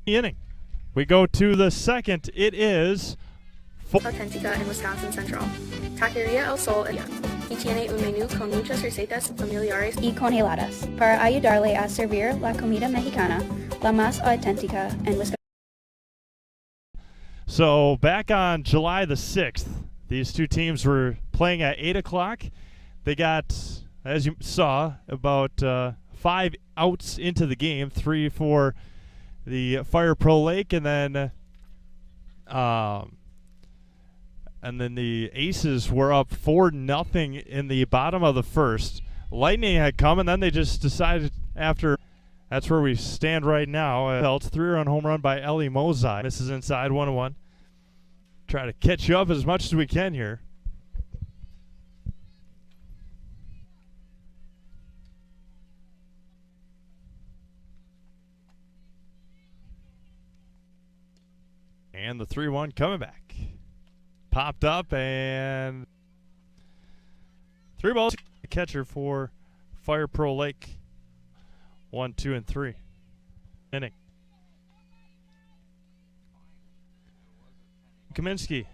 Inning. We go to the second. It is auténtica en Wisconsin Central. Taquería El Sol y tiene un menú con muchas recetas familiares y congeladas para ayudarle a servir la comida mexicana, la más auténtica en Wisconsin. So back on July the 6th, these two teams were playing at 8 o'clock. They got, as you saw, about 5 outs into the game, 3 for the Fire Pro Lake, and then the Aces were up 4-0 in the bottom of the first. Lightning had come, and then they just decided after. That's where we stand right now. Peltz, 3-run home run by Ellie Mozai. Misses inside, 1-1. Try to catch you up as much as we can here. And the 3-1 coming back. Popped up and 3 balls. The catcher for Fire Pro Lake. 1, 2, and 3. Inning. Kaminsky.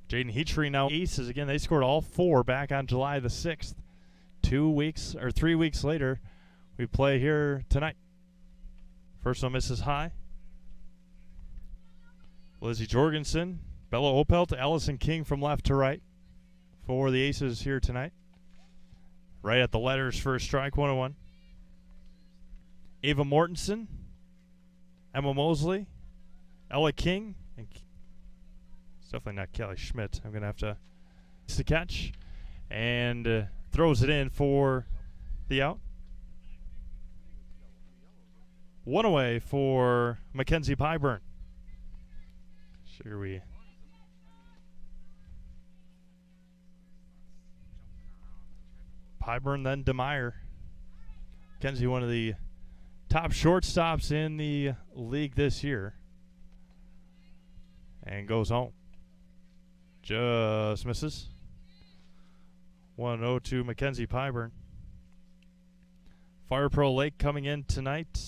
Jaden Heatree now aces again. They scored all 4 back on July the 6th. 3 weeks later, we play here tonight. First one misses high. Lizzie Jorgensen, Bella Opelt, Allison King from left to right for the Aces here tonight. Right at the letters for a strike, 1-1. Ava Mortensen, Emma Mosley, Ella King, and it's definitely not Kelly Schmidt. I'm going to have to catch, and throws it in for the out. 1 away for Mackenzie Pyburn. Sure we. Pyburn, then DeMeyer. Mackenzie, one of the top shortstops in the league this year. And goes home. Just misses. 1-0 to Mackenzie Pyburn. Fire Pro Lake coming in tonight.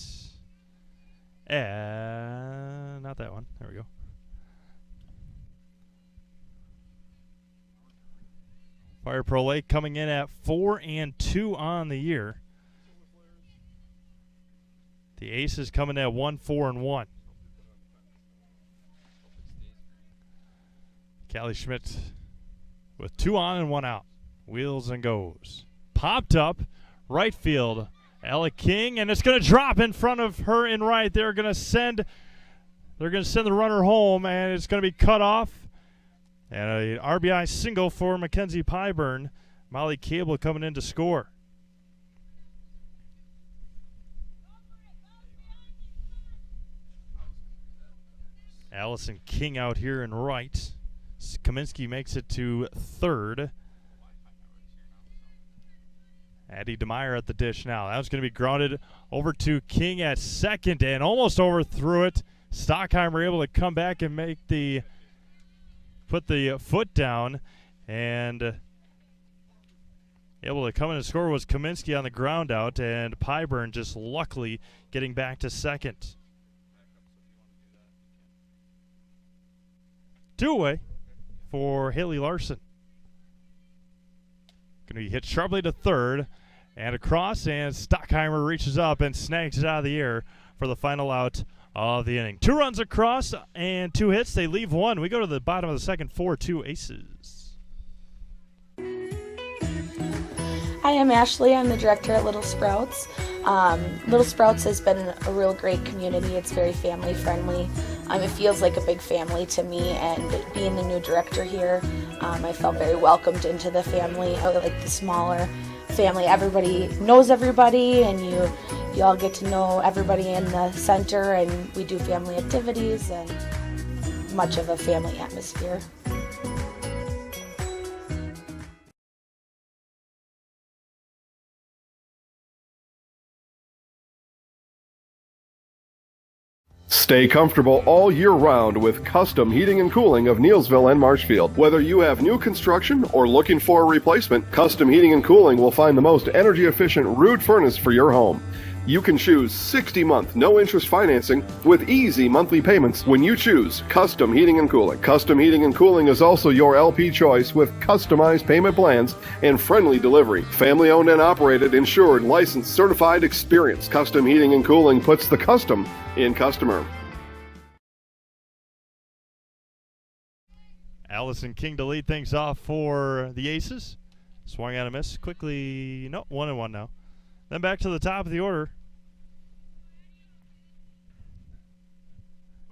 And not that one. There we go. Fire Pro Lake coming in at 4-2 on the year. The Aces coming at 1-4-1. Callie Schmidt with 2 on and 1 out. Wheels and goes. Popped up right field. Ella King, and it's going to drop in front of her in right. They're going to send the runner home, and it's going to be cut off. And an RBI single for Mackenzie Pyburn. Molly Cable coming in to score. Allison King out here in right. Kaminsky makes it to third. Addie DeMeyer at the dish now. That was going to be grounded over to King at second and almost overthrew it. Stockheimer able to come back and put the foot down, and able to come in and score was Kaminsky on the ground out, and Pyburn just luckily getting back to second. 2 away for Haley Larson. Going to be hit sharply to third and across, and Stockheimer reaches up and snags it out of the air for the final out of the inning. 2 runs across and 2 hits. They leave 1. We go to the bottom of the second, 4-2 Aces. Hi, I'm Ashley. I'm the director at Little Sprouts. Little Sprouts has been a real great community. It's very family friendly. It feels like a big family to me, and being the new director here, I felt very welcomed into the family. I like the smaller family. Everybody knows everybody, and you all get to know everybody in the center, and we do family activities and much of a family atmosphere. Stay comfortable all year round with custom heating and cooling of Neilsville and Marshfield. Whether you have new construction or looking for a replacement, Custom Heating and Cooling will find the most energy efficient rood furnace for your home. You can choose 60-month no-interest financing with easy monthly payments when you choose Custom Heating and Cooling. Custom Heating and Cooling is also your LP choice with customized payment plans and friendly delivery. Family-owned and operated, insured, licensed, certified, experienced. Custom Heating and Cooling puts the custom in customer. Allison King to lead things off for the Aces. Swung out a miss. Quickly, no, 1-1 now. Then back to the top of the order.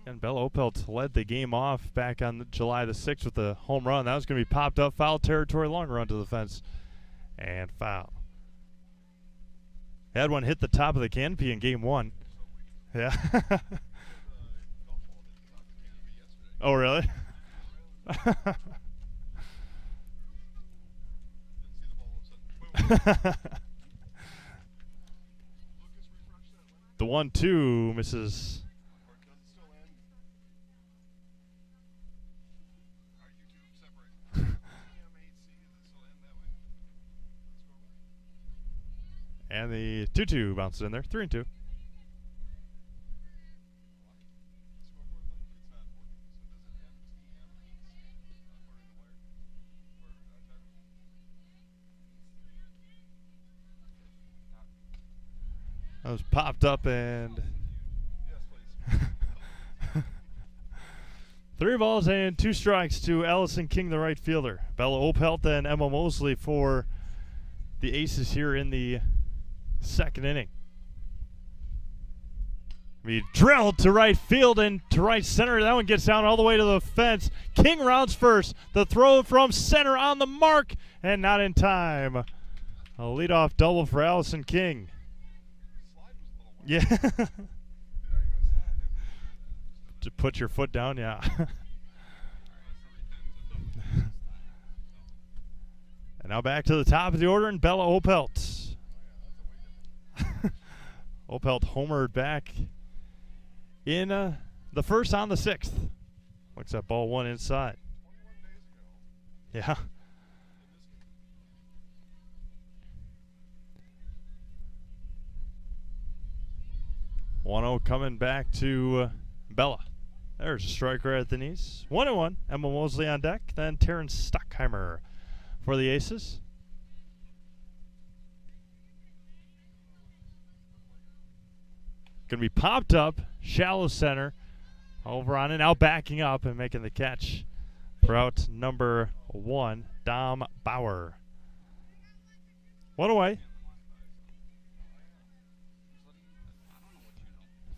And Bella Opelt led the game off back on July the 6th with a home run. That was going to be popped up. Foul territory, long run to the fence. And foul. Had one hit the top of the canopy in game 1. Yeah. Oh, really? The 1-2 misses. And the 2-2 bounces in there. 3-2. That was popped up and 3 balls and 2 strikes to Allison King, the right fielder. Bella Opelt and Emma Mosley for the Aces here in the second inning. We drilled to right field and to right center. That one gets down all the way to the fence. King rounds first. The throw from center on the mark and not in time. A leadoff double for Allison King. Yeah. To put your foot down, yeah. And now back to the top of the order and Bella Opelt. Opelt homered back in the first on the 6th. Looks at ball 1 inside. Yeah. 1-0 coming back to Bella. There's a striker at the knees. 1-1. Emma Mosley on deck. Then Terrence Stockheimer for the Aces. Going to be popped up. Shallow center. Over on it. Now backing up and making the catch for out number 1, Dom Bauer. 1 away.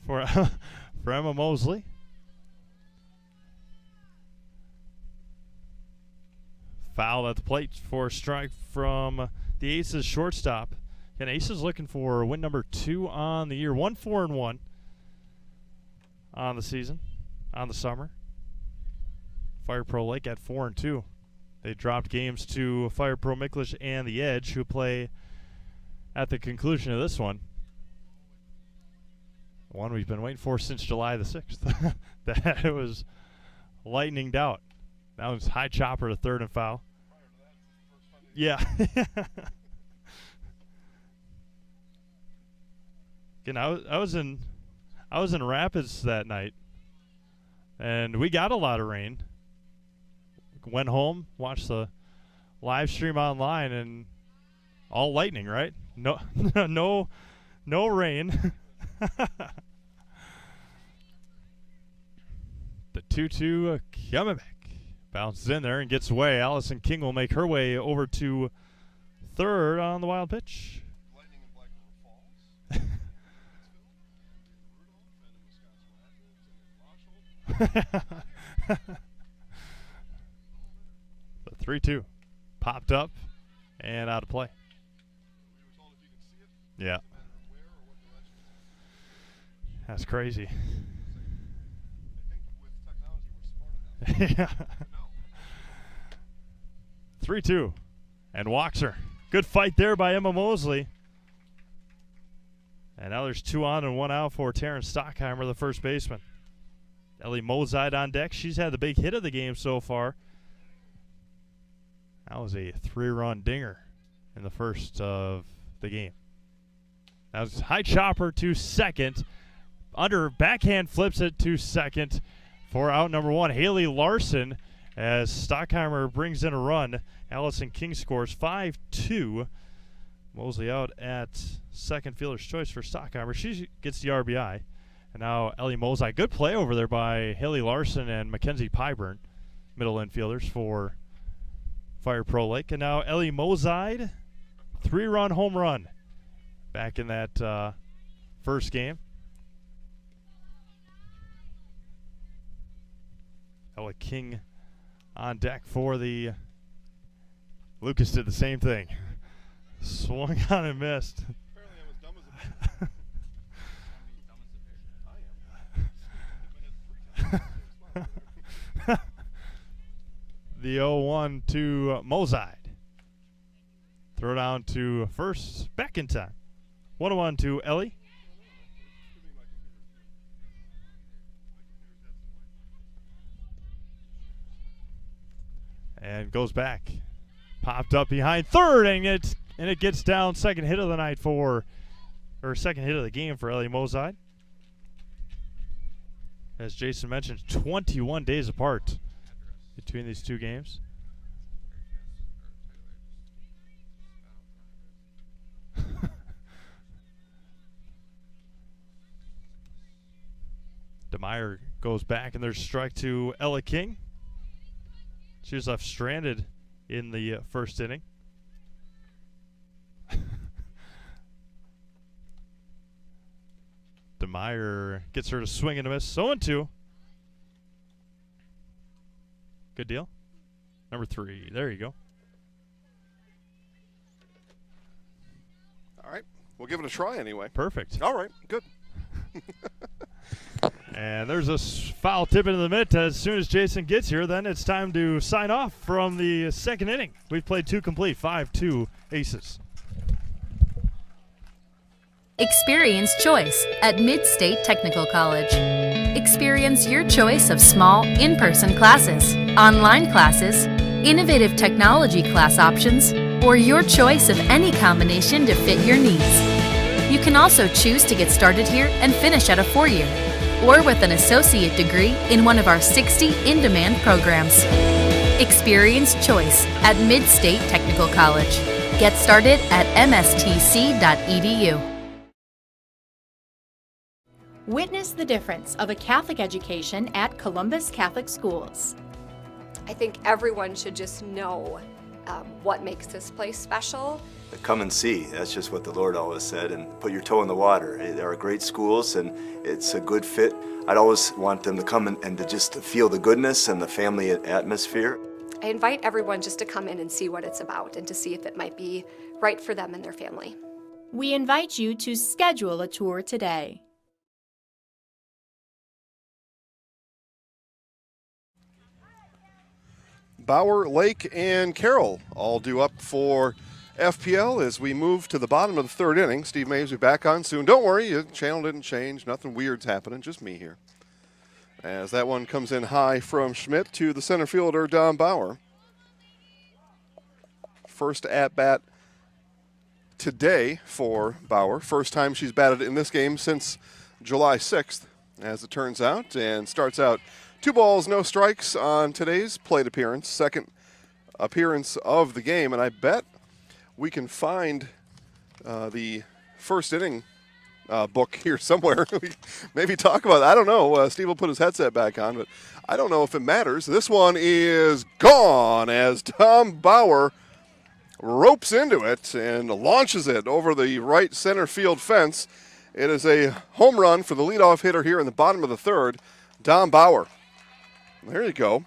For Emma Mosley. Foul at the plate for a strike from the Aces shortstop. And Aces looking for win number 2 on the year. 1-4-1 on the season, on the summer. Fire Pro Lake at 4-2. They dropped games to Fire Pro Micklish and the Edge, who play at the conclusion of this one. One we've been waiting for since July the 6th. That was lightning out. That was high chopper to third and foul. Yeah. Again, I was in Rapids that night, and we got a lot of rain. Went home, watched the live stream online, and all lightning, right? No, no rain. The 2-2 coming back. Bounces in there and gets away. Allison King will make her way over to third on the wild pitch. The 3-2 popped up and out of play. Yeah. That's crazy. Yeah. 3-2. And walks her. Good fight there by Emma Mosley. And now there's 2 on and 1 out for Terrence Stockheimer, the first baseman. Ellie Mozide on deck. She's had the big hit of the game so far. That was a 3-run dinger in the first of the game. That was high chopper to second. Under backhand flips it to second for out number 1, Haley Larson, as Stockheimer brings in a run. Allison King scores 5-2. Mosley out at second fielder's choice for Stockheimer. She gets the RBI. And now Ellie Mozai. Good play over there by Haley Larson and Mackenzie Pyburn, middle infielders for Fire Pro Lake. And now Ellie Mozai, 3-run home run back in that first game. Ella King on deck for the... Lucas did the same thing. Swung on and missed. Apparently I was dumb as a The 0-1 to Mozide. Throw down to first, back in time. 1-1 to Ellie. And goes back. Popped up behind third, and it gets down. Second hit of the night second hit of the game for Ellie Mozide. As Jason mentioned, 21 days apart between these two games. DeMeyer goes back, and there's a strike to Ella King. She was left stranded in the first inning. DeMeyer gets her to swing and a miss. 0-2. Good deal. Number 3. There you go. All right. We'll give it a try anyway. Perfect. All right. Good. And there's a foul tip into the mitt. As soon as Jason gets here, then it's time to sign off from the second inning. We've played 2 complete, 5-2 Aces. Experience choice at Mid-State Technical College. Experience your choice of small, in-person classes, online classes, innovative technology class options, or your choice of any combination to fit your needs. You can also choose to get started here and finish at a 4-year, or with an associate degree in one of our 60 in-demand programs. Experience choice at Mid-State Technical College. Get started at mstc.edu. Witness the difference of a Catholic education at Columbus Catholic Schools. I think everyone should just know what makes this place special. Come and see. That's just what the Lord always said, and put your toe in the water. There are great schools, and it's a good fit. I'd always want them to come and to just feel the goodness and the family atmosphere. I invite everyone just to come in and see what it's about and to see if it might be right for them and their family. We invite you to schedule a tour today. Bauer, Lake, and Carroll all due up for FPL as we move to the bottom of the third inning. Steve Mays will be back on soon. Don't worry, the channel didn't change. Nothing weird's happening, just me here. As that one comes in high from Schmidt to the center fielder, Don Bauer. First at-bat today for Bauer. First time she's batted in this game since July 6th, as it turns out, and starts out 2 balls, no strikes on today's plate appearance. Second appearance of the game, and I bet we can find the first inning book here somewhere. Maybe talk about it. I don't know. Steve will put his headset back on, but I don't know if it matters. This one is gone as Tom Bauer ropes into it and launches it over the right center field fence. It is a home run for the leadoff hitter here in the bottom of the third, Don Bauer. There you go.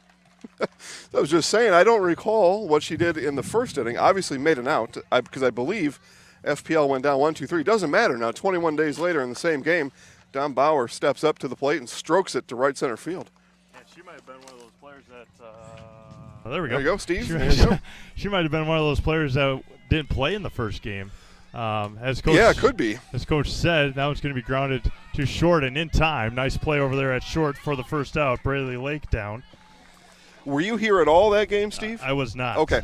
I was just saying, I don't recall what she did in the first inning. Obviously made an out because I believe FPL went down 1-2-3. Doesn't matter now. 21 days later in the same game, Don Bauer steps up to the plate and strokes it to right center field. Yeah, she might have been one of those players that... there we go. There you go, Steve. She might have been one of those players that didn't play in the first game. As coach, yeah, it could be. As coach said, now it's going to be grounded to short and in time. Nice play over there at short for the first out. Braley Lake down. Were you here at all that game, Steve? I was not. Okay,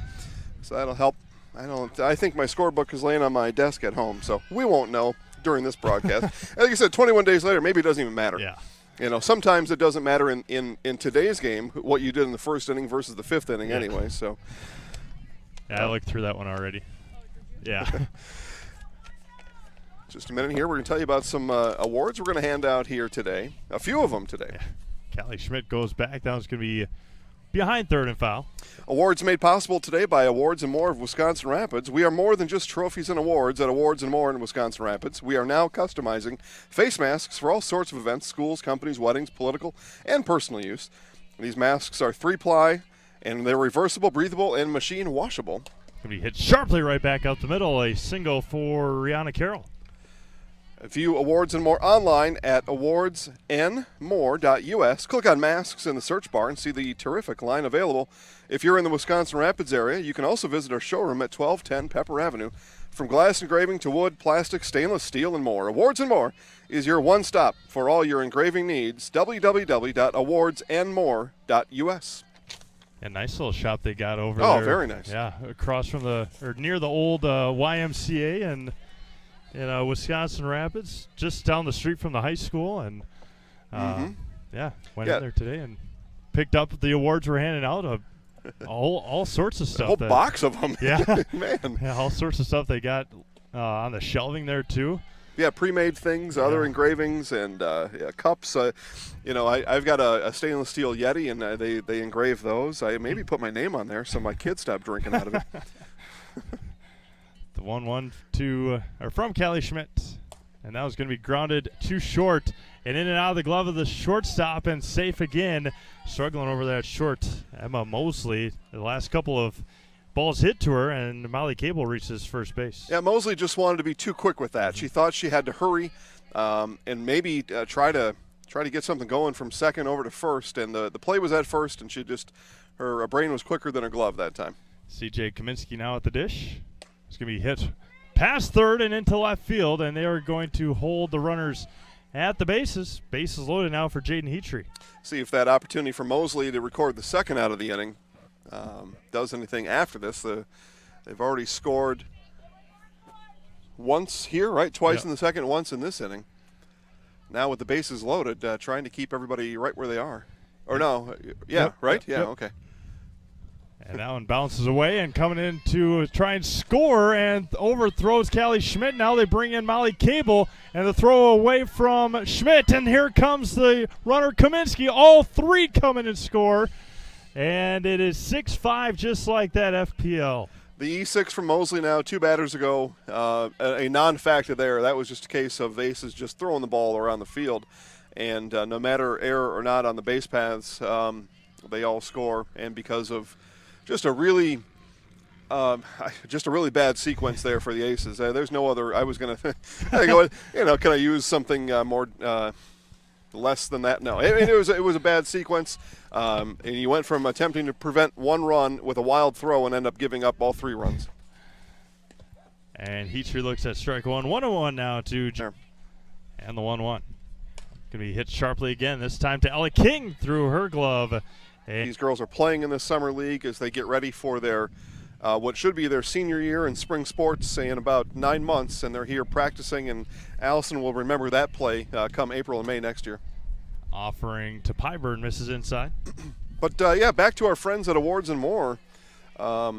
so that'll help. I think my scorebook is laying on my desk at home, so we won't know. during this broadcast. Like I said, 21 days later, maybe it doesn't even matter. Yeah. You know, sometimes it doesn't matter in today's game what you did in the first inning versus the fifth inning anyway. So. Yeah, I looked through that one already. Yeah. Just a minute here. We're going to tell you about some awards we're going to hand out here today. A few of them today. Yeah. Callie Schmidt goes back. That was going to be behind third and foul. Awards made possible today by Awards and More of Wisconsin Rapids. We are more than just trophies and awards at Awards and More in Wisconsin Rapids. We are now customizing face masks for all sorts of events, schools, companies, weddings, political, and personal use. These masks are 3-ply, and they're reversible, breathable, and machine washable. Going to be hit sharply right back out the middle. A single for Rihanna Carroll. View Awards and More online at awardsandmore.us. Click on masks in the search bar and see the terrific line available. If you're in the Wisconsin Rapids area, you can also visit our showroom at 1210 Pepper Avenue. From glass engraving to wood, plastic, stainless steel, and more, Awards and More is your one-stop for all your engraving needs. www.awardsandmore.us. A nice little shop they got over there. Oh, very nice. Yeah, across from near the old YMCA and in Wisconsin Rapids, just down the street from the high school, and went in there today and picked up the awards we're handing out. All sorts of stuff. A whole box of them. Yeah, man. Yeah, all sorts of stuff they got on the shelving there too. Yeah, pre-made things, other engravings, and cups. I've got a stainless steel Yeti, and they engrave those. I maybe put my name on there so my kids stop drinking out of it. The 1-1 from Callie Schmidt. And that was going to be grounded too short. And in and out of the glove of the shortstop and safe again. Struggling over that short. Emma Mosley, the last couple of balls hit to her, and Molly Cable reaches first base. Yeah, Mosley just wanted to be too quick with that. She thought she had to hurry and maybe try to get something going from second over to first. And the play was at first, and her brain was quicker than her glove that time. C.J. Kaminsky now at the dish. It's going to be hit past third and into left field, and they are going to hold the runners at the bases. Bases loaded now for Jaden Heatrey. See if that opportunity for Mosley to record the second out of the inning does anything after this. They've already scored once here, right? Twice in the second, once in this inning. Now with the bases loaded, trying to keep everybody right where they are. Or no, right? Yeah, okay. And that one bounces away and coming in to try and score and overthrows Callie Schmidt. Now they bring in Molly Cable and the throw away from Schmidt. And here comes the runner Kaminsky. All three come in and score. And it is 6-5 just like that, FPL. The E6 from Mosley now, 2 batters ago, a non-factor there. That was just a case of the Aces just throwing the ball around the field. And no matter error or not on the base paths, they all score. And because of just a really bad sequence there for the Aces. There's no other. I was going to go, can I use something more less than that? No. It was a bad sequence. And you went from attempting to prevent one run with a wild throw and end up giving up all 3 runs. And Heatrey looks at strike one. 1-1 now to and the 1-1. Going to be hit sharply again, this time to Ella King through her glove. These girls are playing in the summer league as they get ready for their what should be their senior year in spring sports in about 9 months, and they're here practicing, and Allison will remember that play come April and May next year. Offering to Pyburn, misses inside. But, back to our friends at Awards and More. A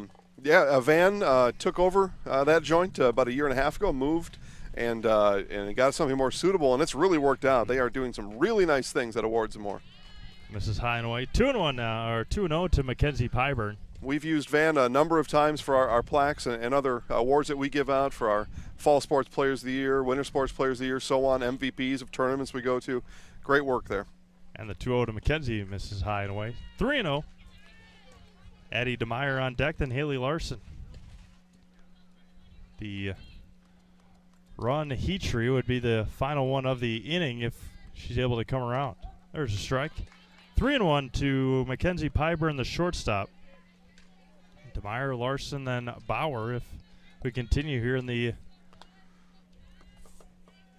van took over that joint about a year and a half ago, moved, and got something more suitable, and it's really worked out. They are doing some really nice things at Awards and More. Misses high and away. 2-1 now, or 2-0 to Mackenzie Pyburn. We've used Van a number of times for our plaques and other awards that we give out for our Fall Sports Players of the Year, Winter Sports Players of the Year, so on, MVPs of tournaments we go to. Great work there. And the 2-0 to Mackenzie misses high and away. 3-0. Addie DeMeyer on deck, then Haley Larson. The run Heatrey would be the final one of the inning if she's able to come around. There's a strike. 3-1 to Mackenzie Pyburn, the shortstop. DeMeyer, Larson, then Bauer if we continue here in the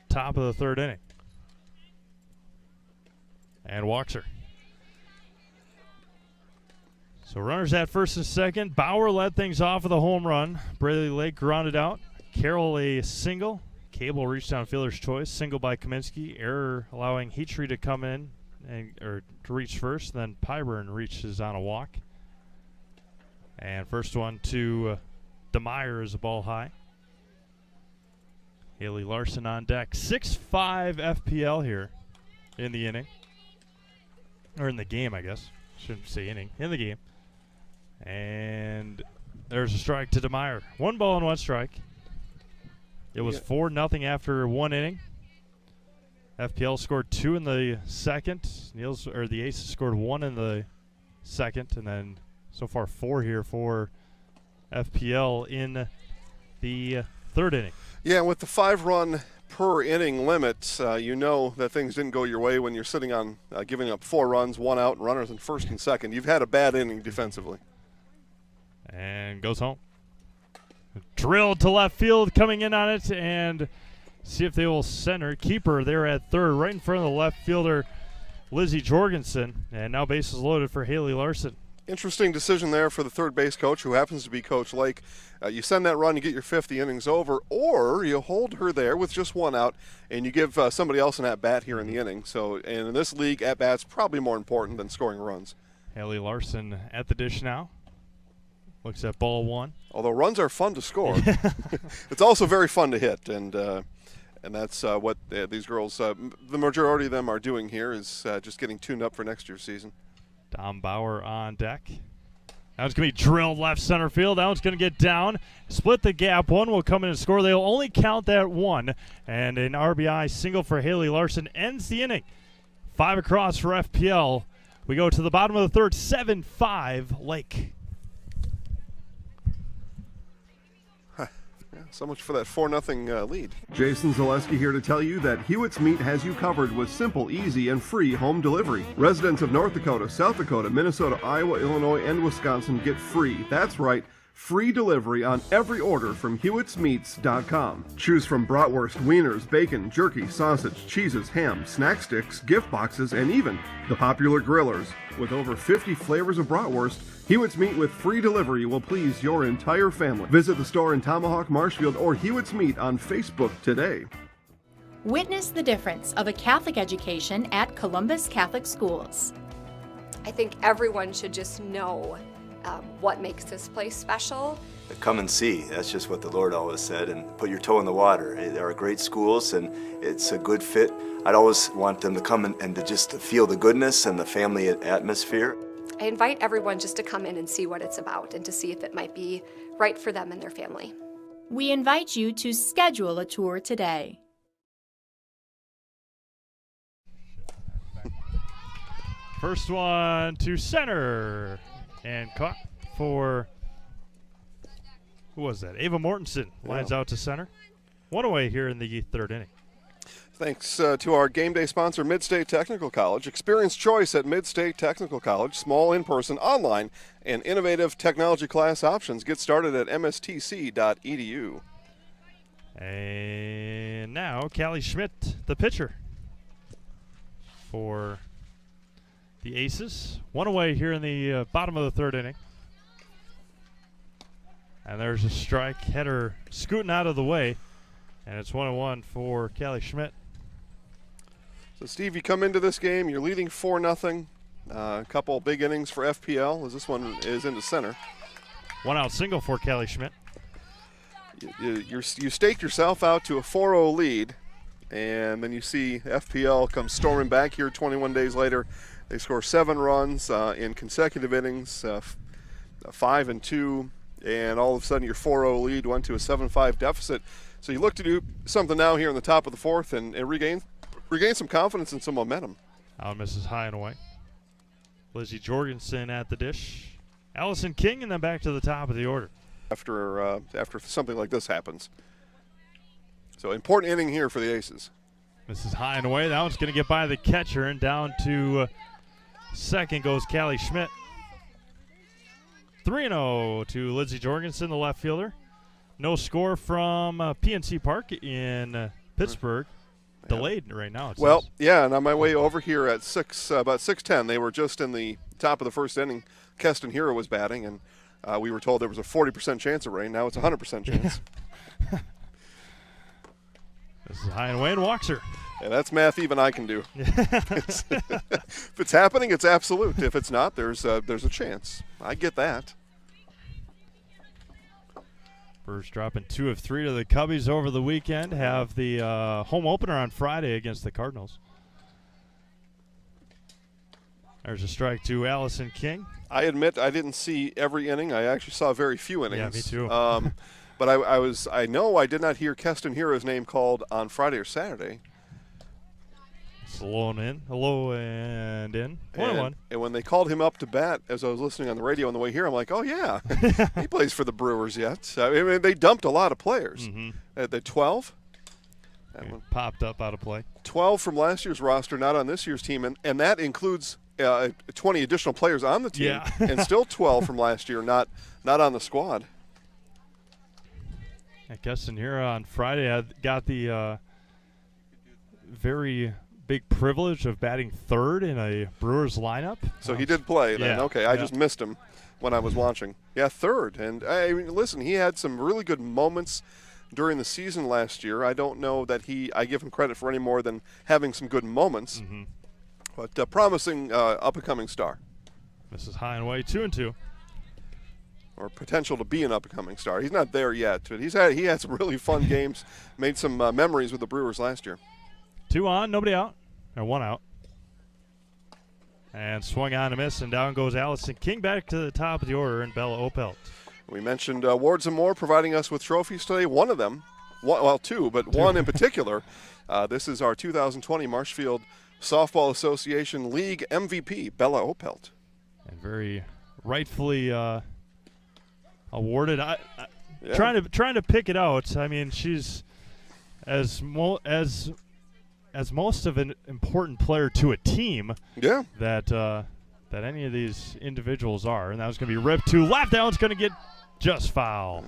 top of the third inning. And walks her. So runners at first and second. Bauer led things off with a home run. Braley Lake grounded out. Carroll a single. Cable reached down fielder's choice. Single by Kaminsky. Error allowing Heatree to come in or to reach first. Then Pyburn reaches on a walk. And first one to DeMeyer is a ball high. Haley Larson on deck. 6-5 FPL here in the inning. Or in the game, I guess. Shouldn't say inning. In the game. And there's a strike to DeMeyer. 1 ball and 1 strike. It was 4-0 after 1 inning. FPL scored 2 in the second. The Aces scored 1 in the second, and then so far 4 here for FPL in the third inning. Yeah, with the 5-run per inning limit, you know that things didn't go your way when you're sitting on giving up 4 runs, 1 out, and runners in first and second. You've had a bad inning defensively. And goes home. Drilled to left field, coming in on it, and see if they will center. Keeper there at third, right in front of the left fielder, Lizzie Jorgensen. And now bases loaded for Haley Larson. Interesting decision there for the third base coach, who happens to be Coach Lake. You send that run, you get your 5th, the inning's over, or you hold her there with just 1 out, and you give somebody else an at-bat here in the inning. So, and in this league, at-bat's probably more important than scoring runs. Haley Larson at the dish now. Looks at ball 1. Although runs are fun to score, it's also very fun to hit, and that's what these girls, the majority of them, are doing here, is just getting tuned up for next year's season. Dom Bauer on deck. That one's going to be drilled left center field. That one's going to get down. Split the gap. 1 will come in and score. They'll only count that 1. And an RBI single for Haley Larson ends the inning. 5 across for FPL. We go to the bottom of the third. 7-5 Lake. So much for that 4-0 lead. Jason Zaleski here to tell you that Hewitt's Meat has you covered with simple, easy, and free home delivery. Residents of North Dakota, South Dakota, Minnesota, Iowa, Illinois, and Wisconsin get free. That's right, free delivery on every order from Hewitt'sMeats.com. Choose from bratwurst, wieners, bacon, jerky, sausage, cheeses, ham, snack sticks, gift boxes, and even the popular grillers. With over 50 flavors of bratwurst, Hewitt's Meat with free delivery will please your entire family. Visit the store in Tomahawk, Marshfield, or Hewitt's Meat on Facebook today. Witness the difference of a Catholic education at Columbus Catholic Schools. I think everyone should just know what makes this place special. Come and see. That's just what the Lord always said, and put your toe in the water. There are great schools, and it's a good fit. I'd always want them to come and to just feel the goodness and the family atmosphere. I invite everyone just to come in and see what it's about and to see if it might be right for them and their family. We invite you to schedule a tour today. First one to center. And caught for, who was that? Ava Mortensen lines out to center. 1 away here in the third inning. Thanks to our game day sponsor, Midstate Technical College. Experience choice at Midstate Technical College. Small, in-person, online, and innovative technology class options. Get started at mstc.edu. And now Callie Schmidt, the pitcher for the Aces. 1 away here in the bottom of the third inning. And there's a strike. Header scooting out of the way. And it's 1-1 for Callie Schmidt. So, Steve, you come into this game, you're leading 4-0. A couple big innings for FPL as this one is into center. 1 out single for Callie Schmidt. You staked yourself out to a 4-0 lead, and then you see FPL come storming back here 21 days later. They score 7 runs in consecutive innings, 5 and 2, and all of a sudden your 4-0 lead went to a 7-5 deficit. So you look to do something now here in the top of the fourth and regain some confidence and some momentum. Out misses high and away. Lizzie Jorgensen at the dish. Allison King, and then back to the top of the order. After something like this happens. So important inning here for the Aces. Misses high and away. That one's going to get by the catcher, and down to second goes Callie Schmidt. 3-0 to Lizzie Jorgensen, the left fielder. No score from PNC Park in Pittsburgh. Delayed right now. Well, yeah, and on my way over here at about 6:10, they were just in the top of the first inning. Keston Hero was batting, and we were told there was a 40% chance of rain. Now it's a 100% chance. high and away and walks her. And that's math even I can do. If it's happening, it's absolute. If it's not, there's a chance. I get that. Brewers dropping 2 of 3 to the Cubbies over the weekend. Have the home opener on Friday against the Cardinals. There's a strike to Allison King. I admit I didn't see every inning. I actually saw very few innings. Yeah, me too. But I know I did not hear Keston Hira's name called on Friday or Saturday. Slow and in. 1-1. And when they called him up to bat, as I was listening on the radio on the way here, I'm like, oh, yeah, he plays for the Brewers yet. I mean, they dumped a lot of players. The 12. Popped up out of play. 12 from last year's roster, not on this year's team, and that includes 20 additional players on the team, yeah. And still 12 from last year, not on the squad. I guess in here on Friday, I got the very big privilege of batting third in a Brewers lineup. So he did play then. Yeah, Okay, I just missed him when I was watching. Yeah, third. And I mean, listen, he had some really good moments during the season last year. I don't know that I give him credit for any more than having some good moments. But promising up-and-coming star. This is high and away, 2-2. Or potential to be an up-and-coming star. He's not there yet, but he had some really fun games, made some memories with the Brewers last year. 2 on, nobody out, or 1 out. And swung on a miss, and down goes Allison King back to the top of the order, and Bella Opelt. We mentioned Wards and Moore providing us with trophies today. One of them, well, 2, but 1 in particular. This is our 2020 Marshfield Softball Association League MVP, Bella Opelt. And very rightfully awarded. Trying to pick it out. I mean, she's as most of an important player to a team. Yeah. That any of these individuals are, and that was going to be ripped to left. That one's going to get just foul.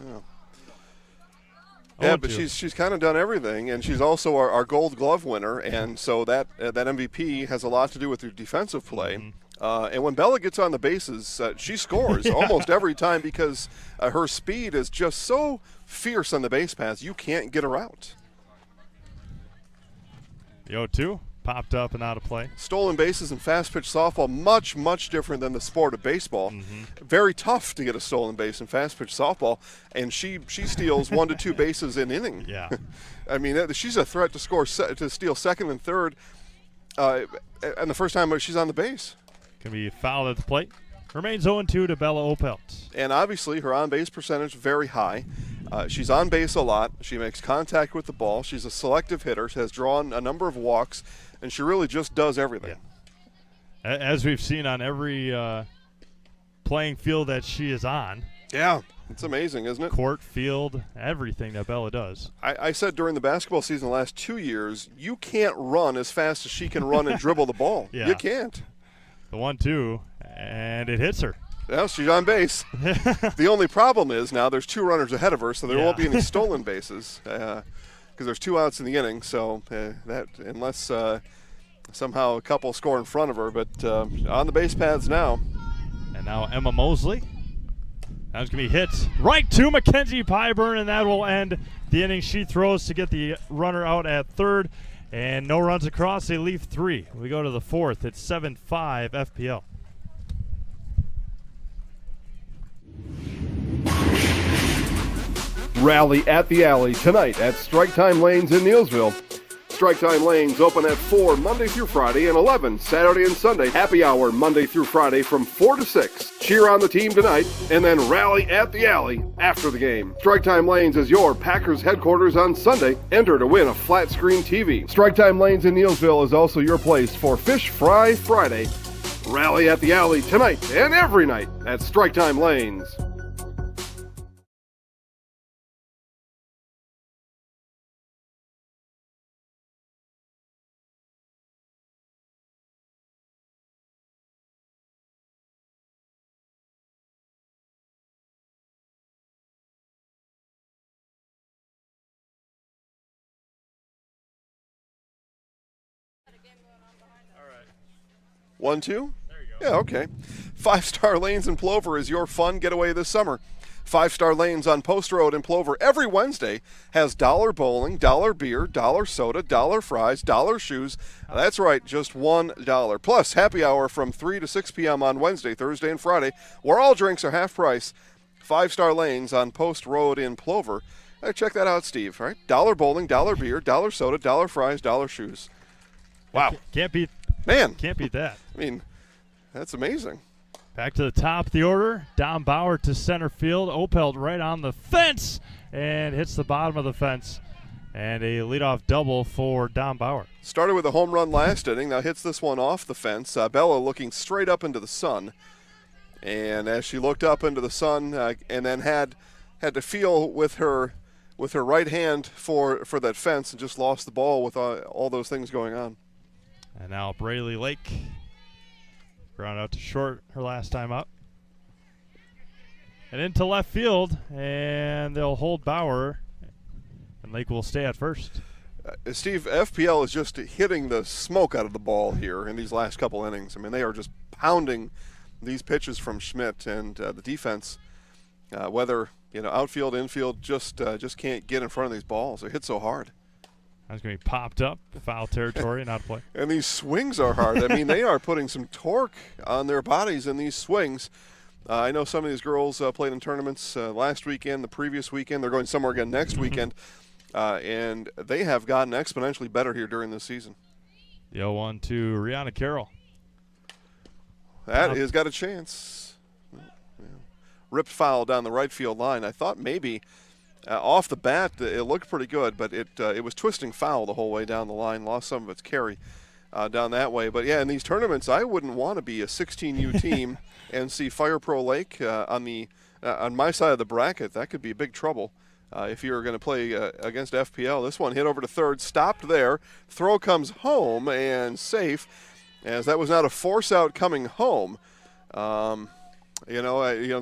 Yeah, but she's kind of done everything, and she's also our Gold Glove winner, and so that MVP has a lot to do with her defensive play. And when Bella gets on the bases, she scores almost every time because her speed is just so fierce on the base paths, you can't get her out. The 0-2 popped up and out of play. Stolen bases in fast-pitch softball, much, much different than the sport of baseball. Very tough to get a stolen base in fast-pitch softball, and she steals 1 to 2 bases an inning. Yeah. I mean, she's a threat to steal second and third, and the first time she's on the base. Can be fouled at the plate. Remains 0-2 to Bella Opelt. And obviously her on-base percentage very high. She's on base a lot. She makes contact with the ball. She's a selective hitter. She has drawn a number of walks, and she really just does everything. Yeah. As we've seen on every playing field that she is on. Yeah, it's amazing, isn't it? Court, field, everything that Bella does. I said during the basketball season the last 2 years, you can't run as fast as she can run and dribble the ball. Yeah. You can't. The 1-2, and it hits her. Yeah, she's on base. The only problem is now there's 2 runners ahead of her, so there won't be any stolen bases because there's 2 outs in the inning. So that unless somehow a couple score in front of her, but on the base paths now. And now Emma Mosley. That's going to be hit right to Mackenzie Pyburn, and that will end the inning. She throws to get the runner out at third, and no runs across. They leave 3. We go to the 4th. It's 7-5 FPL. Rally at the Alley tonight at Strike Time Lanes in Neilsville. Strike Time Lanes open at 4 Monday through Friday and 11 Saturday and Sunday. Happy hour Monday through Friday from 4 to 6. Cheer on the team tonight and then rally at the Alley after the game. Strike Time Lanes is your Packers headquarters on Sunday. Enter to win a flat screen TV. Strike Time Lanes in Neilsville is also your place for Fish Fry Friday. Rally at the Alley tonight and every night at Strike Time Lanes. All right. 1-2? There you go. Yeah, okay. 5-Star Lanes in Plover is your fun getaway this summer. 5 Star Lanes on Post Road in Plover every Wednesday has dollar bowling, dollar beer, dollar soda, dollar fries, dollar shoes. That's right, just $1. Plus happy hour from 3 to 6 p.m. on Wednesday, Thursday, and Friday, where all drinks are half price. 5 Star Lanes on Post Road in Plover. Check that out, Steve. Right? Dollar bowling, dollar beer, dollar soda, dollar fries, dollar shoes. Wow. Can't beat that. I mean, that's amazing. Back to the top of the order. Dom Bauer to center field. Opelt right on the fence and hits the bottom of the fence. And a leadoff double for Dom Bauer. Started with a home run last inning. Now hits this one off the fence. Bella looking straight up into the sun. And as she looked up into the sun and then had to feel with her right hand for that fence and just lost the ball with all those things going on. And now Braley Lake. Ground out to short her last time up. And into left field, and they'll hold Bauer, and Lake will stay at first. Steve, FPL is just hitting the smoke out of the ball here in these last couple innings. I mean, they are just pounding these pitches from Schmidt, and the defense, whether outfield, infield, just can't get in front of these balls. They hit so hard. That's going to be popped up, foul territory, not a play. And these swings are hard. I mean, they are putting some torque on their bodies in these swings. I know some of these girls played in tournaments last weekend, the previous weekend. They're going somewhere again next weekend. And they have gotten exponentially better here during this season. The 0-1 to Rihanna Carroll. That has got a chance. Ripped foul down the right field line. I thought maybe off the bat it looked pretty good, but it was twisting foul the whole way down the line. Lost some of its carry down that way. But, yeah, in these tournaments, I wouldn't want to be a 16U team and see Fire Pro Lake on my side of the bracket. That could be big trouble. If you're going to play against FPL. This one hit over to third, stopped there. Throw comes home and safe, as that was not a force out coming home. The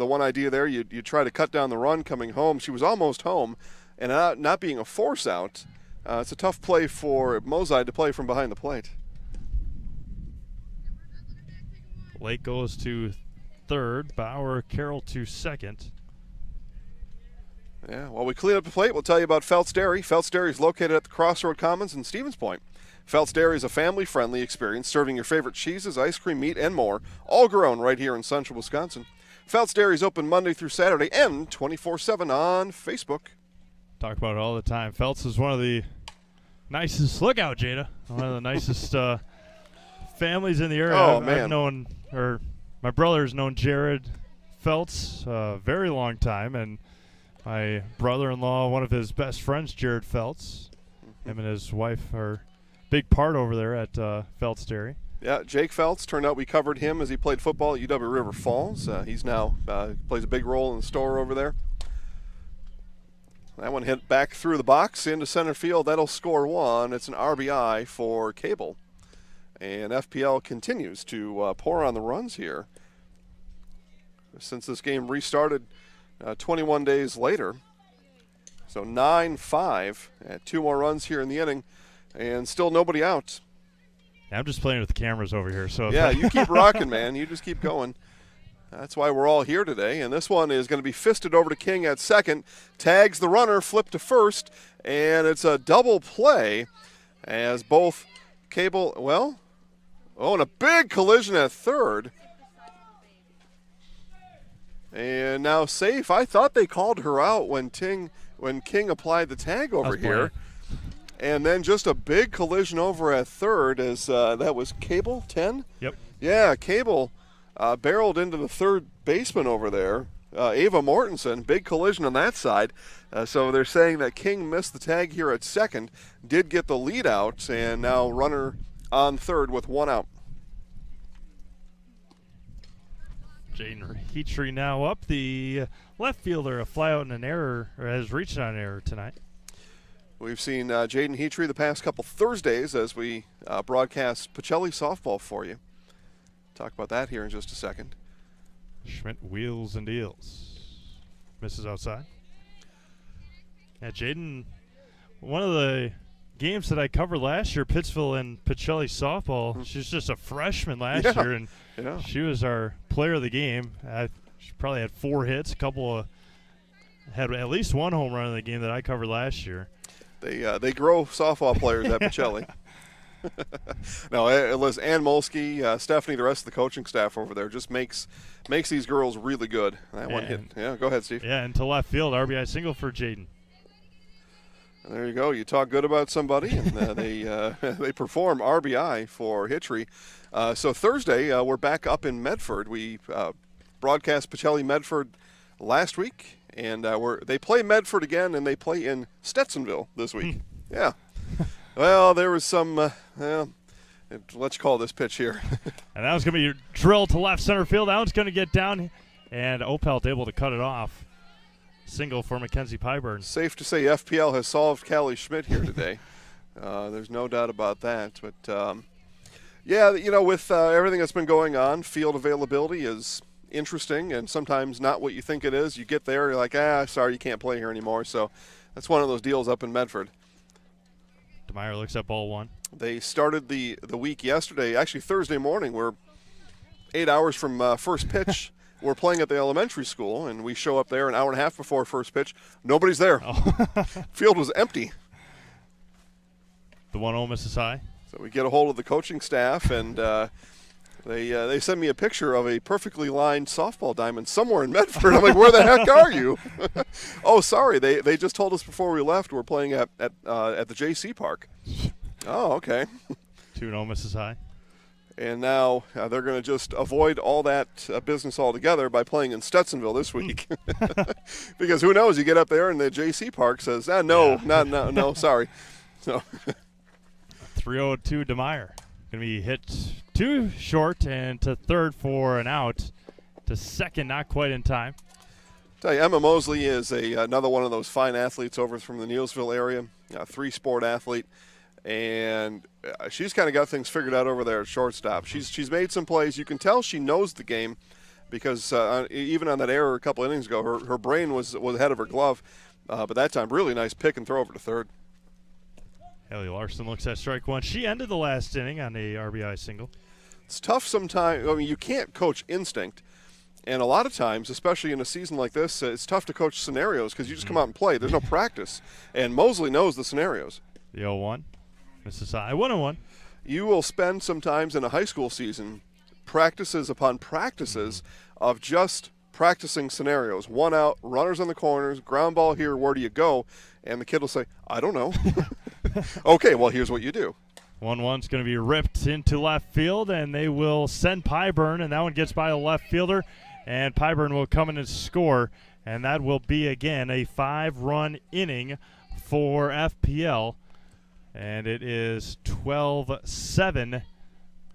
one idea there, you try to cut down the run coming home. She was almost home, and not being a force out, it's a tough play for Mozai to play from behind the plate. Lake goes to third. Bauer, Carroll to second. Yeah, while we clean up the plate, we'll tell you about Felt's Dairy. Felt's Dairy is located at the Crossroad Commons in Stevens Point. Felt's Dairy is a family-friendly experience serving your favorite cheeses, ice cream, meat, and more, all grown right here in central Wisconsin. Felt's Dairy is open Monday through Saturday and 24/7 on Facebook. Talk about it all the time. Felt's is one of the nicest, look out, Jada, one of the nicest families in the area. Oh, man. My brother's known Jared Feltz a very long time, and my brother-in-law, one of his best friends, Jared Feltz, him and his wife are big part over there at Felt's Dairy. Yeah, Jake Feltz, turned out we covered him as he played football at UW River Falls. He's now plays a big role in the store over there. That one hit back through the box into center field. That'll score one. It's an RBI for Cable. And FPL continues to pour on the runs here. Since this game restarted 21 days later. So 9-5, 2 more runs here in the inning, and still nobody out. I'm just playing with the cameras over here. So yeah, you keep rocking, man. You just keep going. That's why we're all here today. And this one is going to be fisted over to King at second. Tags the runner, flip to first, and it's a double play as both Cable, and a big collision at third. And now safe. I thought they called her out when King applied the tag over here. And then just a big collision over at third as that was Cable, 10? Yep. Yeah, Cable barreled into the third baseman over there, Ava Mortensen. Big collision on that side. So they're saying that King missed the tag here at second, did get the lead out, and now runner on third with 1 out. Jaden Heatree now up. The left fielder, a fly out and an error, or has reached on an error tonight. We've seen Jaden Heatree the past couple Thursdays as we broadcast Pacelli softball for you. Talk about that here in just a second. Schmidt wheels and deals. Misses outside. Yeah, Jaden, one of the games that I covered last year, Pittsville and Pacelli softball, she was just a freshman last year, and she was our player of the game. She probably had 4 hits, a couple of had at least one home run in the game that I covered last year. They grow softball players at Pacelli. No, Liz, Ann Molsky, Stephanie, the rest of the coaching staff over there just makes these girls really good. That one hit. Yeah, go ahead, Steve. Yeah, and to left field, RBI single for Jaden. There you go. You talk good about somebody, and they perform RBI for Hitchery. So Thursday, we're back up in Medford. We broadcast Pacelli Medford last week, and they play Medford again, and they play in Stetsonville this week. Yeah. Well, there was some, let's call this pitch here. And that was going to be drilled to left center field. That one's going to get down, and Opelt able to cut it off. Single for Mackenzie Pyburn. Safe to say FPL has solved Callie Schmidt here today. There's no doubt about that. But, yeah, with everything that's been going on, field availability is interesting and sometimes not what you think it is. You get there, you're like, sorry, you can't play here anymore. So that's one of those deals up in Medford. DeMeyer looks at ball one. They started the week yesterday, actually Thursday morning. We're 8 hours from first pitch. We're playing at the elementary school, and we show up there an hour and a half before first pitch. Nobody's there. Oh. Field was empty. The 1-0 misses high. So we get a hold of the coaching staff, and they send me a picture of a perfectly lined softball diamond somewhere in Medford. I'm like, where the heck are you? Oh, sorry. They just told us before we left we're playing at the JC Park. Oh, okay. 2-0 misses high. And now they're going to just avoid all that business altogether by playing in Stetsonville this week. Because who knows? You get up there and the JC Park says, no, sorry. So 3-0 to DeMeyer. Going to be hit too short and to third for an out. To second, not quite in time. Tell you, Emma Mosley is another one of those fine athletes over from the Neilsville area, a three-sport athlete. And she's kind of got things figured out over there at shortstop. She's made some plays. You can tell she knows the game because even on that error a couple innings ago, her brain was ahead of her glove. But that time, really nice pick and throw over to third. Haley Larson looks at strike one. She ended the last inning on a RBI single. It's tough sometimes. I mean, you can't coach instinct. And a lot of times, especially in a season like this, it's tough to coach scenarios because you just come out and play. There's no practice. And Mosley knows the scenarios. The 0-1. Misses high. 1-1. You will spend sometimes in a high school season practices upon practices of just practicing scenarios. One out, runners on the corners, ground ball here, where do you go? And the kid will say, I don't know. Okay, well, here's what you do. 1-1's going to be ripped into left field, and they will send Pyburn, and that one gets by the left fielder, and Pyburn will come in and score, and that will be, again, a 5-run inning for FPL. And it is 12-7,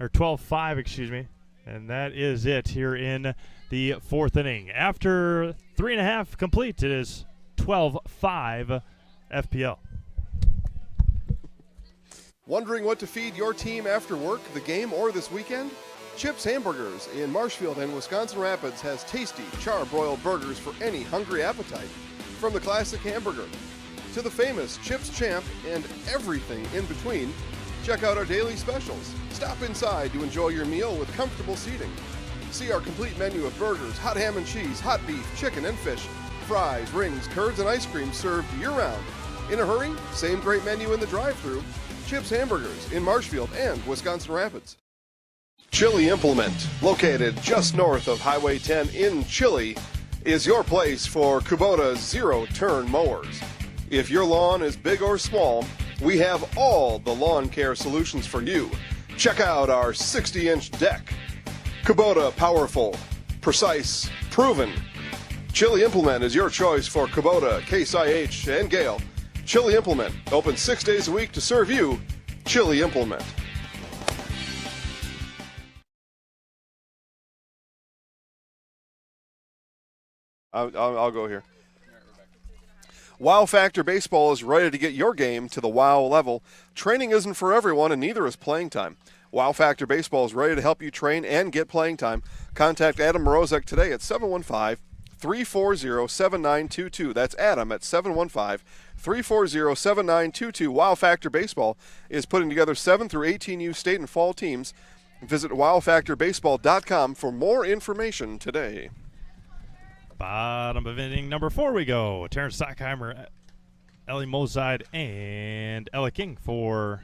or 12-5, excuse me. And that is it here in the fourth inning. After 3.5 complete, it is 12-5 FPL. Wondering what to feed your team after work, the game, or this weekend? Chips Hamburgers in Marshfield and Wisconsin Rapids has tasty, char-broiled burgers for any hungry appetite. From the classic hamburger to the famous Chips Champ and everything in between, check out our daily specials. Stop inside to enjoy your meal with comfortable seating. See our complete menu of burgers, hot ham and cheese, hot beef, chicken and fish, fries, rings, curds, and ice cream served year-round. In a hurry? Same great menu in the drive-thru. Chips Hamburgers in Marshfield and Wisconsin Rapids. Chili Implement, located just north of Highway 10 in Chili, is your place for Kubota zero-turn mowers. If your lawn is big or small, we have all the lawn care solutions for you. Check out our 60-inch deck. Kubota Powerful, precise, proven. Chili Implement is your choice for Kubota, Case IH, and Gale. Chili Implement, open 6 days a week to serve you. Chili Implement. I'll go here. Wow Factor Baseball is ready to get your game to the wow level. Training isn't for everyone, and neither is playing time. Wow Factor Baseball is ready to help you train and get playing time. Contact Adam Morozek today at 715-340-7922. That's Adam at 715-340-7922. Wow Factor Baseball is putting together 7 through 18U state and fall teams. Visit wowfactorbaseball.com for more information today. Bottom of inning number 4 we go. Terrence Stockheimer, Ellie Mozide, and Ella King for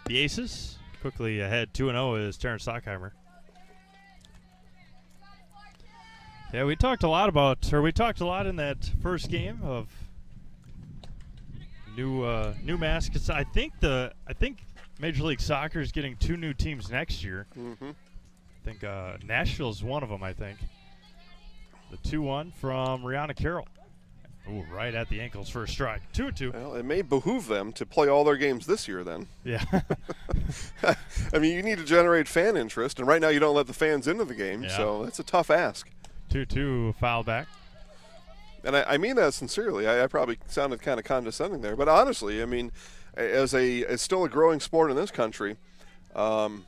the Aces. Quickly ahead 2-0 is Terrence Stockheimer. Yeah, we talked a lot in that first game of new mascots. I think Major League Soccer is getting 2 new teams next year. Mm-hmm. I think Nashville's one of them, I think. The 2-1 from Rihanna Carroll. Ooh, right at the ankles for a strike. 2-2. Well, it may behoove them to play all their games this year then. Yeah. I mean, you need to generate fan interest, and right now you don't let the fans into the game, so that's a tough ask. 2-2 foul back. And I mean that sincerely. I probably sounded kind of condescending there. But honestly, I mean, as still a growing sport in this country, you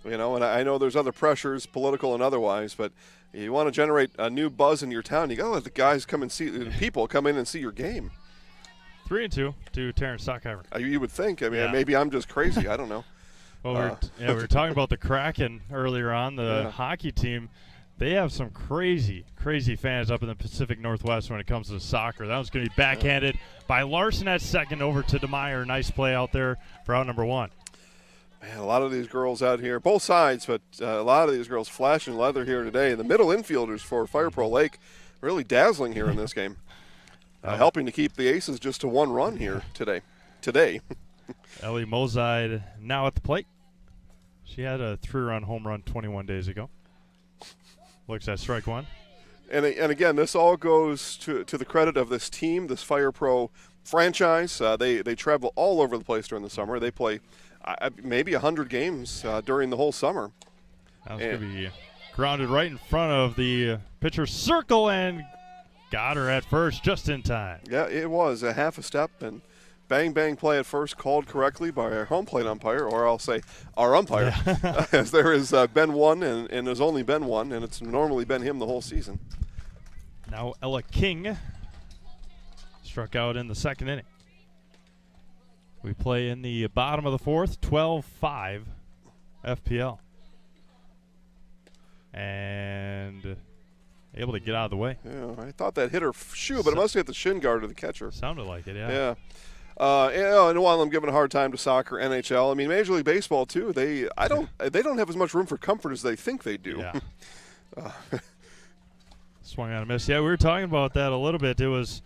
know, and I know there's other pressures, political and otherwise, but you want to generate a new buzz in your town, you got to let the guys come and see, the people come in and see your game. 3-2 to Terrence Stockheimer. You would think. I mean, maybe I'm just crazy. I don't know. Well, we were talking about the Kraken earlier on, the hockey team. They have some crazy, crazy fans up in the Pacific Northwest when it comes to soccer. That was going to be backhanded by Larson at second over to DeMeyer. Nice play out there for out number 1. Man, a lot of these girls out here, both sides, but a lot of these girls flashing leather here today. The middle infielders for Fire Pro Lake really dazzling here in this game, helping to keep the Aces just to 1 run here today. Ellie Mozide now at the plate. She had a 3-run home run 21 days ago. Looks at strike 1. And again, this all goes to the credit of this team, this Fire Pro franchise. They travel all over the place during the summer. They play maybe 100 games during the whole summer. That was going to be grounded right in front of the pitcher's circle and got her at first just in time. Yeah, it was a half a step and bang, bang play at first, called correctly by our home plate umpire, or I'll say our umpire, as there has been one and there's only been one, and it's normally been him the whole season. Now Ella King struck out in the second inning. We play in the bottom of the 4th, 12-5 FPL. And able to get out of the way. Yeah, I thought that hit her shoe, but it must have hit the shin guard of the catcher. Sounded like it, Yeah. And while I'm giving a hard time to soccer, NHL, I mean Major League Baseball too. They don't have as much room for comfort as they think they do. Yeah. Swung on a miss. Yeah, we were talking about that a little bit. It was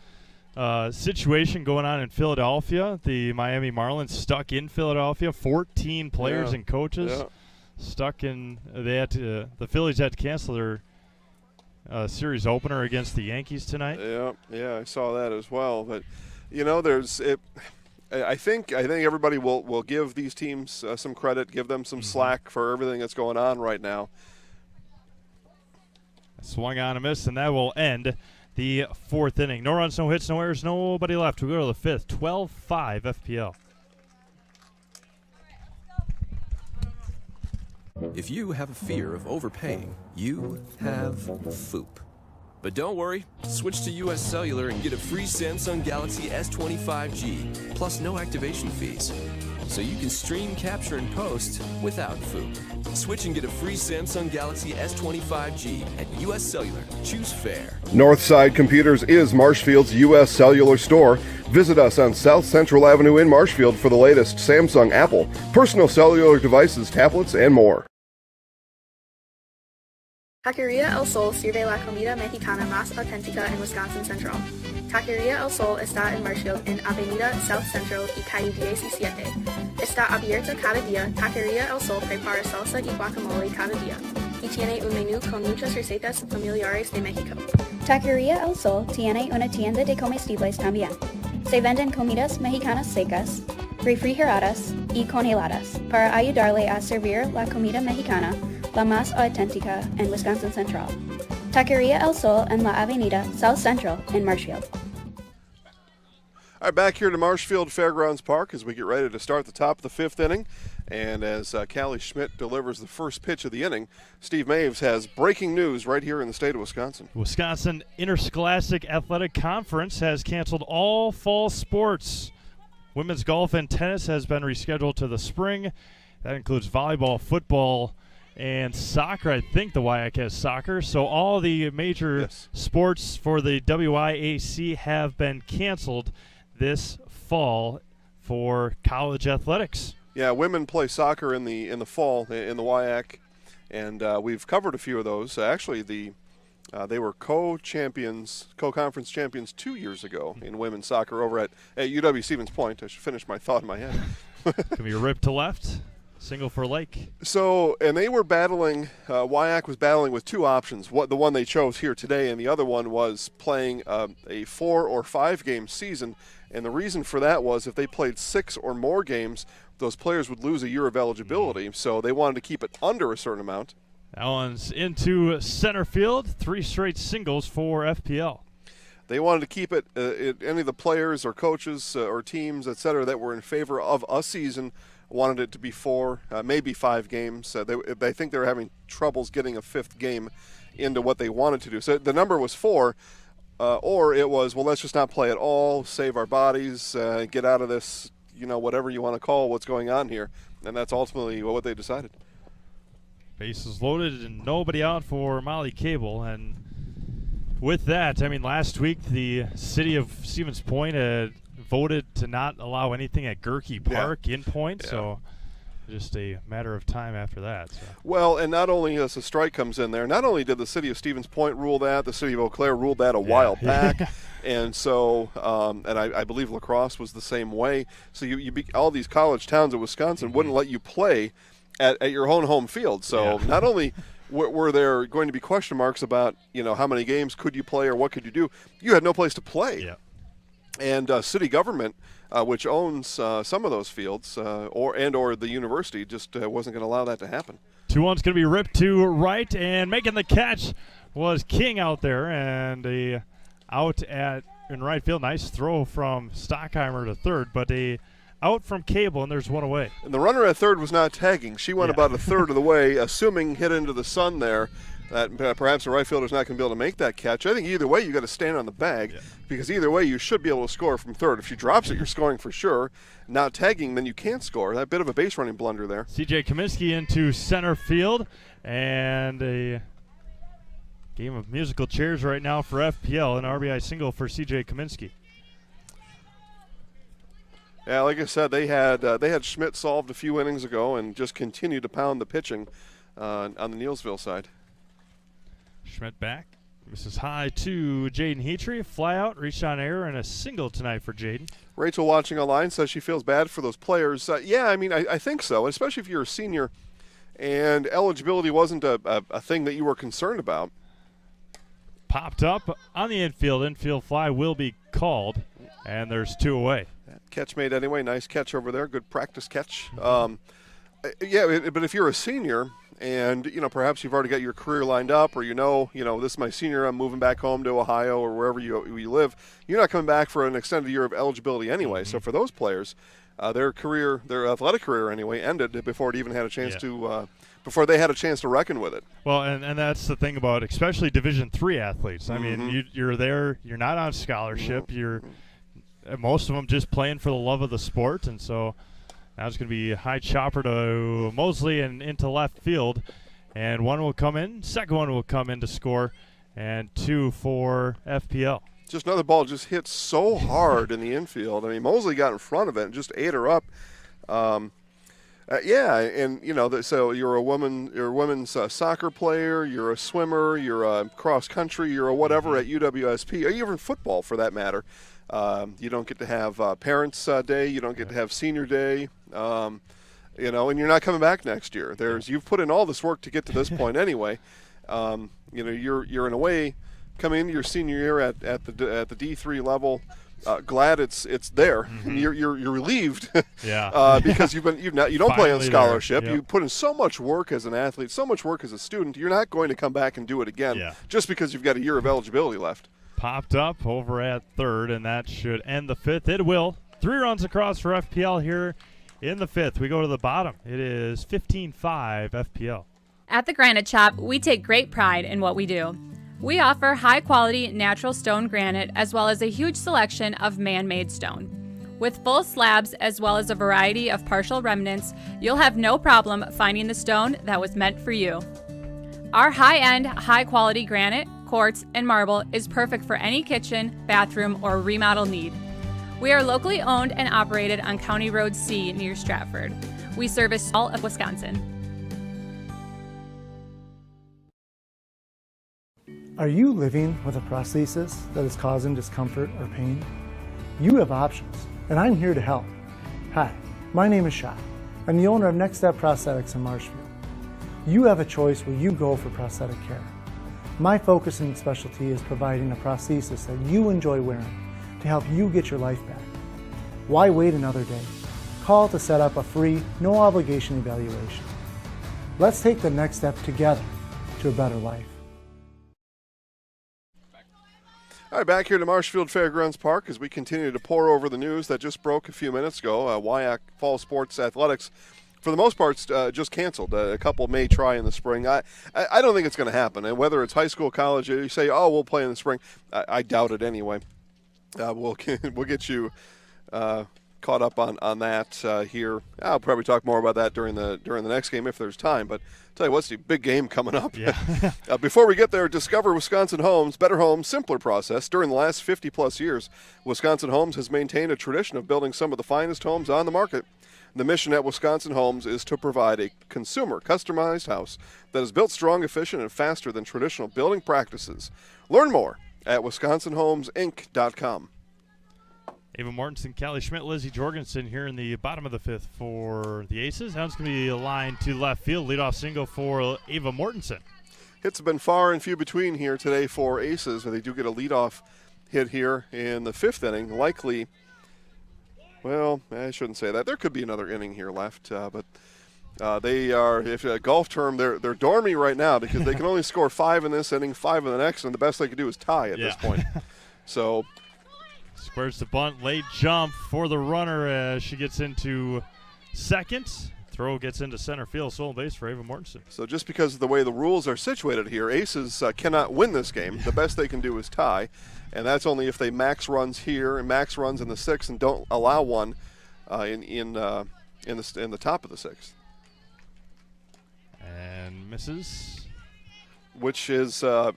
a situation going on in Philadelphia. The Miami Marlins stuck in Philadelphia. 14 players and coaches stuck in. The Phillies had to cancel their series opener against the Yankees tonight. Yeah, I saw that as well. But you know, I think everybody will give these teams some credit, give them some slack for everything that's going on right now. Swung on a miss, and that will end the 4th inning. No runs, no hits, no errors, nobody left. We go to the 5th, 12-5 FPL. If you have a fear of overpaying, you have FOOP. But don't worry, switch to US Cellular and get a free Samsung Galaxy S25G, plus no activation fees. So you can stream, capture, and post without FOOP. Switch and get a free Samsung Galaxy S25G at US Cellular. Choose fair. Northside Computers is Marshfield's U.S. Cellular store. Visit us on South Central Avenue in Marshfield for the latest Samsung, Apple, personal cellular devices, tablets, and more. Taqueria El Sol sirve la comida mexicana más auténtica en Wisconsin Central. Taqueria El Sol está en Marshfield en Avenida South Central y Calle 17. Está abierta cada día. Taqueria El Sol prepara salsa y guacamole cada día y tiene un menú con muchas recetas familiares de México. Taqueria El Sol tiene una tienda de comestibles también. Se venden comidas mexicanas secas, refrigeradas y congeladas para ayudarle a servir la comida mexicana la más auténtica en Wisconsin Central. Taqueria El Sol en la Avenida South Central in Marshfield. All right, back here to Marshfield Fairgrounds Park as we get ready to start the top of the 5th inning. And as Callie Schmidt delivers the first pitch of the inning, Steve Maves has breaking news right here in the state of Wisconsin. Wisconsin Interscholastic Athletic Conference has canceled all fall sports. Women's golf and tennis has been rescheduled to the spring. That includes volleyball, football, and soccer. I think the WIAC has soccer. So all the major sports for the WIAC have been canceled this fall for college athletics. Yeah, women play soccer in the fall in the WIAC, and we've covered a few of those. Actually, they were co-conference champions 2 years ago in women's soccer over at UW Stevens Point. I should finish my thought in my head. Can be a rip to left, single for Lake. So, and they were battling, WIAC was battling with two options. The one they chose here today, and the other one was playing a 4 or 5 game season. And the reason for that was if they played 6 or more games, those players would lose a year of eligibility. So they wanted to keep it under a certain amount. That one's into center field. 3 straight singles for FPL. They wanted to keep it, any of the players or coaches or teams, et cetera, that were in favor of a season wanted it to be 4, maybe 5 games. They think they were having troubles getting a 5th game into what they wanted to do. So the number was 4, or it was, well, let's just not play at all, save our bodies, get out of this, whatever you want to call what's going on here. And that's ultimately what they decided. Bases loaded and nobody out for Molly Cable. And with that, last week the city of Stevens Point had voted to not allow anything at Gerke Park in Point, so just a matter of time after that. So. Well, and not only as the strike comes in there, not only did the city of Stevens Point rule that, the city of Eau Claire ruled that a while back, and so, and I believe La Crosse was the same way. So all these college towns in Wisconsin wouldn't let you play at your own home field. So not only were there going to be question marks about, how many games could you play or what could you do, you had no place to play. Yeah. And city government, which owns some of those fields, or the university, just wasn't going to allow that to happen. 2-1's going to be ripped to right, and making the catch was King out there, and out in right field. Nice throw from Stockheimer to third, but out from Cable, and there's one away. And the runner at third was not tagging. She went about a third of the way, assuming hit into the sun there. That perhaps the right fielder's not going to be able to make that catch. I think either way you got to stand on the bag, because either way you should be able to score from third. If she drops it, you're scoring for sure. Not tagging, then you can't score. That bit of a base running blunder there. C.J. Kaminsky into center field, and a game of musical chairs right now for FPL. An RBI single for C.J. Kaminsky. Yeah, like I said, they had Schmidt solved a few innings ago and just continued to pound the pitching on the Neilsville side. Schmidt back. Misses high to Jaden Heatrey. Fly out, reached on air, and a single tonight for Jaden. Rachel watching online says she feels bad for those players. I think so, especially if you're a senior and eligibility wasn't a thing that you were concerned about. Popped up on the infield fly will be called, and there's 2 away. Catch made anyway. Nice catch over there. Good practice catch. But if you're a senior and, perhaps you've already got your career lined up, or this is my senior, I'm moving back home to Ohio or wherever you live, you're not coming back for an extended year of eligibility anyway. So for those players, their athletic career anyway, ended before it even had a chance to before they had a chance to reckon with it. Well, and that's the thing about especially Division III athletes. I mean, you're there, you're not on scholarship, you're most of them just playing for the love of the sport, and so now it's going to be a high chopper to Mosley and into left field, and one will come in, second one will come in to score, and 2 for FPL. Just another ball just hit so hard in the infield. I mean, Mosley got in front of it and just ate her up. So you're a women's soccer player, you're a swimmer, you're a cross country, you're a whatever at UWSP, or even football for that matter. You don't get to have Parents' Day. You don't get to have Senior Day. And you're not coming back next year. You've put in all this work to get to this point anyway. You're in a way coming into your senior year at the D3 level. Glad it's there. You're relieved. Because you don't play on scholarship. You put in so much work as an athlete, so much work as a student. You're not going to come back and do it again just because you've got a year of eligibility left. Popped up over at third, and that should end the 5th. It will. 3 runs across for FPL here in the 5th. We go to the bottom. It is 15-5 FPL. At the Granite Shop, we take great pride in what we do. We offer high-quality natural stone granite as well as a huge selection of man-made stone. With full slabs as well as a variety of partial remnants, you'll have no problem finding the stone that was meant for you. Our high-end, high-quality granite, quartz, and marble is perfect for any kitchen, bathroom, or remodel need. We are locally owned and operated on County Road C near Stratford. We service all of Wisconsin. Are you living with a prosthesis that is causing discomfort or pain? You have options, and I'm here to help. Hi, my name is Shai. I'm the owner of Next Step Prosthetics in Marshfield. You have a choice where you go for prosthetic care. My focus and specialty is providing a prosthesis that you enjoy wearing to help you get your life back. Why wait another day? Call to set up a free, no obligation evaluation. Let's take the next step together to a better life. All right, back here to Marshfield Fairgrounds Park as we continue to pour over the news that just broke a few minutes ago. Wyack Fall Sports Athletics, for the most part, just canceled. A couple may try in the spring. I don't think it's going to happen. And whether it's high school, college, you say, oh, we'll play in the spring. I doubt it anyway. We'll get you caught up on that here. I'll probably talk more about that during the next game if there's time. But I'll tell you what's the big game coming up. Yeah. Before we get there, discover Wisconsin Homes, better homes, simpler process. During the last 50-plus years, Wisconsin Homes has maintained a tradition of building some of the finest homes on the market. The mission at Wisconsin Homes is to provide a consumer customized house that is built strong, efficient, and faster than traditional building practices. Learn more at wisconsinhomesinc.com. Ava Mortensen, Callie Schmidt, Lizzie Jorgensen here in the bottom of the fifth for the Aces. Now it's going to be a line to left field. Leadoff single for Ava Mortensen. Hits have been far and few between here today for Aces, but they do get a leadoff hit here in the fifth inning. Likely, well, I shouldn't say that. There could be another inning here left, but they are, if a golf term, they're dormy right now because they can only score 5 in this inning, 5 in the next, and the best they could do is tie at this point. So squares the bunt, late jump for the runner as she gets into second. Throw gets into center field, stolen base for Ava Mortensen. So just because of the way the rules are situated here, Aces cannot win this game. The best they can do is tie, and that's only if they max runs here and max runs in the sixth and don't allow one in the top of the sixth. And misses. Which is a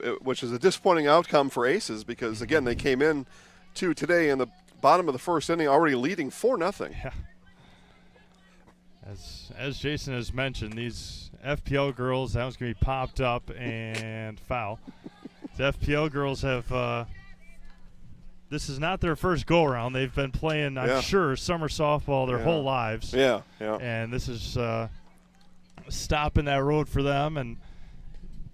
disappointing outcome for Aces because again they came in to today in the bottom of the first inning already leading 4-0. Yeah. As Jason has mentioned, these FPL girls, that was going to be popped up and foul. The FPL girls have, this is not their first go-around. They've been playing, I'm sure, summer softball their whole lives. Yeah. And this is stopping that road for them and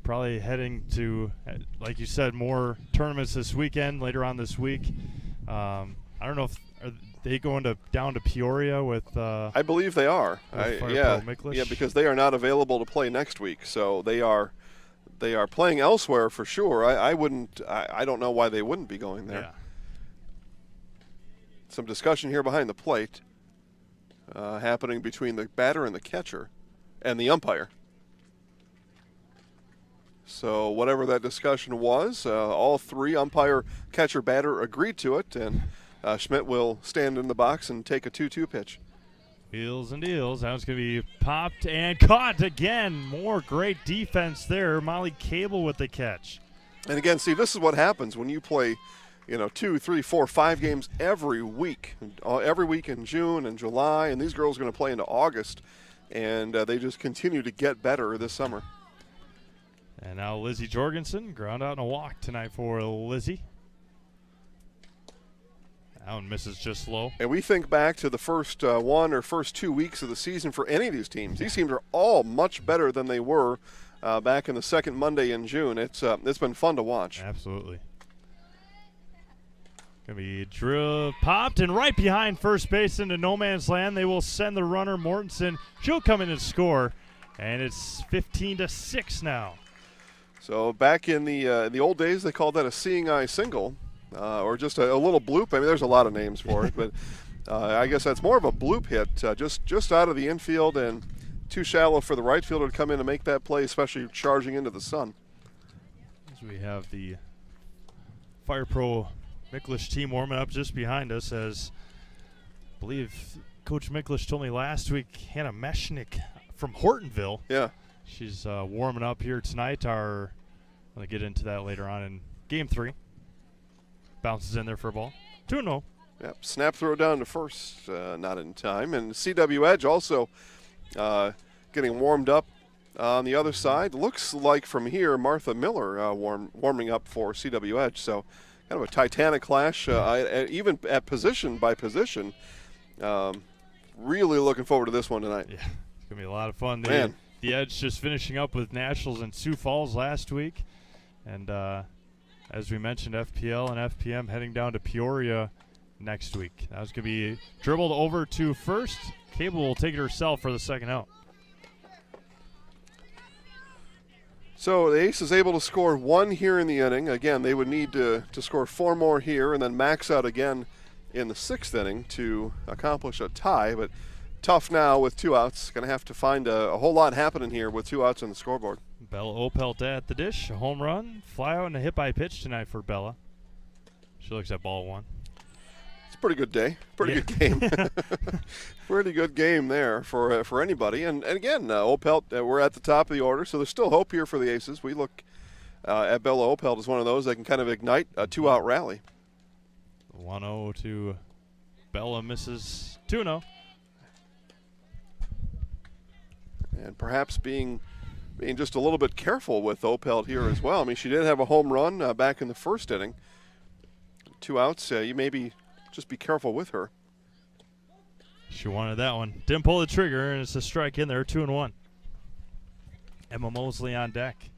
probably heading to, like you said, more tournaments this weekend, later on this week. I don't know if are they going down to Peoria with I believe they are. Because they are not available to play next week. So they are playing elsewhere for sure. I don't know why they wouldn't be going there. Yeah. Some discussion here behind the plate happening between the batter and the catcher and the umpire. So whatever that discussion was, all three, umpire, catcher, batter, agreed to it, and Schmidt will stand in the box and take a 2-2 pitch. Wheels and deals. That was going to be popped and caught again. More great defense there. Molly Cable with the catch. And again, Steve, this is what happens when you play, 2, 3, 4, 5 games every week in June and July, and these girls are going to play into August, and they just continue to get better this summer. And now Lizzie Jorgensen, ground out and a walk tonight for Lizzie. That one misses just low. And we think back to the first 1 or first 2 weeks of the season for any of these teams. These teams are all much better than they were back in the second Monday in June. It's been fun to watch. Absolutely. Going to be drilled, popped, and right behind first base into no man's land. They will send the runner, Mortensen. She'll come in and score, and it's 15-6 now. So back in the old days, they called that a seeing eye single, or just a little bloop. I mean, there's a lot of names for it, but I guess that's more of a bloop hit, just out of the infield and too shallow for the right fielder to come in and make that play, especially charging into the sun. As we have the Fire Pro Micklish team warming up just behind us as believe Coach Miklish told me last week Hannah Meshnick from Hortonville. Yeah. She's warming up here tonight. I'm going to get into that later on in Game 3. Bounces in there for a ball. 2-0. Yep. Snap throw down to first, not in time. And CW Edge also getting warmed up on the other side. Looks like from here Martha Miller warming up for CW Edge. So kind of a titanic clash, even at position by position. Really looking forward to this one tonight. Yeah, it's going to be a lot of fun. Man. The Edge just finishing up with Nationals in Sioux Falls last week. And as we mentioned, FPL and FPM heading down to Peoria next week. That was going to be dribbled over to first. Cable will take it herself for the second out. So the Ace is able to score 1 here in the inning. Again, they would need to score 4 more here and then max out again in the 6th inning to accomplish a tie. But tough now with 2 outs. Going to have to find a whole lot happening here with 2 outs on the scoreboard. Bella Opelt at the dish. A home run, fly out, and a hit by pitch tonight for Bella. She looks at ball 1. It's a pretty good day. Pretty good game. Pretty good game there for anybody. And again, Opelt, we're at the top of the order, so there's still hope here for the Aces. We look at Bella Opelt as one of those that can kind of ignite a 2-out rally. 1-0 to Bella, misses 2-0. And perhaps being just a little bit careful with Opelt here as well. I mean, she did have a home run back in the 1st inning. 2 outs, you maybe just be careful with her. She wanted that one. Didn't pull the trigger, and it's a strike in there, 2-1. Emma Mosley on deck.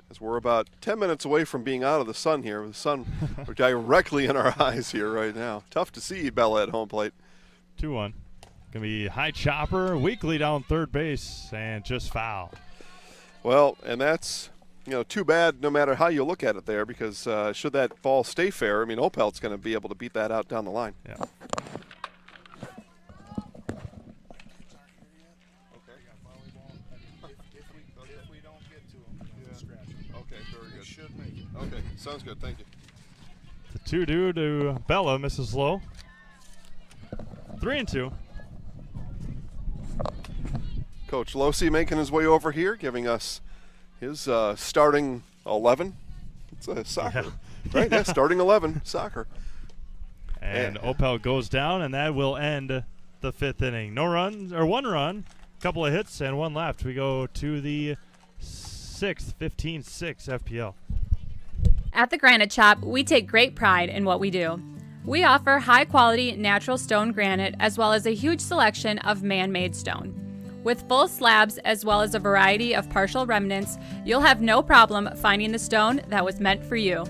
As we're about 10 minutes away from being out of the sun here. The sun directly in our eyes here right now. Tough to see Bella at home plate. 2-1. Going to be high chopper, weakly down third base, and just foul. Well, and that's, too bad no matter how you look at it there, because should that ball stay fair, I mean, Opelt's going to be able to beat that out down the line. Yeah. Okay, sounds good. Thank you. It's a 2-2 to Bella, misses low. 3-2. Coach Losey making his way over here, giving us his starting 11. It's soccer, right? Yeah, starting 11, soccer. And Opel goes down, and that will end the 5th inning. No runs, or 1 run, couple of hits, and 1 left. We go to the 6th, 15-6 FPL. At the Granite Shop, we take great pride in what we do. We offer high-quality natural stone granite as well as a huge selection of man-made stone. With full slabs as well as a variety of partial remnants, you'll have no problem finding the stone that was meant for you.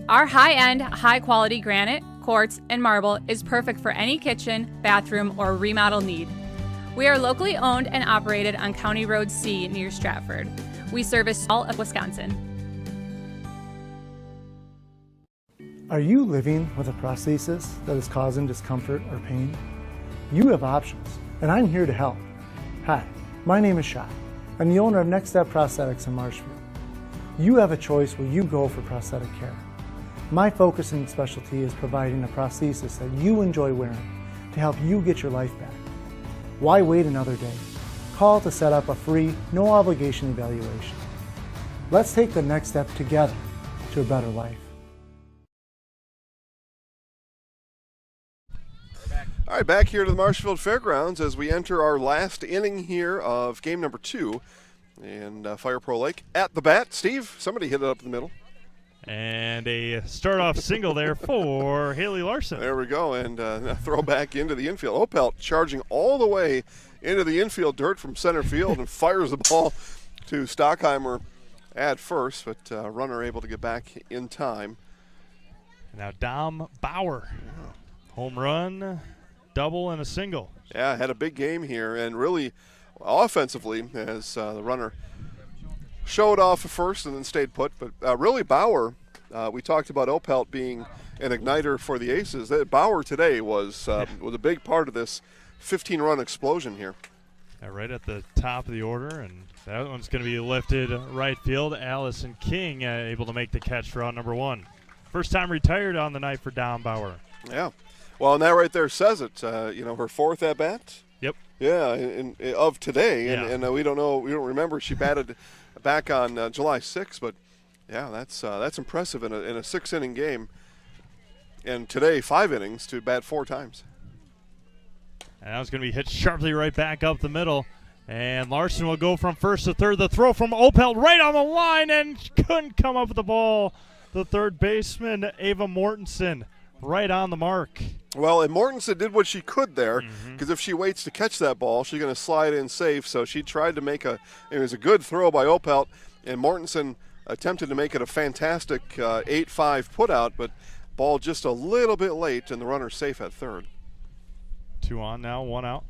Our high-end, high-quality granite, quartz, and marble is perfect for any kitchen, bathroom, or remodel need. We are locally owned and operated on County Road C near Stratford. We service all of Wisconsin. Are you living with a prosthesis that is causing discomfort or pain? You have options, and I'm here to help. Hi, my name is Shai. I'm the owner of Next Step Prosthetics in Marshfield. You have a choice where you go for prosthetic care. My focus and specialty is providing a prosthesis that you enjoy wearing to help you get your life back. Why wait another day? Call to set up a free, no obligation evaluation. Let's take the next step together to a better life. All right, back here to the Marshfield Fairgrounds as we enter our last inning here of game number 2. And Fire Pro Lake at the bat. Steve, somebody hit it up the middle. And a start-off single there for Haley Larson. There we go, and a throw back into the infield. Opelt charging all the way into the infield dirt from center field and fires the ball to Stockheimer at first, but runner able to get back in time. Now Dom Bauer, home run, double, and a single. Yeah, had a big game here, and really offensively as the runner showed off at first and then stayed put. But really Bauer, we talked about Opelt being an igniter for the Aces. Bauer today was a big part of this 15-run explosion here. Yeah, right at the top of the order, and that one's going to be lifted right field. Allison King able to make the catch for out number 1. First time retired on the night for Dom Bauer. Yeah. Well, and that right there says it. Her fourth at bat. Yep. Yeah, of today, Yeah. and we don't remember she batted back on July 6th, but yeah, that's impressive in a 6-inning game. And today, 5 innings to bat 4 times. And that was going to be hit sharply right back up the middle. And Larson will go from first to third. The throw from Opelt right on the line and couldn't come up with the ball. The third baseman, Ava Mortensen, right on the mark. Well, and Mortensen did what she could there, because if she waits to catch that ball, she's going to slide in safe. So she tried to make it was a good throw by Opelt, and Mortensen attempted to make it a fantastic 8-5 putout, but ball just a little bit late, and the runner safe at third. 2 on now, 1 out.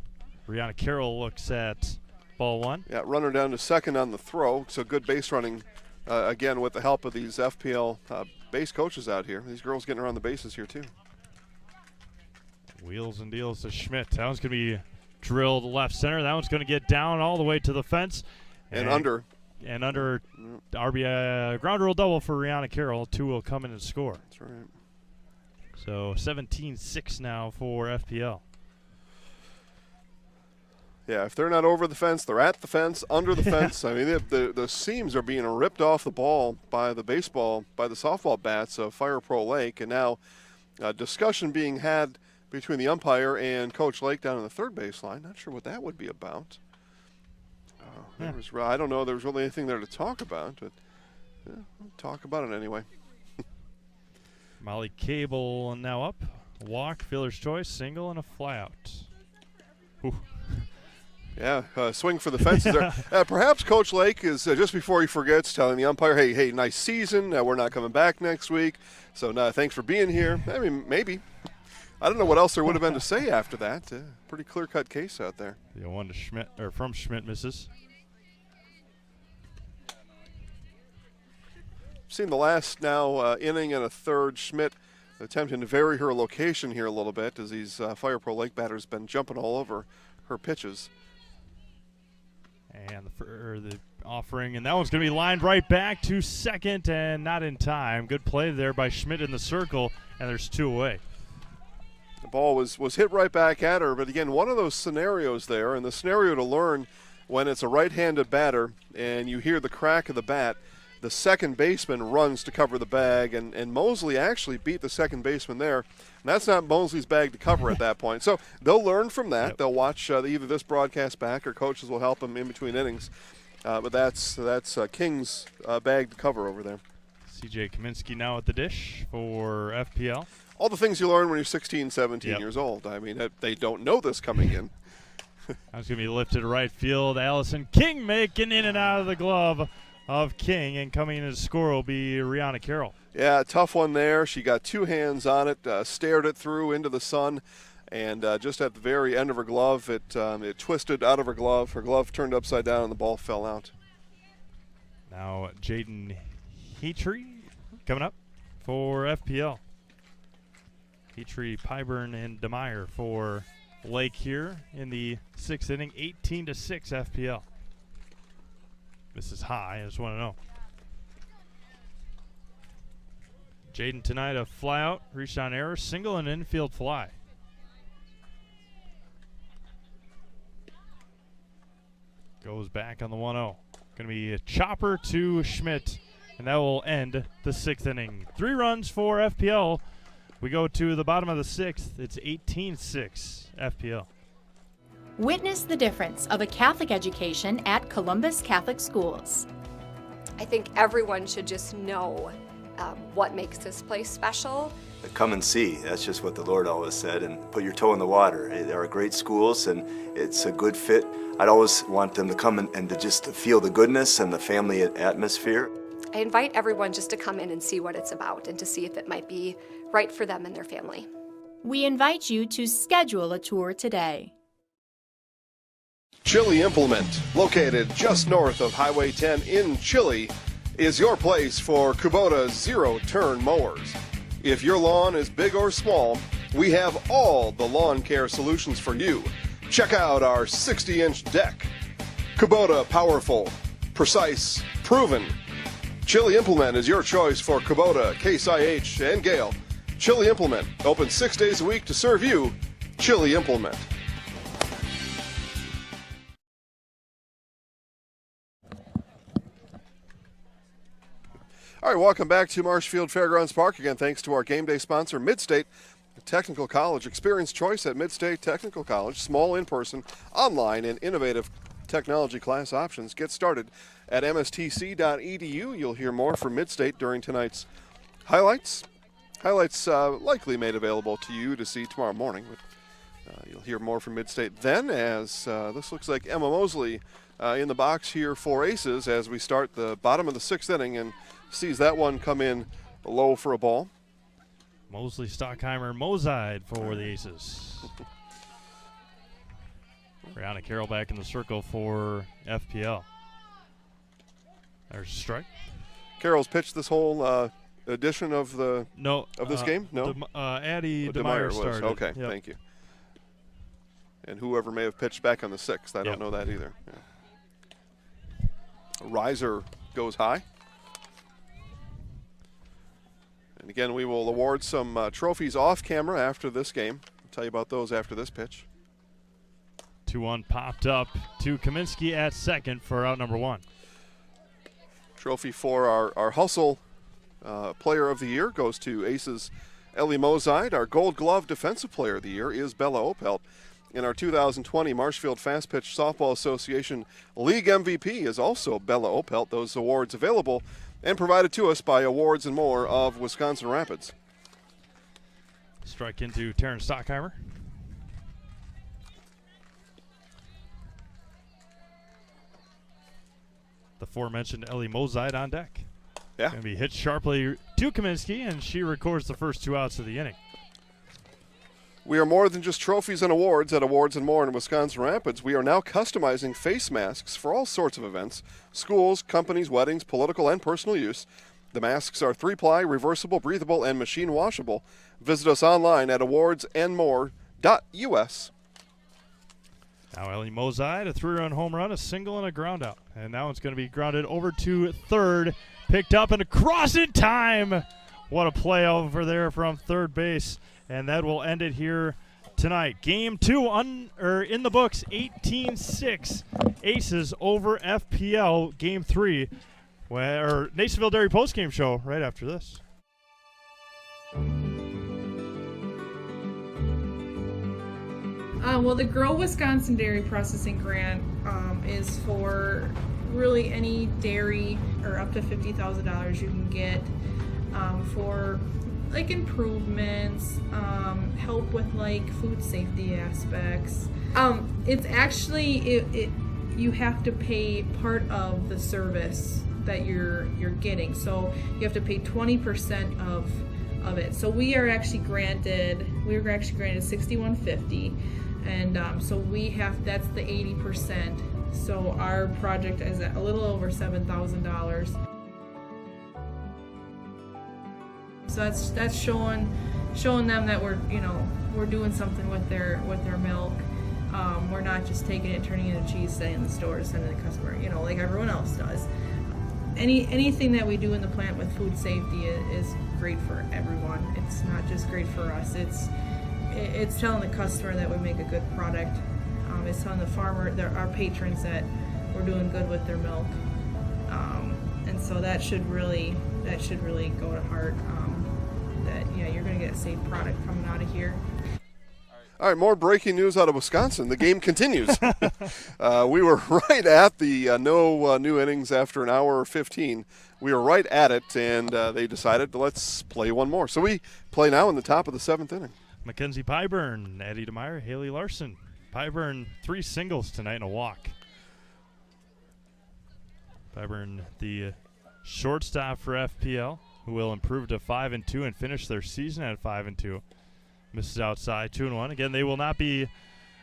Brianna Carroll looks at ball 1. Yeah, runner down to second on the throw, so good base running, again, with the help of these FPL base coaches out here. These girls getting around the bases here, too. Wheels and deals to Schmidt. That one's going to be drilled left center. That one's going to get down all the way to the fence. And under. And under RBI ground rule double for Rihanna Carroll. 2 will come in and score. That's right. So 17-6 now for FPL. Yeah, if they're not over the fence, they're at the fence, under the fence. I mean, the seams are being ripped off the ball by the softball bats of Fire Pro Lake, and now discussion being had between the umpire and Coach Lake down on the third baseline. Not sure what that would be about. I don't know. There was really anything there to talk about, but we'll talk about it anyway. Molly Cable now up. Walk, fielder's choice, single, and a fly out. Whew. Yeah, swing for the fences there. Perhaps Coach Lake is, just before he forgets, telling the umpire, hey, nice season. We're not coming back next week. So thanks for being here. I mean, maybe. I don't know what else there would have been to say after that. Pretty clear-cut case out there. The one to Schmidt, or from Schmidt, misses. Seen the last now inning and a third. Schmidt attempting to vary her location here a little bit as these Fire Pro Lake batters been jumping all over her pitches. And the offering, and that one's going to be lined right back to second and not in time. Good play there by Schmidt in the circle, and there's 2 away. The ball was hit right back at her, but again, one of those scenarios there, and the scenario to learn when it's a right-handed batter and you hear the crack of the bat, the second baseman runs to cover the bag, and Mosley actually beat the second baseman there. And that's not Mosley's bag to cover at that point. So they'll learn from that. Yep. They'll watch either this broadcast back or coaches will help them in between innings. But that's King's bag to cover over there. CJ Kaminsky now at the dish for FPL. All the things you learn when you're 16, 17 years old. I mean, they don't know this coming in. That's going to be lifted to right field. Allison King making in and out of the glove of King, and coming in to score will be Rihanna Carroll. Yeah, tough one there. She got 2 hands on it, stared it through into the sun, and just at the very end of her glove, it twisted out of her glove. Her glove turned upside down, and the ball fell out. Now Jaden Heatrey coming up for FPL. Heatrey, Pyburn, and DeMeyer for Lake here in the 6th inning, 18-6 FPL. This is high. I just want to know. Jaden tonight, a fly out, reached on error, single and infield fly. Goes back on the 1-0. Going to be a chopper to Schmidt, and that will end the 6th inning. 3 runs for FPL. We go to the bottom of the 6th. It's 18-6 FPL. Witness the difference of a Catholic education at Columbus Catholic Schools. I think everyone should just know what makes this place special. Come and see. That's just what the Lord always said, and put your toe in the water. There are great schools, and it's a good fit. I'd always want them to come and to just feel the goodness and the family atmosphere. I invite everyone just to come in and see what it's about and to see if it might be right for them and their family. We invite you to schedule a tour today. Chili Implement, located just north of Highway 10 in Chili, is your place for Kubota zero-turn mowers. If your lawn is big or small, we have all the lawn care solutions for you. Check out our 60-inch deck. Kubota powerful, precise, proven. Chili Implement is your choice for Kubota, Case IH, and Gale. Chili Implement, open 6 days a week to serve you. Chili Implement. All right, welcome back to Marshfield Fairgrounds Park. Again, thanks to our game day sponsor, Midstate Technical College. Experience choice at Midstate Technical College. Small in-person, online, and innovative technology class options. Get started at mstc.edu. You'll hear more from Midstate during tonight's highlights. Highlights likely made available to you to see tomorrow morning. But you'll hear more from Midstate then, as this looks like Emma Mosley in the box here for Aces as we start the bottom of the 6th inning, and sees that one come in low for a ball. Mosley, Stockheimer, Mozide for the Aces. Brianna Carroll back in the circle for FPL. There's a strike. Carroll's pitched this whole edition of this game? No? Addie DeMeyer started. Okay, yep. Thank you. And whoever may have pitched back on the 6th. I don't know that either. Yeah. Riser goes high. And again, we will award some trophies off camera after this game. I'll tell you about those after this pitch. 2-1 popped up to Kaminsky at second for out number 1. Trophy for our Hustle Player of the Year goes to Aces Ellie Mozide. Our Gold Glove Defensive Player of the Year is Bella Opelt. And our 2020 Marshfield Fast Pitch Softball Association League MVP is also Bella Opelt. Those awards available and provided to us by Awards and More of Wisconsin Rapids. Strike into Taryn Stockheimer. The aforementioned Ellie Mozide on deck. Yeah. Going to be hit sharply to Kaminsky, and she records the first 2 outs of the inning. We are more than just trophies and awards at Awards and More in Wisconsin Rapids. We are now customizing face masks for all sorts of events, schools, companies, weddings, political and personal use. The masks are 3-ply, reversible, breathable, and machine washable. Visit us online at awardsandmore.us. Now Ellie Mozide, a 3-run home run, a single, and a ground out. And now it's going to be grounded over to third, picked up and across in time. What a play over there from third base. And that will end it here tonight. Game 2 in the books, 18-6. Aces over FPL. Game 3, where Nasonville Dairy postgame show right after this. Well, the Grow Wisconsin Dairy Processing Grant is for really any dairy, or up to $50,000 you can get for like improvements, help with like food safety aspects. It's actually you have to pay part of the service that you're getting, so you have to pay 20% of it. So we were actually granted $61.50, and so that's the 80%. So our project is at a little over $7,000. So that's showing them that we're doing something with their milk. We're not just taking it, turning it into cheese, sending it in the store, sending it to the customer, like everyone else does. Anything that we do in the plant with food safety is great for everyone. It's not just great for us. It's telling the customer that we make a good product. It's telling the farmer, our patrons, that we're doing good with their milk. And so that should really go to heart. That you're going to get a safe product coming out of here. All right, more breaking news out of Wisconsin. The game continues. We were right at the no new innings after an hour or 15. We were right at it, and they decided let's play one more. So we play now in the top of the 7th inning. Mackenzie Pyburn, Addie DeMeyer, Haley Larson. Pyburn 3 singles tonight and a walk. Pyburn, the shortstop for FPL, who will improve to 5-2 and finish their season at 5-2. Misses outside 2-1. Again, they will not be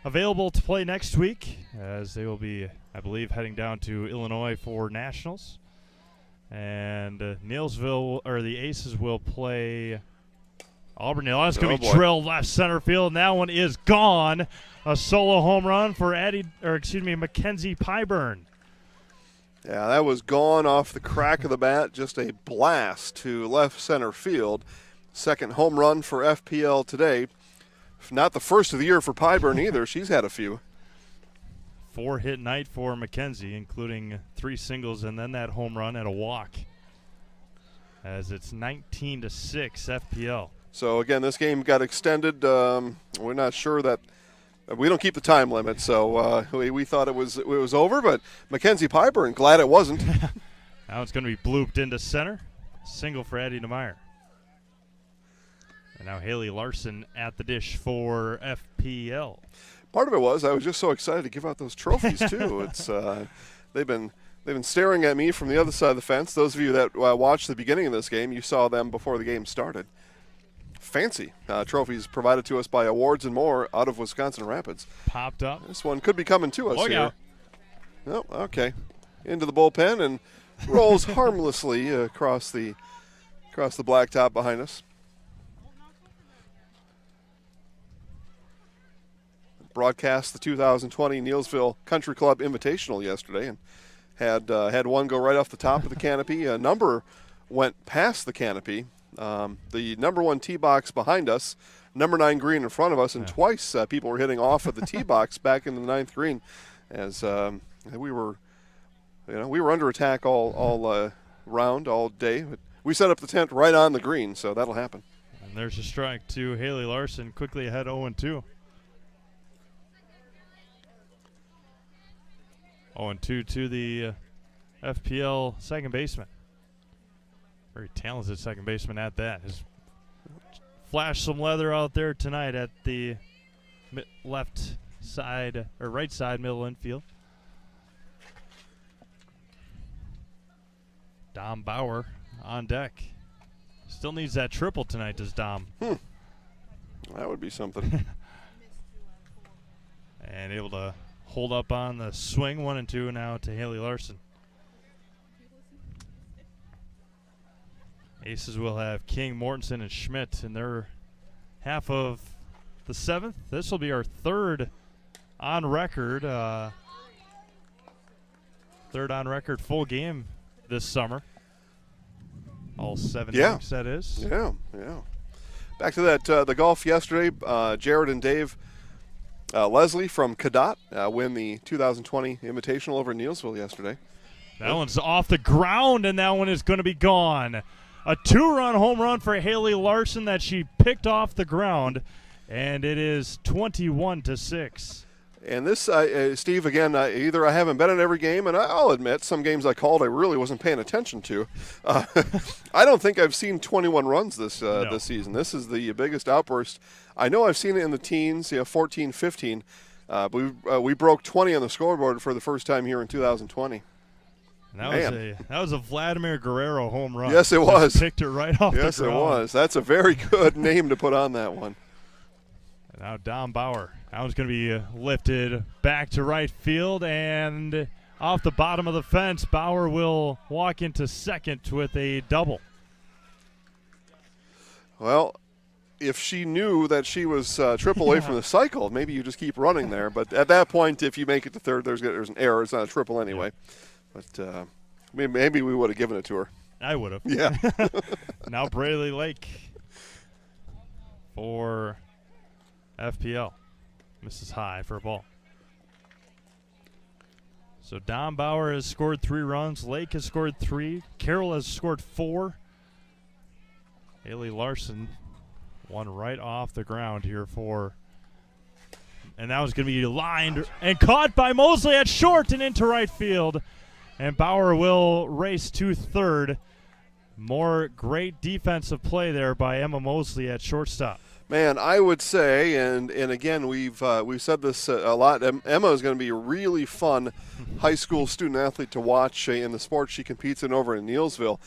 available to play next week, as they will be, I believe, heading down to Illinois for nationals. And the Aces will play Auburndale. That's going to be drilled left center field, and that one is gone. A solo home run for Mackenzie Pyburn. Yeah, that was gone off the crack of the bat. Just a blast to left center field. Second home run for FPL today. Not the first of the year for Pyburn either. She's had a few. 4-hit night for Mackenzie, including 3 singles and then that home run and a walk. As it's 19-6 FPL. So again, this game got extended. We're not sure that we don't keep the time limit, so we thought it was over. But Mackenzie Pyburn, glad it wasn't. Now it's going to be blooped into center. Single for Addie DeMeyer. And now Haley Larson at the dish for FPL. Part of it was I was just so excited to give out those trophies too. It's they've been staring at me from the other side of the fence. Those of you that watched the beginning of this game, you saw them before the game started. Fancy trophies provided to us by Awards and More out of Wisconsin Rapids. Popped up. This one could be coming to us here. Out. Oh, okay. Into the bullpen and rolls harmlessly across the blacktop behind us. Broadcast the 2020 Neilsville Country Club Invitational yesterday and had one go right off the top of the canopy. A number went past the canopy. The number 1 tee box behind us, number 9 green in front of us, and twice people were hitting off of the tee box back in the 9th green as we were under attack all round, all day. But we set up the tent right on the green, so that'll happen. And there's a strike to Haley Larson, quickly ahead 0-2. 0-2 to the FPL second baseman. Very talented second baseman at that. Has flashed some leather out there tonight at the left side or right side middle infield. Dom Bauer on deck. Still needs that triple tonight, does Dom? That would be something. And able to hold up on the swing. 1-2 now to Haley Larson. Aces will have King, Mortensen, and Schmidt in their half of the 7th. This will be our third on record full game this summer. All 7 innings, that is. Yeah. Back to that, the golf yesterday. Jared and Dave Leslie from Cadott win the 2020 Invitational over Neilsville yesterday. That one's off the ground, and that one is going to be gone. A 2-run home run for Haley Larson that she picked off the ground, and it is 21-6. And this, Steve, again, either I haven't been in every game, and I'll admit some games I called I really wasn't paying attention to. I don't think I've seen 21 runs this season. This is the biggest outburst. I know I've seen it in the teens, 14, 15. But we broke 20 on the scoreboard for the first time here in 2020. And that was a Vladimir Guerrero home run. Yes, it was. Just picked it right off the ground. Yes, it was. That's a very good name to put on that one. And now Dom Bauer. That one's going to be lifted back to right field and off the bottom of the fence. Bauer will walk into second with a double. Well, if she knew that she was triple away from the cycle, maybe you just keep running there. But at that point, if you make it to third, there's an error. It's not a triple anyway. But maybe we would have given it to her. I would have. Yeah. Now Braley Lake for FPL. Misses high for a ball. So Dom Bauer has scored 3 runs. Lake has scored 3. Carroll has scored 4. Haley Larson, one right off the ground here for. And that was going to be lined and caught by Mosley at short and into right field. And Bauer will race to third. More great defensive play there by Emma Mosley at shortstop. Man, I would say, and again, we've said this a lot, Emma is going to be a really fun high school student athlete to watch in the sport she competes in over in Neilsville.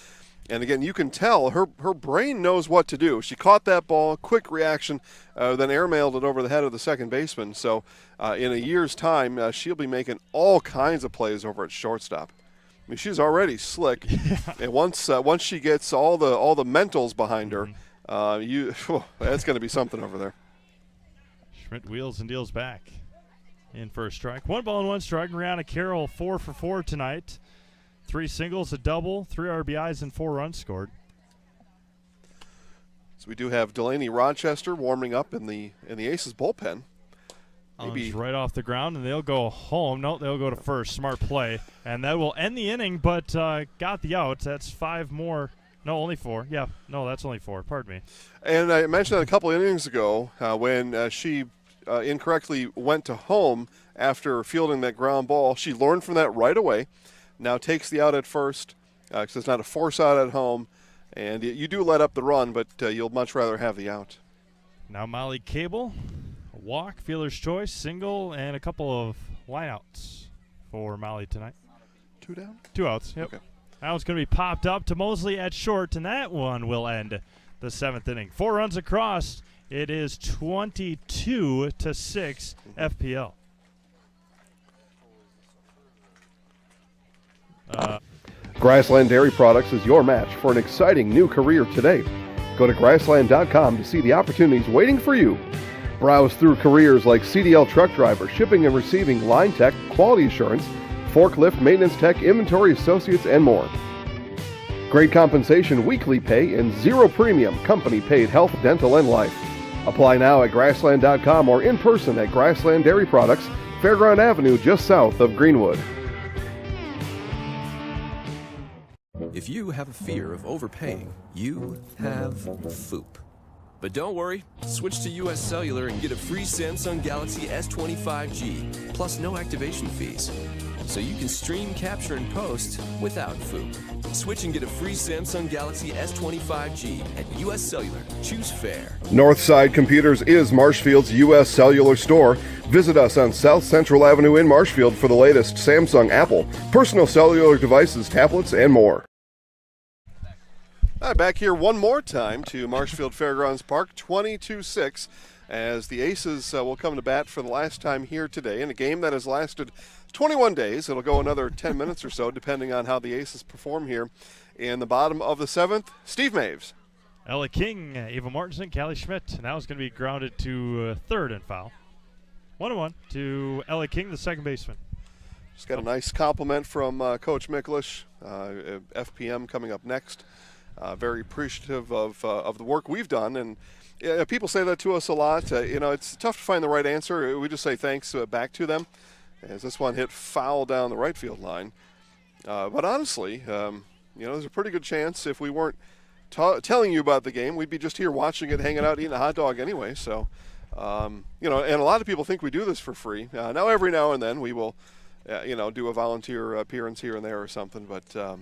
And again, you can tell her brain knows what to do. She caught that ball, quick reaction, then airmailed it over the head of the second baseman. So in a year's time, she'll be making all kinds of plays over at shortstop. I mean, she's already slick, and once she gets all the mentals behind her, that's going to be something over there. Schmidt wheels and deals back. In for a strike. 1 ball and 1 strike. Rihanna Carroll 4 for 4 tonight. 3 singles, a double, 3 RBIs, and 4 runs scored. So we do have Delaney Rochester warming up in the Aces bullpen. Maybe right off the ground, and they'll go home. No, they'll go to first. Smart play. And that will end the inning, but got the outs. That's 5 more. No, only 4. Yeah, no, that's only 4. Pardon me. And I mentioned that a couple innings ago when she incorrectly went to home after fielding that ground ball. She learned from that right away. Now takes the out at first because it's not a force out at home. And you do let up the run, but you'll much rather have the out. Now Molly Cable. Walk, fielder's choice, single, and a couple of lineouts for Molly tonight. 2 down? 2 outs, yep. Okay. That one's going to be popped up to Mosley at short, and that one will end the 7th inning. 4 runs across. It is 22-6 FPL. Grassland Dairy Products is your match for an exciting new career today. Go to grassland.com to see the opportunities waiting for you. Browse through careers like CDL truck driver, shipping and receiving, line tech, quality assurance, forklift, maintenance tech, inventory associates, and more. Great compensation, weekly pay, and 0 premium, company paid health, dental, and life. Apply now at grassland.com or in person at Grassland Dairy Products, Fairground Avenue, just south of Greenwood. If you have a fear of overpaying, you have FOOP. But don't worry, switch to US Cellular and get a free Samsung Galaxy S25G, plus no activation fees. So you can stream, capture, and post without FOOP. Switch and get a free Samsung Galaxy S25G at US Cellular. Choose fair. Northside Computers is Marshfield's U.S. Cellular store. Visit us on South Central Avenue in Marshfield for the latest Samsung, Apple, personal cellular devices, tablets, and more. Back here one more time to Marshfield Fairgrounds Park, 22-6, as the Aces will come to bat for the last time here today in a game that has lasted 21 days. It'll go another 10 minutes or so, depending on how the Aces perform here. In the bottom of the 7th, Steve Maves. Ella King, Eva Mortensen, Callie Schmidt. Now it's going to be grounded to third and foul. 1-1 to Ella King, the second baseman. Just got a nice compliment from Coach Miklish. FPM coming up next. Very appreciative of the work we've done, and people say that to us a lot. It's tough to find the right answer. We just say thanks back to them, as this one hit foul down the right field line. But honestly, there's a pretty good chance if we weren't telling you about the game, we'd be just here watching it, hanging out, eating a hot dog anyway. So, and a lot of people think we do this for free. Now, every now and then we will, do a volunteer appearance here and there or something, but.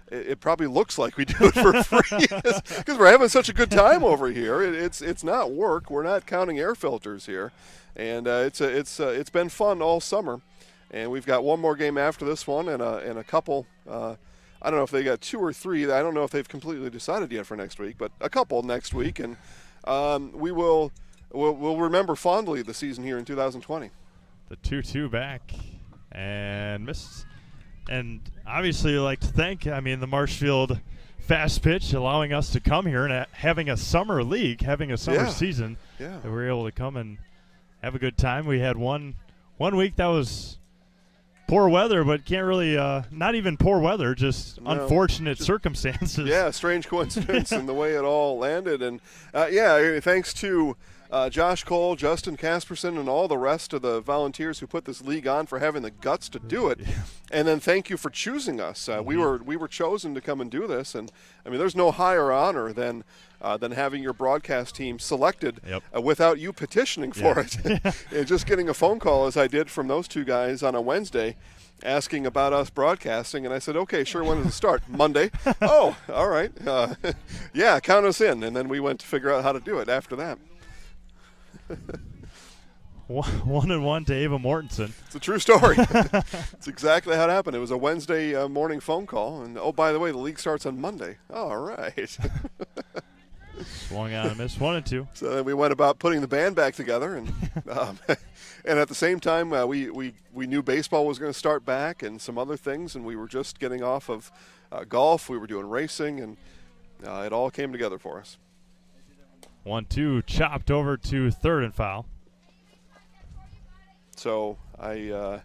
It probably looks like we do it for free because we're having such a good time over here. It's not work. We're not counting air filters here, and it's been fun all summer. And we've got one more game after this one, and a couple. I don't know if they got 2 or 3. I don't know if they've completely decided yet for next week, but a couple next week, and we'll remember fondly the season here in 2020. The 2-2 back and missed. And obviously, I'd like to thank, the Marshfield Fast Pitch allowing us to come here and having a summer league, having a summer season. Yeah. That we were able to come and have a good time. We had one week that was poor weather, but can't really, not even poor weather, just unfortunate circumstances. Yeah, strange coincidence in the way it all landed. And, thanks to Josh Cole, Justin Casperson, and all the rest of the volunteers who put this league on for having the guts to do it. Yeah. And then thank you for choosing us. We were chosen to come and do this, and there's no higher honor than having your broadcast team selected without you petitioning for it. And just getting a phone call, as I did from those 2 guys on a Wednesday, asking about us broadcasting, and I said, okay, sure, when does it start? Monday. Oh, all right. Count us in. And then we went to figure out how to do it after that. 1-1 to Ava Mortensen. It's a true story. It's exactly how it happened. It was a Wednesday morning phone call, and by the way, the league starts on Monday. All right. Swung out and missed 1-2. So then we went about putting the band back together, and and at the same time, we knew baseball was going to start back and some other things, and we were just getting off of golf. We were doing racing, and it all came together for us. 1-2 chopped over to third and foul. So no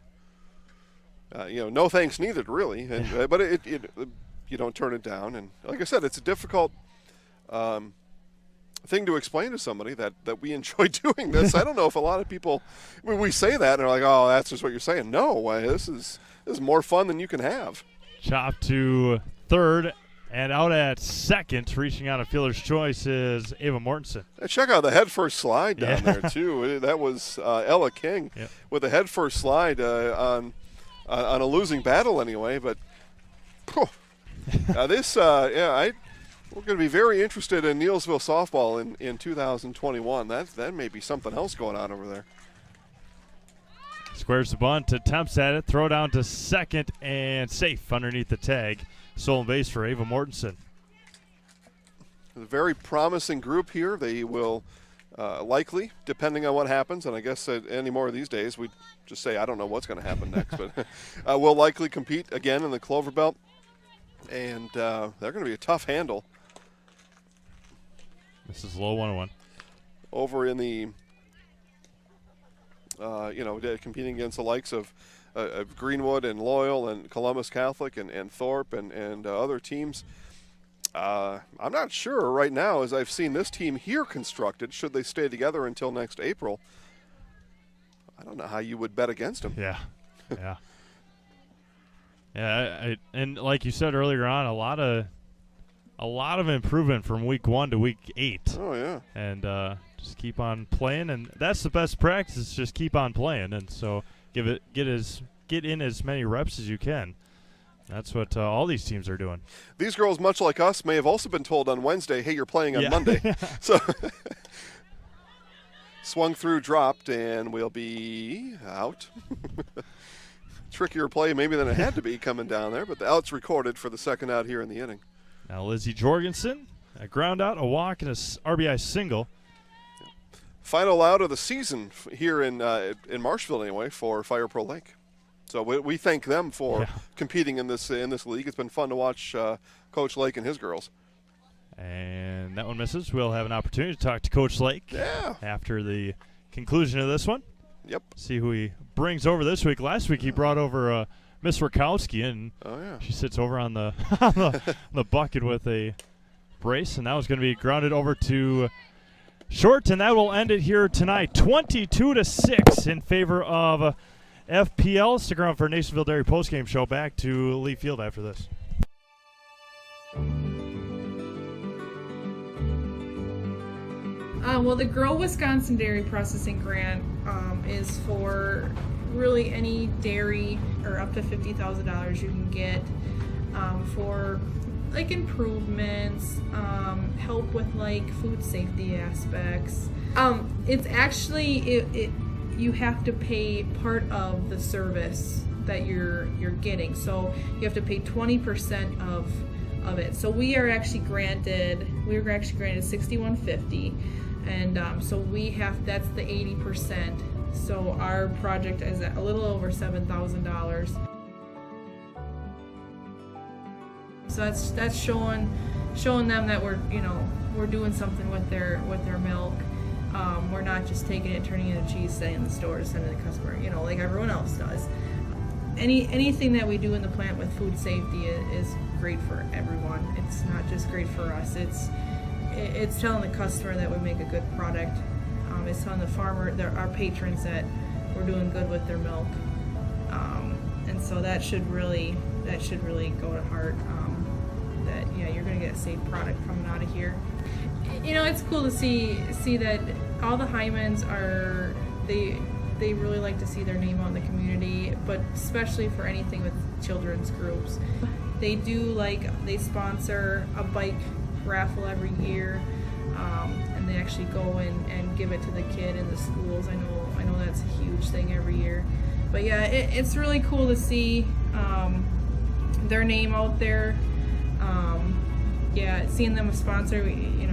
thanks needed really, but it you don't turn it down. And like I said, it's a difficult thing to explain to somebody that we enjoy doing this. I don't know if a lot of people, when we say that, and they're like, oh, that's just what you're saying. No, this is more fun than you can have. Chop to third, and out at second, reaching out a fielder's choice is Ava Mortensen. And check out the head first slide down there, too. That was Ella King with a head first slide on a losing battle anyway. But this, we're going to be very interested in Neilsville softball in 2021. That may be something else going on over there. Squares the bunt, attempts at it, throw down to second, and safe underneath the tag. Stolen base for Ava Mortensen. A very promising group here. They will likely, depending on what happens, and I guess any more of these days, we just say, I don't know what's going to happen next, but will likely compete again in the Clover Belt. And they're going to be a tough handle. This is low 1-1. Over in the, competing against the likes of Greenwood and Loyal and Columbus Catholic and Thorpe and other teams. I'm not sure right now, as I've seen this team here constructed, should they stay together until next April. I don't know how you would bet against them. Yeah. And like you said earlier on, a lot of improvement from week 1 to week 8. Oh yeah. And just keep on playing, and that's the best practice. Just keep on playing, and so get in as many reps as you can. That's what all these teams are doing. These girls, much like us, may have also been told on Wednesday, "Hey, you're playing on Monday." So swung through, dropped, and we'll be out. Trickier play maybe than it had to be coming down there, but the out's recorded for the second out here in the inning. Now Lizzie Jorgensen, a ground out, a walk, and a RBI single. Final out of the season here in Marshfield anyway for Fire Pro Lake. So we thank them for competing in this league. It's been fun to watch Coach Lake and his girls. And that one misses. We'll have an opportunity to talk to Coach Lake after the conclusion of this one. Yep. See who he brings over this week. Last week he brought over Miss Rakowski, and she sits over on the the bucket with a brace, and that was going to be grounded over to short, and that will end it here tonight. 22-6 in favor of FPL. Stick around for a Nationville Dairy postgame show. Back to Lee Field after this. Well, the Grow Wisconsin Dairy Processing Grant is for really any dairy, or up to $50,000 you can get for like improvements, help with like food safety aspects. It's actually you have to pay part of the service that you're getting, so you have to pay 20% of it. So we were actually granted $6,150, and so that's the 80%. So our project is at a little over $7,000. So that's showing them that we're doing something with their milk. We're not just taking it and turning it into cheese, sitting in the store, sending the customer, like everyone else does. Anything that we do in the plant with food safety is great for everyone. It's not just great for us. It's telling the customer that we make a good product. It's telling the farmer, our patrons, that we're doing good with their milk. And so that should really go to heart. That you're going to get a safe product coming out of here. It's cool to see that all the Hymans are they really like to see their name out in the community, but especially for anything with children's groups. They sponsor a bike raffle every year, and they actually go and give it to the kid in the schools. I know that's a huge thing every year. But yeah, it's really cool to see their name out there. Seeing them a sponsor, we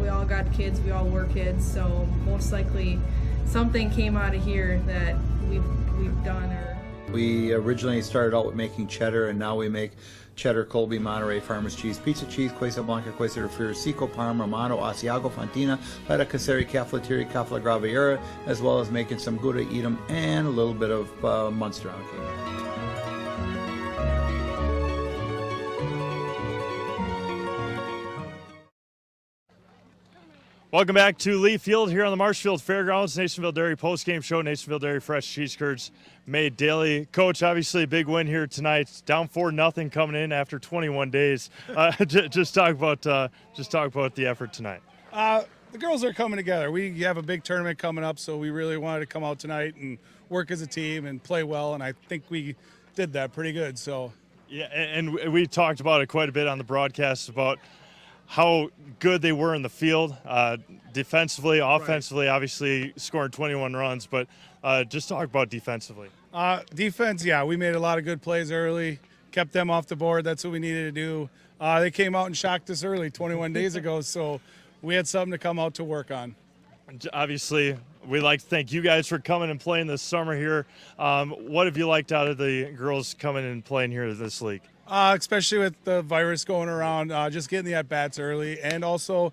all got kids, we all were kids, so most likely something came out of here that we've done. We originally started out with making cheddar, and now we make cheddar, Colby, Monterey, Farmers cheese, pizza cheese, Quesa Blanca, Quesa de Friar, Seco, Parma, Romano, Asiago, Fontina, Letta Caseri, Cafetieri, Cafla Graviera, as well as making some Gouda Edam and a little bit of Munster on cake. Welcome back to Lee Field here on the Marshfield Fairgrounds. Nationville Dairy postgame show. Nationville Dairy fresh cheese curds made daily. Coach, obviously a big win here tonight. Down 4-0 coming in after 21 days. Just talk about the effort tonight. The girls are coming together. We have a big tournament coming up, so we really wanted to come out tonight and work as a team and play well, and I think we did that pretty good. So yeah, and we talked about it quite a bit on the broadcast about how good they were in the field, defensively, offensively, obviously scoring 21 runs, but just talk about defensively. Defense, yeah, we made a lot of good plays early, kept them off the board. That's what we needed to do. They came out and shocked us early 21 days ago, so we had something to come out to work on. Obviously, we'd like to thank you guys for coming and playing this summer here. What have you liked out of the girls coming and playing here this league? Especially with the virus going around, just getting the at-bats early and also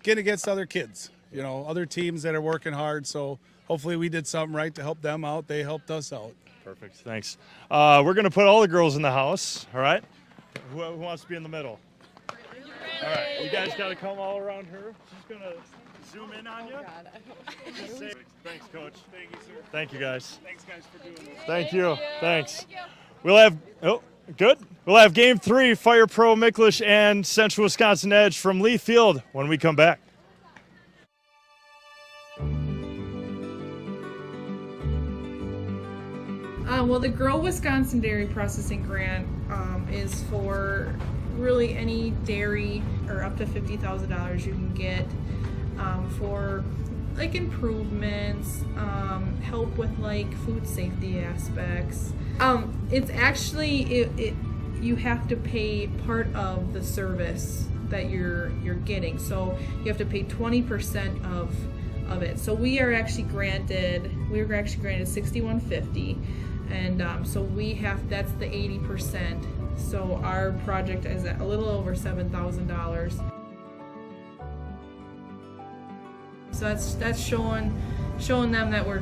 getting against other kids, other teams that are working hard. So hopefully we did something right to help them out. They helped us out. Perfect. Thanks. We're going to put all the girls in the house, all right? Who wants to be in the middle? All right. You guys got to come all around her. She's going to zoom in on you. Thanks, Coach. Thank you, sir. Thank you, guys. Thanks, guys, for doing this. Thank you. Thanks. We'll have We'll have Game 3, Fire Pro Micklish and Central Wisconsin Edge from Lee Field when we come back. Well, the Grow Wisconsin Dairy Processing Grant is for really any dairy or up to $50,000 you can get for like improvements, help with like food safety aspects. It's actually you have to pay part of the service that you're getting, so you have to pay 20% of it. So we were actually granted $6,150, and so that's the 80%. So our project is at a little over $7,000. So that's showing them that we're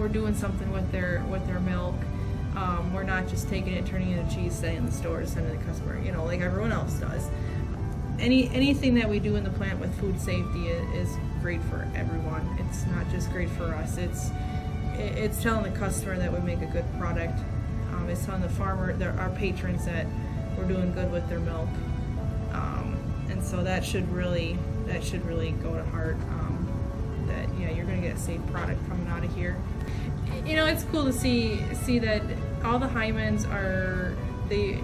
doing something with their milk. We're not just taking it, turning it into cheese, sending it in the store, sending it to the customer, like everyone else does. Anything that we do in the plant with food safety is great for everyone. It's not just great for us. It's telling the customer that we make a good product. It's telling the farmer, our patrons, that we're doing good with their milk. And so that should really go to heart. That you're going to get a safe product coming out of here. It's cool to see that all the Hymans they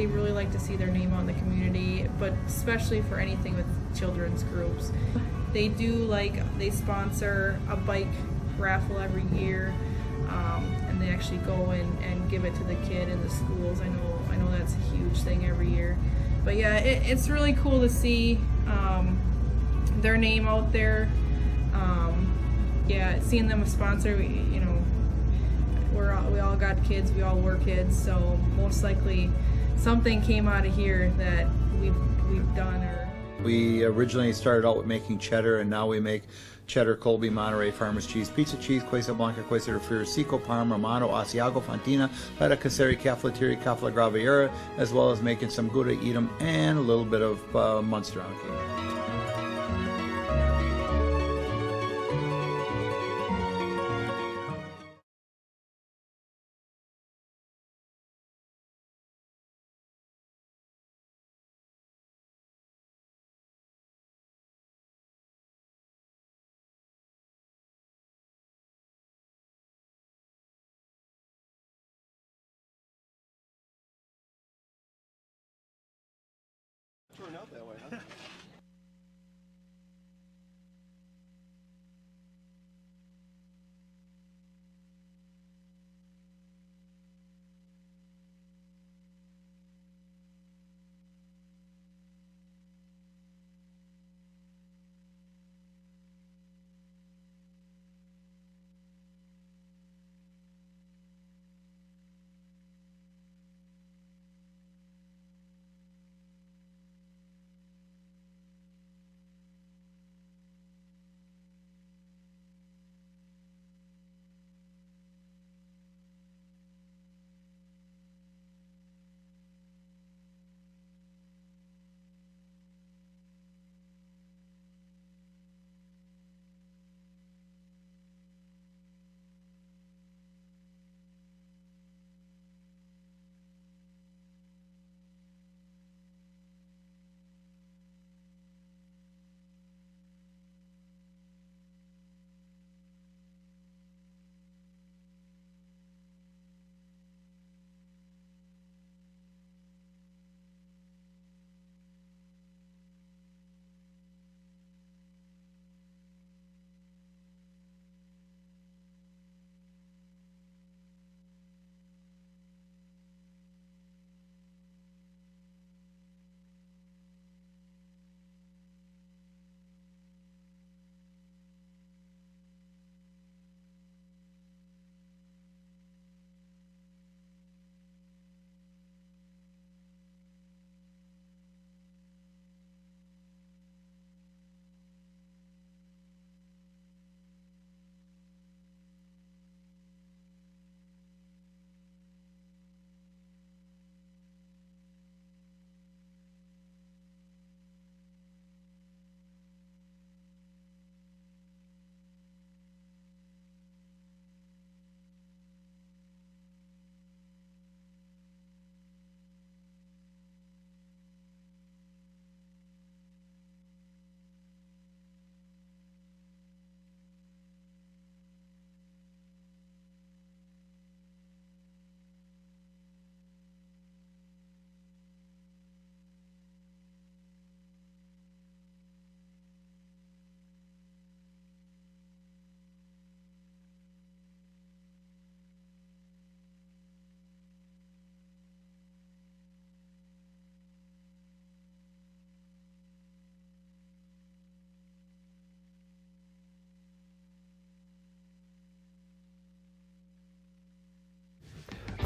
really like to see their name out in the community, but especially for anything with children's groups. They sponsor a bike raffle every year, and they actually go and give it to the kid in the schools. I know that's a huge thing every year. But yeah, it's really cool to see their name out there. Seeing them a sponsor, we all got kids, we all were kids, so most likely something came out of here that we've done. We originally started out with making cheddar, and now we make cheddar, Colby, Monterey, Farmers cheese, pizza cheese, Quesa Blanca, Quesa de Friar, Seco, Parma, Romano, Asiago, Fontina, Feta Caseri, Cafetieri, Cafla Graviera, as well as making some Gouda Edam and a little bit of Munster on cake. Turned out that way, huh?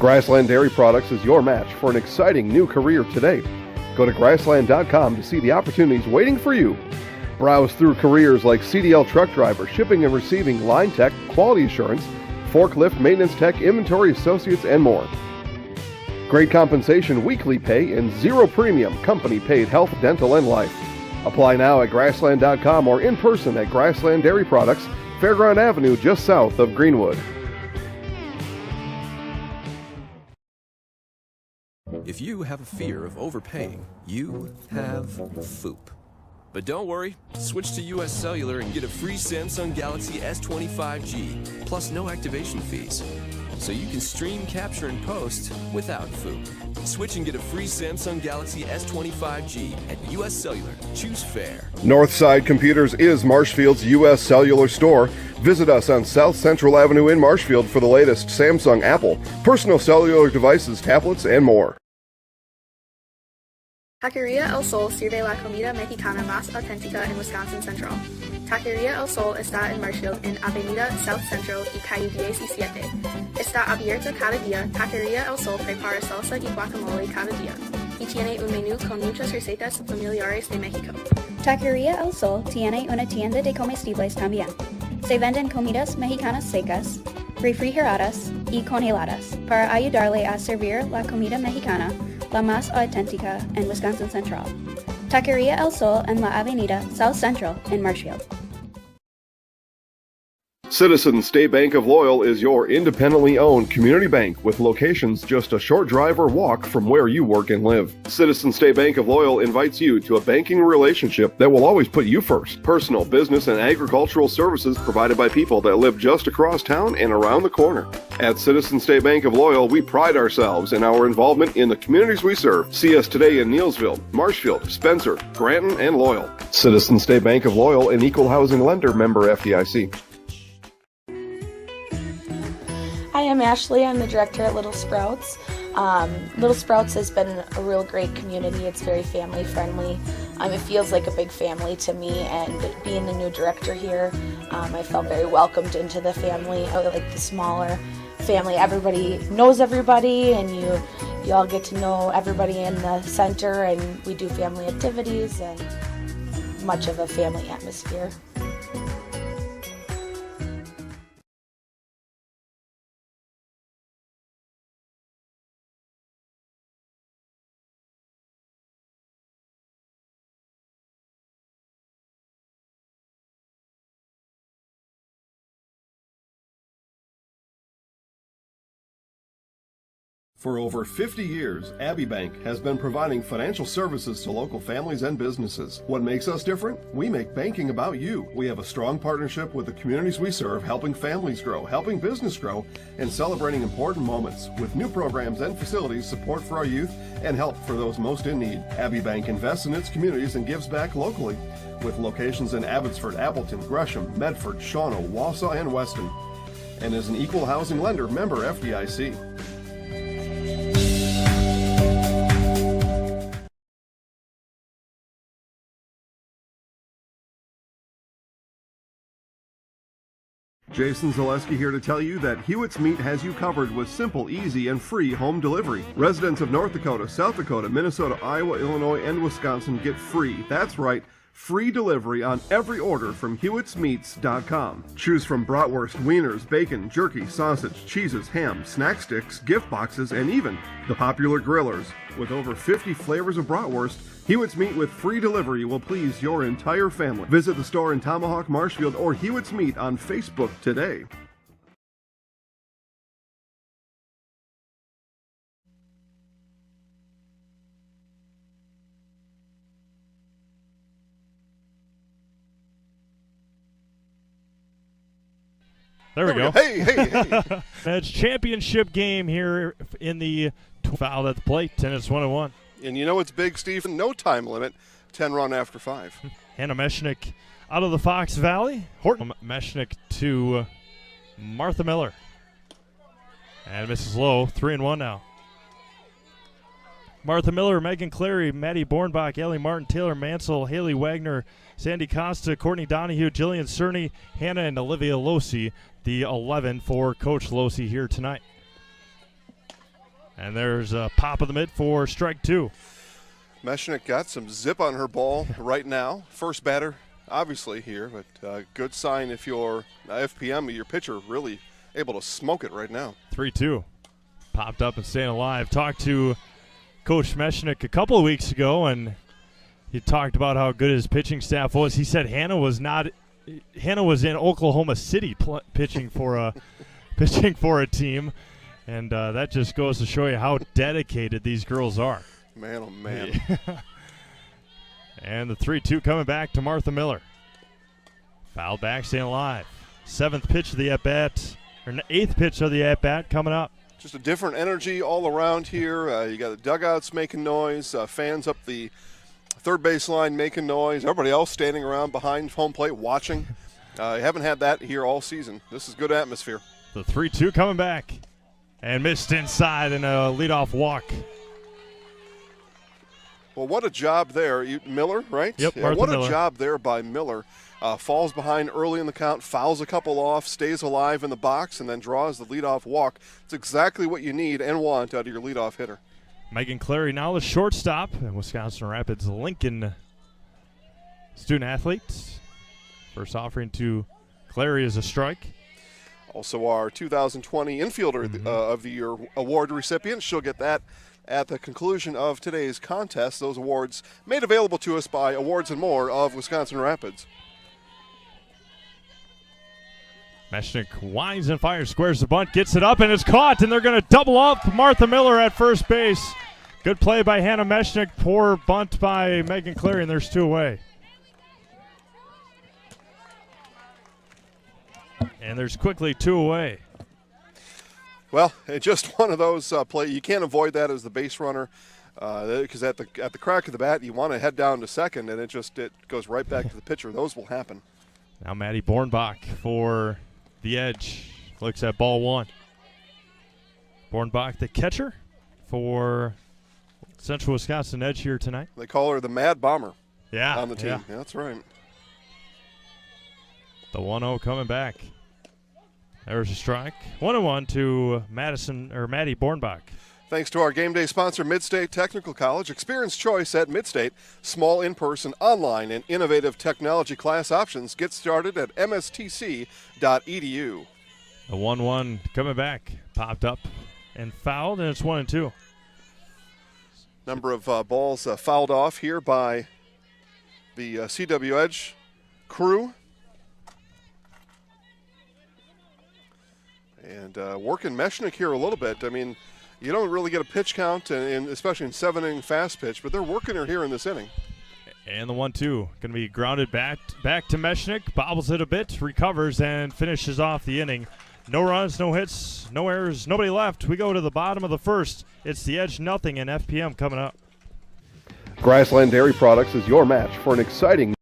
Grassland Dairy Products is your match for an exciting new career today. Go to grassland.com to see the opportunities waiting for you. Browse through careers like CDL truck driver, shipping and receiving, line tech, quality assurance, forklift, maintenance tech, inventory associates, and more. Great compensation, weekly pay, and zero premium company-paid health, dental, and life. Apply now at grassland.com or in person at Grassland Dairy Products, Fairground Avenue, just south of Greenwood. If you have a fear of overpaying, you have FOOP. But don't worry, switch to US Cellular and get a free Samsung Galaxy S25G, plus no activation fees. So you can stream, capture, and post without FOOP. Switch and get a free Samsung Galaxy S25G at US Cellular. Choose fair. Northside Computers is Marshfield's U.S. Cellular store. Visit us on South Central Avenue in Marshfield for the latest Samsung, Apple, personal cellular devices, tablets, and more. Taqueria El Sol sirve la comida mexicana más auténtica en Wisconsin Central. Taqueria El Sol está en Marshfield en Avenida South Central y calle 17. Está abierta cada día. Taqueria El Sol prepara salsa y guacamole cada día y tiene un menú con muchas recetas familiares de México. Taqueria El Sol tiene una tienda de comestibles también. Se venden comidas mexicanas secas, refrigeradas y congeladas para ayudarle a servir la comida mexicana la más auténtica en Wisconsin Central. Taqueria El Sol en la Avenida South Central in Marshfield. Citizens State Bank of Loyal is your independently owned community bank with locations just a short drive or walk from where you work and live. Citizens State Bank of Loyal invites you to a banking relationship that will always put you first. Personal, business, and agricultural services provided by people that live just across town and around the corner. At Citizens State Bank of Loyal, we pride ourselves in our involvement in the communities we serve. See us today in Neelsville, Marshfield, Spencer, Granton, and Loyal. Citizens State Bank of Loyal, an equal housing lender, member FDIC. Hi, I'm Ashley. I'm the director at Little Sprouts. Little Sprouts has been a real great community. It's very family friendly. It feels like a big family to me, and being the new director here, I felt very welcomed into the family. I like the smaller family. Everybody knows everybody, and you all get to know everybody in the center, and we do family activities and much of a family atmosphere. For over 50 years, Abbey Bank has been providing financial services to local families and businesses. What makes us different? We make banking about you. We have a strong partnership with the communities we serve, helping families grow, helping business grow, and celebrating important moments with new programs and facilities, support for our youth, and help for those most in need. Abbey Bank invests in its communities and gives back locally, with locations in Abbotsford, Appleton, Gresham, Medford, Shawano, Wausau, and Weston, and is an equal housing lender, member FDIC. Jason Zaleski here to tell you that Hewitt's Meat has you covered with simple, easy, and free home delivery. Residents of North Dakota, South Dakota, Minnesota, Iowa, Illinois, and Wisconsin get free, that's right, free delivery on every order from Hewitt'sMeats.com. Choose from bratwurst, wieners, bacon, jerky, sausage, cheeses, ham, snack sticks, gift boxes, and even the popular grillers. With over 50 flavors of bratwurst, Hewitt's Meat with free delivery will please your entire family. Visit the store in Tomahawk, Marshfield, or Hewitt's Meat on Facebook today. There we go. Hey. It's championship game here in the foul at the plate, and it's 1-1. And you know it's big, Steve. No time limit. 10 run after 5. Hannah Meshnick out of the Fox Valley. Horton Meshnick to Martha Miller. And Mrs. Lowe, 3-1 now. Martha Miller, Megan Clary, Maddie Bornbach, Ellie Martin, Taylor Mansell, Haley Wagner, Sandy Costa, Courtney Donahue, Jillian Cerny, Hannah and Olivia Losi, the 11 for Coach Losi here tonight. And there's a pop of the mitt for strike 2. Meshnick got some zip on her ball right now. First batter, obviously, here, but good sign if you're FPM, your pitcher really able to smoke it right now. 3-2. Popped up and staying alive. Talked to Coach Meshnick a couple of weeks ago, and he talked about how good his pitching staff was. He said Hannah was in Oklahoma City pitching for a team, and that just goes to show you how dedicated these girls are. Man, oh man. And the 3-2 coming back to Martha Miller. Foul back, staying alive. 7th pitch of the at-bat, or 8th pitch of the at-bat coming up. Just a different energy all around here. You got the dugouts making noise, fans up the third base line making noise, everybody else standing around behind home plate watching. You haven't had that here all season. This is good atmosphere. The 3-2 coming back. And missed inside in a leadoff walk. Well, what a job there. Miller, right? Yep, yeah, Martha what Miller. A job there by Miller. Falls behind early in the count, fouls a couple off, stays alive in the box, and then draws the leadoff walk. It's exactly what you need and want out of your leadoff hitter. Megan Clary now the shortstop, and Wisconsin Rapids Lincoln student athletes. First offering to Clary is a strike. Also our 2020 Infielder of the Year award recipient. She'll get that at the conclusion of today's contest. Those awards made available to us by Awards and More of Wisconsin Rapids. Meshnick winds and fires, squares the bunt, gets it up, and it's caught, and they're going to double up Martha Miller at first base. Good play by Hannah Meshnick. Poor bunt by Megan Clary, and there's 2 away. And there's quickly 2 away. Well, it's just one of those plays. You can't avoid that as the base runner because at the crack of the bat, you want to head down to second, and it goes right back to the pitcher. Those will happen. Now Maddie Bornbach for the edge. Looks at ball 1. Bornbach, the catcher for Central Wisconsin Edge here tonight. They call her the Mad Bomber on the team. Yeah. Yeah, that's right. The 1-0 coming back. There's a strike. 1-1 to Maddie Bornbach. Thanks to our game day sponsor, Midstate Technical College. Experience choice at Midstate. Small in-person, online, and innovative technology class options. Get started at mstc.edu. The 1-1 coming back. Popped up and fouled, and it's 1-2. Number of balls fouled off here by the CW Edge crew. And working Meshnick here a little bit. I mean, you don't really get a pitch count, especially in 7-inning fast pitch, but they're working her here in this inning. And the 1-2 going to be grounded back to Meshnick, bobbles it a bit, recovers, and finishes off the inning. No runs, no hits, no errors, nobody left. We go to the bottom of the first. It's the Edge nothing and FPM coming up. Grassland Dairy Products is your match for an exciting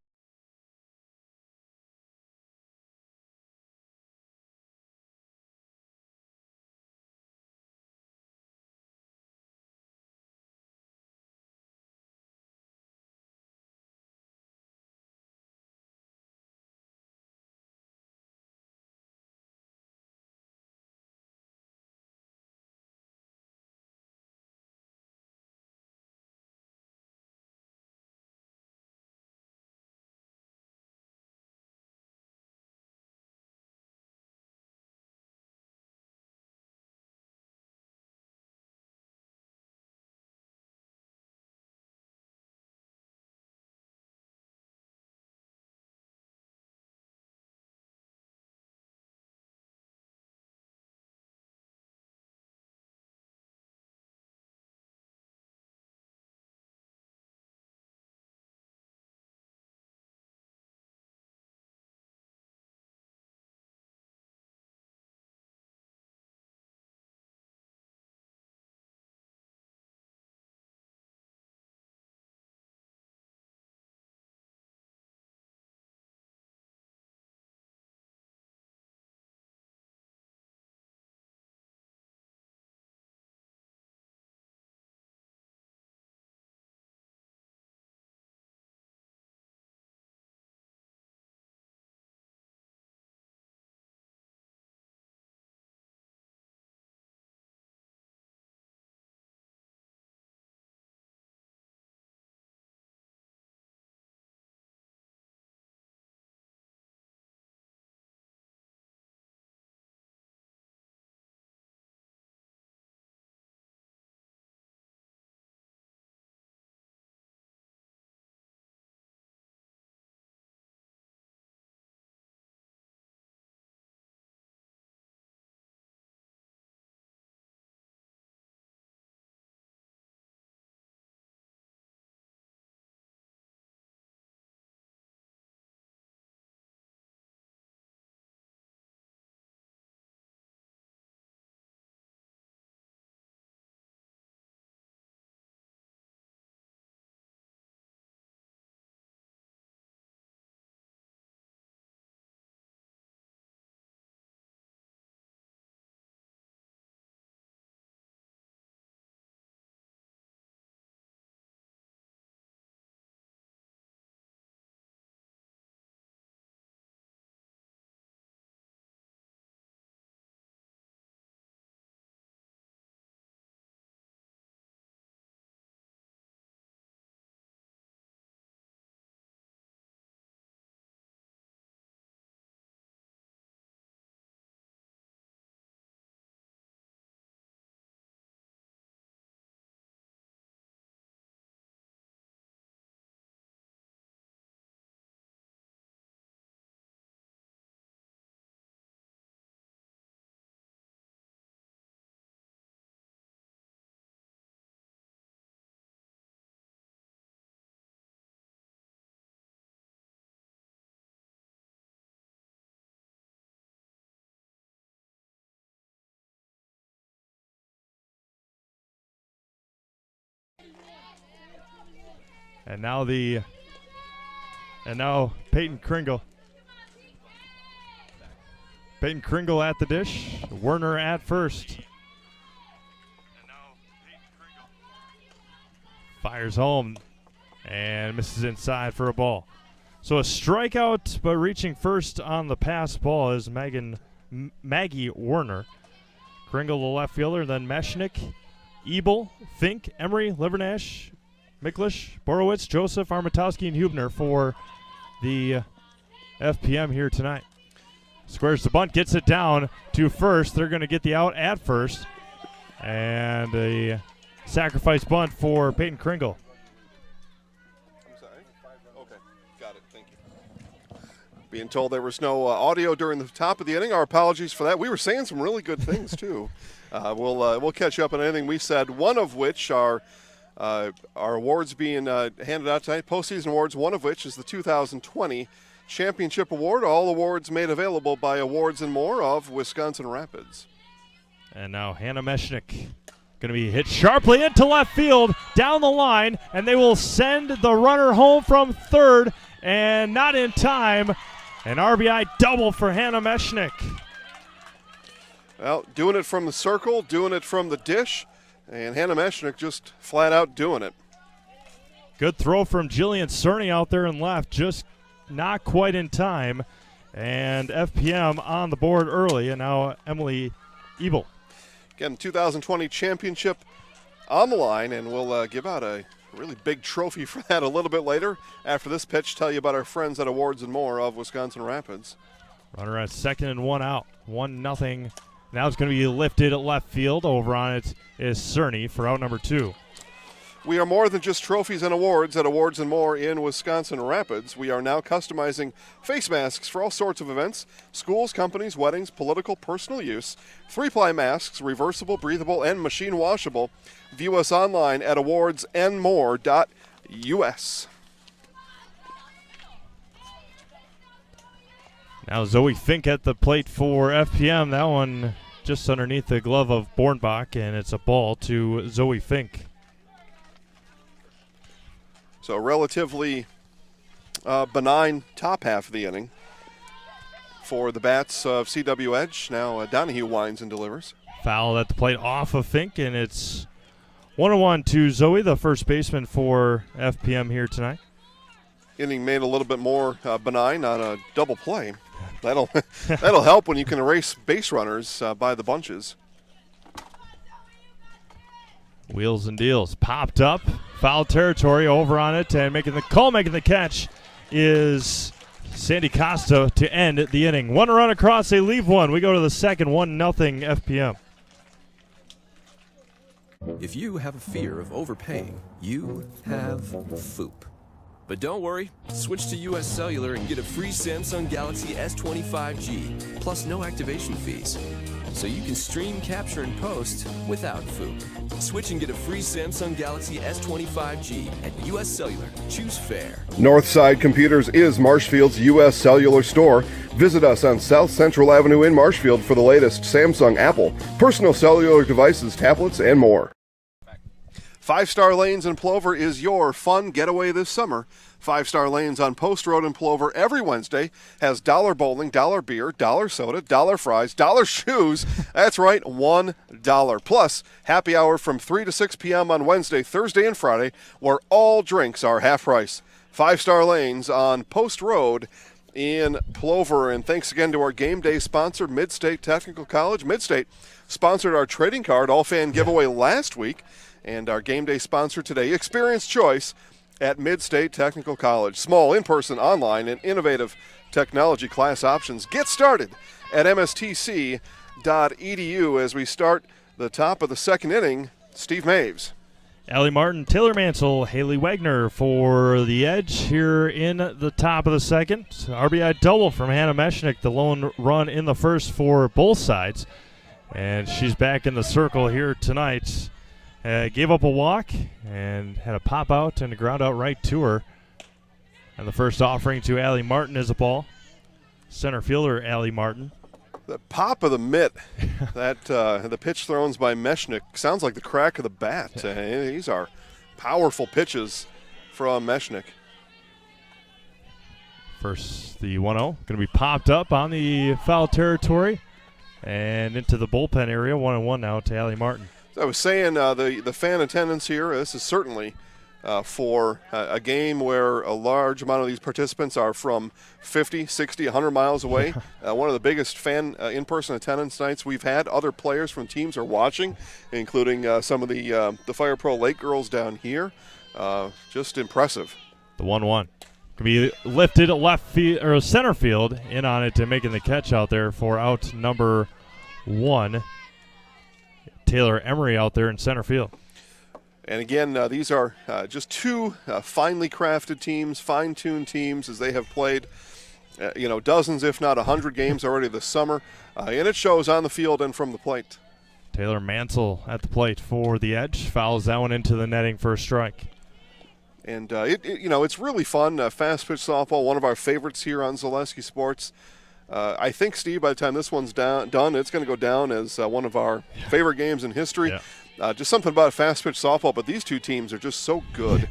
And now Peyton Kringle. Peyton Kringle at the dish. Werner at first. Fires home and misses inside for a ball. So a strikeout, but reaching first on the pass ball is Maggie Werner. Kringle, the left fielder, then Meshnick, Ebel, Fink, Emery, Livernash, Miklish, Borowitz, Joseph, Armatowski, and Hubner for the FPM here tonight. Squares the bunt, gets it down to first. They're going to get the out at first. And a sacrifice bunt for Peyton Kringle. I'm sorry? Okay, got it. Thank you. Being told there was no audio during the top of the inning. Our apologies for that. We were saying some really good things, too. We'll catch up on anything we said, one of which are our awards being handed out tonight, postseason awards, one of which is the 2020 Championship Award. All awards made available by Awards and More of Wisconsin Rapids. And now Hannah Meshnick going to be hit sharply into left field, down the line, and they will send the runner home from third, and not in time. An RBI double for Hannah Meshnick. Well, doing it from the circle, doing it from the dish, and Hannah Meshnick just flat out doing it. Good throw from Jillian Cerny out there in left, just not quite in time. And FPM on the board early, and now Emily Ebel. Again, 2020 championship on the line, and we'll give out a really big trophy for that a little bit later. After this pitch, tell you about our friends at Awards and More of Wisconsin Rapids. Runner at second and one out. 1-0. Now it's going to be lifted at left field. Over on it is Cerny for out number 2. We are more than just trophies and awards at Awards and More in Wisconsin Rapids. We are now customizing face masks for all sorts of events, schools, companies, weddings, political, personal use. 3-ply masks, reversible, breathable, and machine washable. View us online at awardsandmore.us. Now Zoe Fink at the plate for FPM. That one just underneath the glove of Bornbach, and it's a ball to Zoe Fink. So relatively benign top half of the inning for the bats of CW Edge. Now Donahue winds and delivers. Foul at the plate off of Fink, and it's 1-1 to Zoe, the first baseman for FPM here tonight. Inning made a little bit more benign on a double play. That'll help when you can erase base runners by the bunches. Wheels and deals. Popped up. Foul territory over on it. And making the catch is Sandy Costa to end the inning. One run across. They leave one. We go to the second. 1-0 FPM. If you have a fear of overpaying, you have FOOP. But don't worry, switch to US Cellular and get a free Samsung Galaxy S25G, plus no activation fees. So you can stream, capture, and post without FOOP. Switch and get a free Samsung Galaxy S25G at US Cellular. Choose fair. Northside Computers is Marshfield's U.S. Cellular store. Visit us on South Central Avenue in Marshfield for the latest Samsung, Apple, personal cellular devices, tablets, and more. 5-Star Lanes in Plover is your fun getaway this summer. 5-Star Lanes on Post Road in Plover every Wednesday has $1 bowling, $1 beer, $1 soda, $1 fries, $1 shoes. That's right, $1. Plus, happy hour from 3 to 6 p.m. on Wednesday, Thursday, and Friday, where all drinks are half price. 5-Star Lanes on Post Road in Plover. And thanks again to our game day sponsor, Midstate Technical College. Midstate sponsored our trading card all-fan giveaway last week. And our game day sponsor today, Experience Choice at Midstate Technical College. Small, in-person, online, and innovative technology class options. Get started at mstc.edu as we start the top of the second inning. Steve Maves. Allie Martin, Taylor Mansell, Haley Wagner for the Edge here in the top of the second. RBI double from Hannah Meshnick, the lone run in the first for both sides. And she's back in the circle here tonight. Gave up a walk and had a pop out and a ground out right to her. And the first offering to Allie Martin is a ball. Center fielder Allie Martin. The pop of the mitt, that the pitch thrown by Meshnick sounds like the crack of the bat. These are powerful pitches from Meshnik. First, the 1-0 going to be popped up on the foul territory and into the bullpen area. 1-1 now to Allie Martin. So I was saying the fan attendance here, this is certainly for a game where a large amount of these participants are from 50, 60, 100 miles away. One of the biggest fan in-person attendance nights we've had. Other players from teams are watching, including some of the Fire Pro Lake girls down here. Just impressive. The 1-1. Can be lifted left field or center field, in on it and making the catch out there for out number 1. Taylor Emery out there in center field. And again, these are just two finely crafted teams, fine-tuned teams, as they have played, dozens, if not 100 games already this summer, and it shows on the field and from the plate. Taylor Mansell at the plate for the Edge, fouls that one into the netting for a strike. And it's really fun. Fast pitch softball, one of our favorites here on Zaleski Sports. I think, Steve, by the time this one's done, it's going to go down as one of our favorite games in history. Yeah. Just something about fast pitch softball, but these two teams are just so good.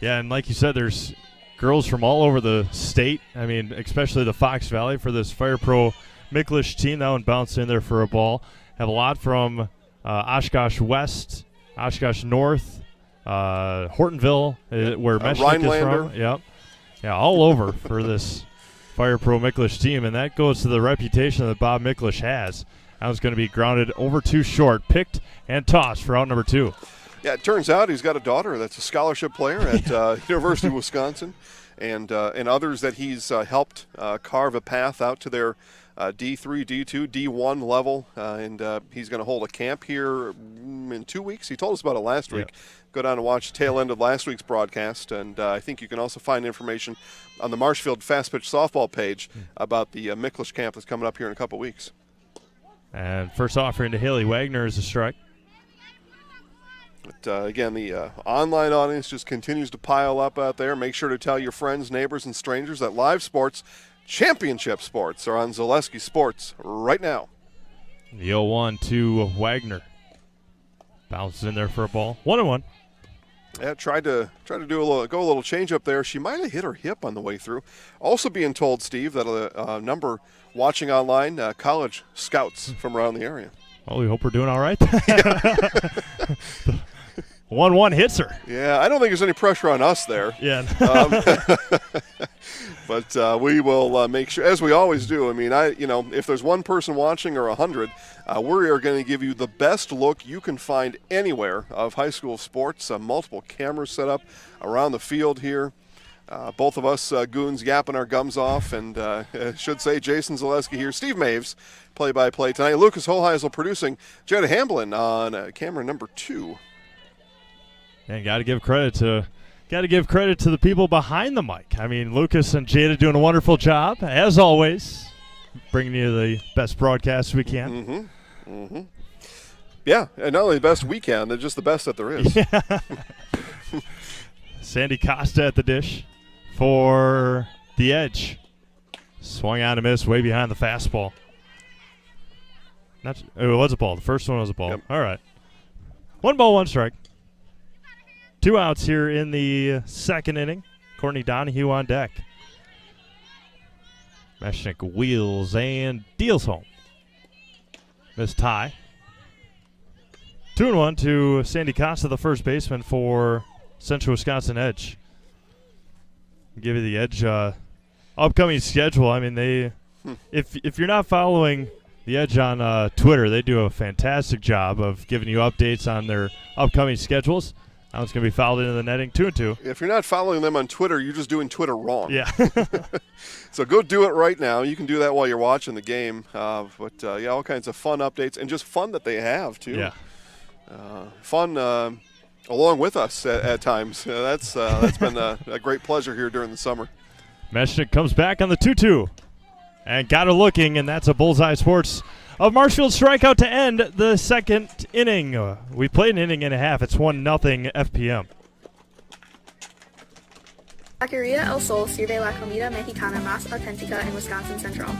Yeah, and like you said, there's girls from all over the state. I mean, especially the Fox Valley for this Fire Pro Micklish team. That one bounced in there for a ball. Have a lot from Oshkosh West, Oshkosh North, Hortonville, where Meshnik is from. Yep. Yeah, all over for this Fire Pro Micklish team, and that goes to the reputation that Bob Micklish has. That was going to be grounded over too short, picked and tossed for out number 2. Yeah, it turns out he's got a daughter that's a scholarship player at University of Wisconsin, and others that he's helped carve a path out to their D3, D2, D1 level, and he's going to hold a camp here in 2 weeks. He told us about it last week. Go down and watch the tail end of last week's broadcast, and I think you can also find information on the Marshfield Fast Pitch Softball page about the Micklish camp that's coming up here in a couple weeks. And first offering to Haley Wagner is a strike. But again, the online audience just continues to pile up out there. Make sure to tell your friends, neighbors, and strangers that live sports, championship sports, are on Zaleski Sports right now. The 0-1 to Wagner. Bounces in there for a ball. 1-1. Yeah, tried to go a little change up there. She might have hit her hip on the way through. Also being told, Steve, that a number watching online, college scouts from around the area. Well, we hope we're doing all right. 1-1 hits her. Yeah, I don't think there's any pressure on us there. Yeah. But we will make sure, as we always do. I mean, if there's one person watching or 100, we are going to give you the best look you can find anywhere of high school sports. Multiple cameras set up around the field here. Both of us goons yapping our gums off, and should say Jason Zaleski here. Steve Maves, play-by-play tonight. Lucas Holheisel producing. Jetta Hamblin on camera number 2. And got to give credit to the people behind the mic. I mean, Lucas and Jada doing a wonderful job, as always, bringing you the best broadcast we can. Yeah, and not only the best we can, they're just the best that there is. Yeah. Sandy Costa at the dish for the Edge. Swung on a miss way behind the fastball. It was a ball. The first one was a ball. Yep. All right. 1 ball, 1 strike. 2 outs here in the second inning. Courtney Donahue on deck. Meshnik wheels and deals home. Miss tie. 2-1 to Sandy Costa, the first baseman for Central Wisconsin Edge. Give you the Edge upcoming schedule. I mean, if you're not following the Edge on Twitter, they do a fantastic job of giving you updates on their upcoming schedules. Now it's going to be fouled into the netting, 2-2. If you're not following them on Twitter, you're just doing Twitter wrong. Yeah. So go do it right now. You can do that while you're watching the game. But all kinds of fun updates, and just fun that they have, too. Yeah. Fun along with us at times. That's been a great pleasure here during the summer. Meshnik comes back on the 2-2. And got her looking, and that's a Bullseye Sports of Marshfield strikeout to end the second inning. We played an inning and a half. It's 1-0 FPM. Taqueria El Sol sirve la comida mexicana más auténtica en Wisconsin Central.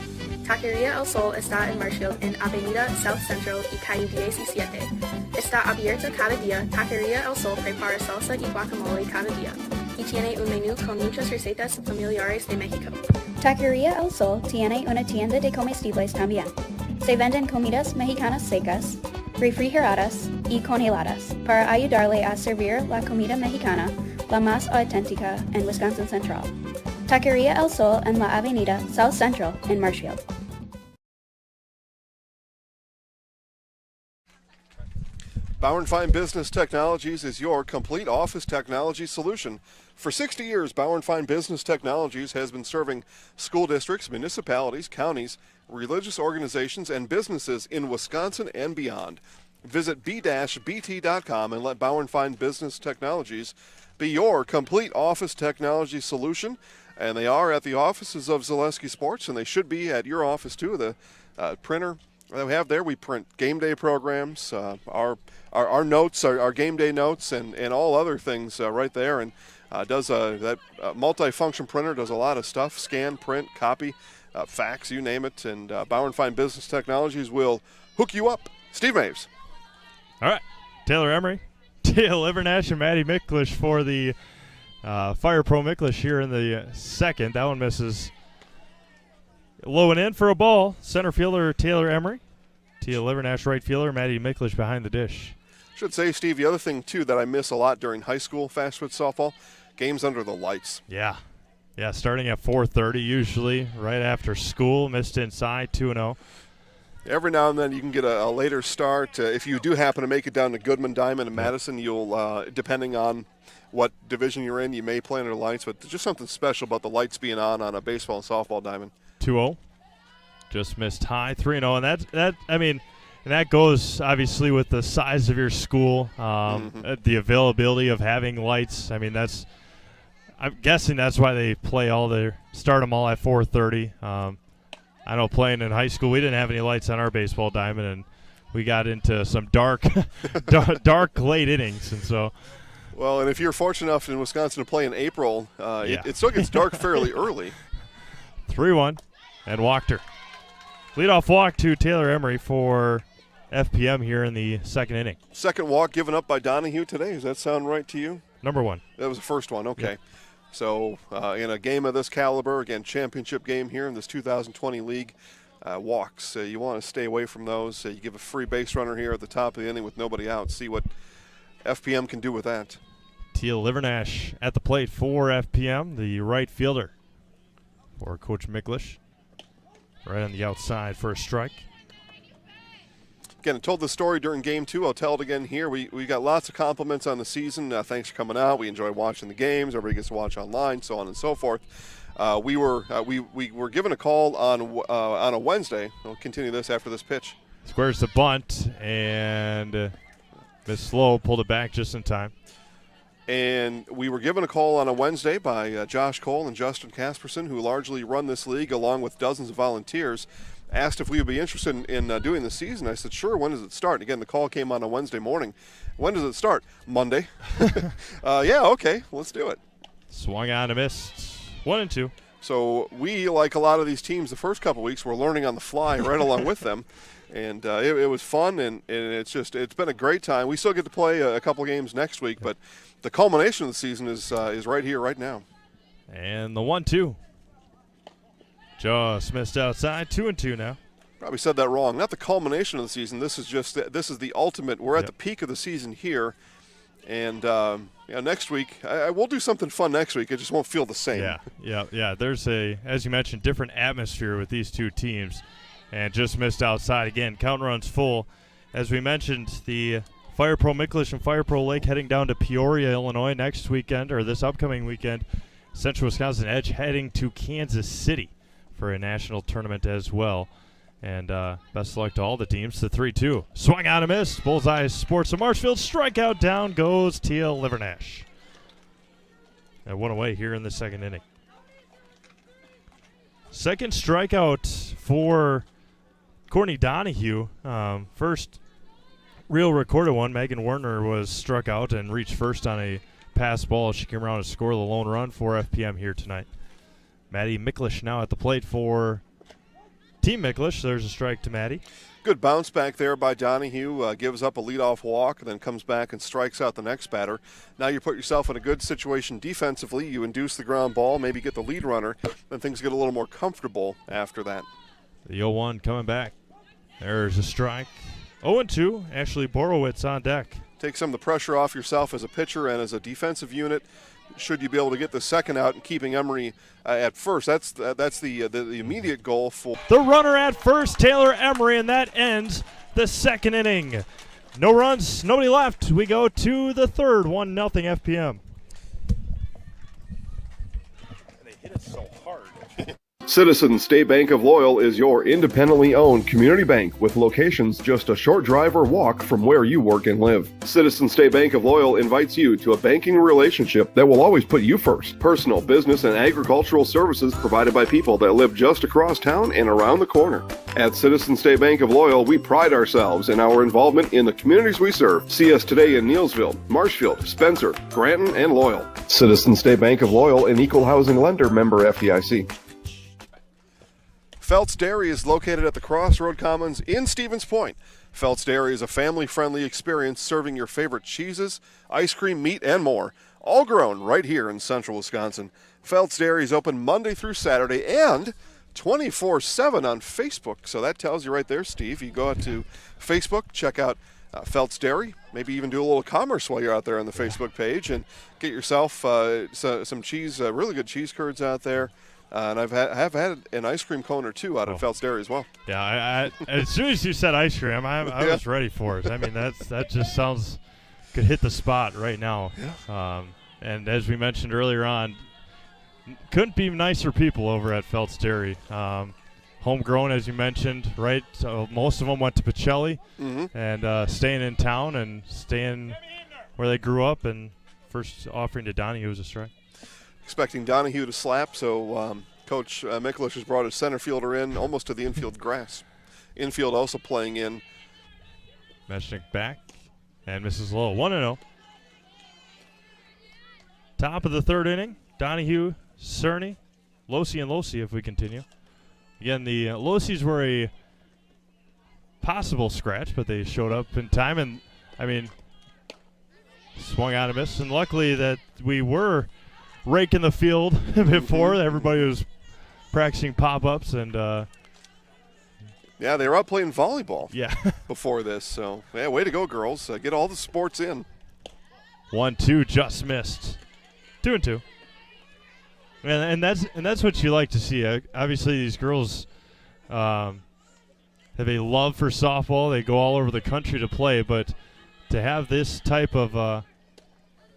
Taqueria El Sol está en Marshfield en Avenida South Central y calle 17. Está abierta cada día. Taqueria El Sol prepara salsa y guacamole cada día. y tiene un menú con muchas recetas familiares de México. Taquería El Sol tiene una tienda de comestibles también. Se venden comidas mexicanas secas, refrigeradas y congeladas para ayudarle a servir la comida mexicana la más auténtica en Wisconsin Central. Taquería El Sol en la avenida South Central en Marshfield. Bauer & Fine Business Technologies is your complete office technology solution. For 60 years, Bauer & Fine Business Technologies has been serving school districts, municipalities, counties, religious organizations, and businesses in Wisconsin and beyond. Visit b-bt.com and let Bauer & Fine Business Technologies be your complete office technology solution. And they are at the offices of Zaleski Sports, and they should be at your office too. The printer that we have there, we print game day programs, our notes, our game day notes, and all other things right there. And does that multi-function printer does a lot of stuff: scan, print, copy, fax, you name it. And Bauer & Fine Business Technologies will hook you up. Steve Maves. All right, Taylor Emery, Tia Livernash, and Maddie Miklish for the Fire Pro Miklish here in the second. That one misses. Low and in for a ball. Center fielder Taylor Emery. Tia Livernash, right fielder. Maddie Miklish behind the dish. Should say, Steve, the other thing, too, that I miss a lot during high school fast foot softball, games under the lights. Yeah, starting at 4:30 usually, right after school. Missed inside, 2-0. Every now and then you can get a later start. If you do happen to make it down to Goodman, Diamond, and Madison, you'll, depending on what division you're in, you may play under lights, but there's just something special about the lights being on a baseball and softball diamond. 2-0. Just missed high, 3-0. And that goes obviously with the size of your school, the availability of having lights. I'm guessing that's why they start them all at 4:30. I know playing in high school, we didn't have any lights on our baseball diamond, and we got into some dark late innings, and so. Well, and if you're fortunate enough in Wisconsin to play in April, it still gets dark fairly early. 3-1, and walked her. Leadoff walk to Taylor Emery for FPM here in the second inning. Second walk given up by Donahue today. Does that sound right to you? Number one. That was the first one. Okay. Yep. So in a game of this caliber, again, championship game here in this 2020 league, walks. You want to stay away from those. You give a free base runner here at the top of the inning with nobody out. See what FPM can do with that. Tia Livernash at the plate for FPM, the right fielder for Coach Miklish. Right on the outside for a strike. Again, I told the story during Game 2. I'll tell it again here. We got lots of compliments on the season. Thanks for coming out. We enjoy watching the games. Everybody gets to watch online, so on and so forth. We were given a call on a Wednesday. We'll continue this after this pitch. Squares the bunt, and Miss Slow pulled it back just in time. And we were given a call on a Wednesday by Josh Cole and Justin Casperson, who largely run this league along with dozens of volunteers, asked if we would be interested in doing the season. I said, sure, when does it start? And again, the call came on a Wednesday morning. When does it start? Monday. Yeah, okay, let's do it. Swung on and missed. 1-2. So we, like a lot of these teams, the first couple weeks, were learning on the fly right along with them. And it was fun, and it's been a great time. We still get to play a couple games next week, but the culmination of the season is right here, right now. And the 1-2. Just missed outside. 2-2 now. Probably said that wrong. Not the culmination of the season. This is the ultimate. We're at the peak of the season here, and next week we'll do something fun next week. It just won't feel the same. Yeah. There's as you mentioned, different atmosphere with these two teams. And just missed outside again. Count runs full. As we mentioned, the Fire Pro Miklish and Fire Pro Lake heading down to Peoria, Illinois next weekend, or this upcoming weekend. Central Wisconsin Edge heading to Kansas City for a national tournament as well. And best of luck to all the teams. The 3-2. Swung on and missed. Bullseye Sports of Marshfield. Strikeout. Down goes Tia Livernash. And one away here in the second inning. Second strikeout for Courtney Donahue. First real recorded one. Megan Werner was struck out and reached first on a pass ball. She came around to score the lone run for FPM here tonight. Maddie Miklish now at the plate for Team Miklish. There's a strike to Maddie. Good bounce back there by Donahue, gives up a leadoff walk, then comes back and strikes out the next batter. Now you put yourself in a good situation defensively. You induce the ground ball, maybe get the lead runner, then things get a little more comfortable after that. The 0-1 coming back. There's a strike. 0-2, Ashley Borowitz on deck. Take some of the pressure off yourself as a pitcher and as a defensive unit. Should you be able to get the second out and keeping Emery at first, that's the immediate goal for the runner at first, Taylor Emery, and that ends the second inning. No runs, nobody left. We go to the third, 1-0 FPM. They hit it so hard. Citizens State Bank of Loyal is your independently owned community bank with locations just a short drive or walk from where you work and live. Citizens State Bank of Loyal invites you to a banking relationship that will always put you first. Personal, business, and agricultural services provided by people that live just across town and around the corner. At Citizens State Bank of Loyal, we pride ourselves in our involvement in the communities we serve. See us today in Neillsville, Marshfield, Spencer, Granton, and Loyal. Citizens State Bank of Loyal, an equal housing lender, member FDIC. Felt's Dairy is located at the Crossroad Commons in Stevens Point. Felt's Dairy is a family-friendly experience serving your favorite cheeses, ice cream, meat, and more, all grown right here in central Wisconsin. Felt's Dairy is open Monday through Saturday and 24/7 on Facebook. So that tells you right there, Steve. You go out to Facebook, check out Felt's Dairy, maybe even do a little commerce while you're out there on the Facebook page and get yourself some cheese, really good cheese curds out there. And I've had an ice cream cone or two out at Felt's Dairy as well. Yeah, I as soon as you said ice cream, I was ready for it. I mean, that just sounds could hit the spot right now. Yeah. And as we mentioned earlier on, couldn't be nicer people over at Felt's Dairy. Homegrown, as you mentioned, right? So most of them went to Pacelli and staying in town and staying where they grew up. And first offering to Donahue was a strike. Expecting Donahue to slap, so Coach Mikulich has brought his center fielder in almost to the infield grass. Infield also playing in. Meshnick back and misses low. 1-0. Top of the third inning. Donahue, Cerny, Losi, and Losi if we continue. Again, the Losis were a possible scratch, but they showed up in time. And, I mean, swung out and missed. And luckily that we were raking the field before. Everybody was practicing pop-ups and yeah, they were out playing volleyball before this. So, yeah, way to go, girls. Get all the sports in. 1-2 just missed. 2-2. And that's what you like to see. Obviously, these girls have a love for softball. They go all over the country to play, but to have this type of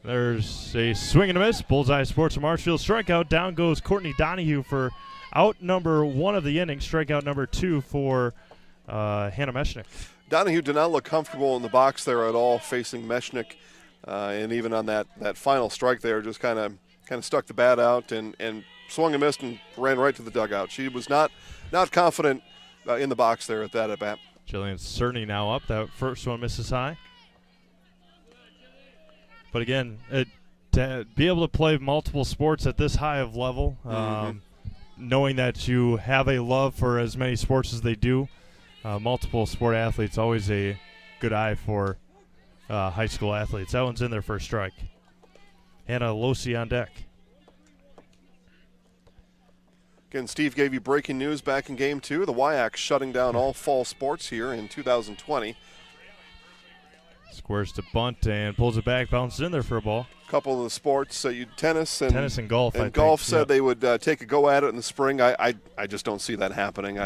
there's a swing and a miss. Bullseye Sports of Marshfield strikeout. Down goes Courtney Donahue for out number 1 of the inning. Strikeout number 2 for Hannah Meshnick. Donahue did not look comfortable in the box there at all, facing Meshnick, and even on that final strike there, just kind of stuck the bat out and swung and missed and ran right to the dugout. She was not confident in the box there at that at bat. Jillian Cerny now up. That first one misses high. But again, to be able to play multiple sports at this high of level, knowing that you have a love for as many sports as they do, multiple sport athletes, always a good eye for high school athletes. That one's in there for a strike. Hannah Losi on deck. Again, Steve gave you breaking news back in Game 2. The WIAC shutting down all fall sports here in 2020. Squares to bunt and pulls it back, bounces in there for a ball. A couple of the sports, tennis and golf. And golf said they would take a go at it in the spring. I just don't see that happening.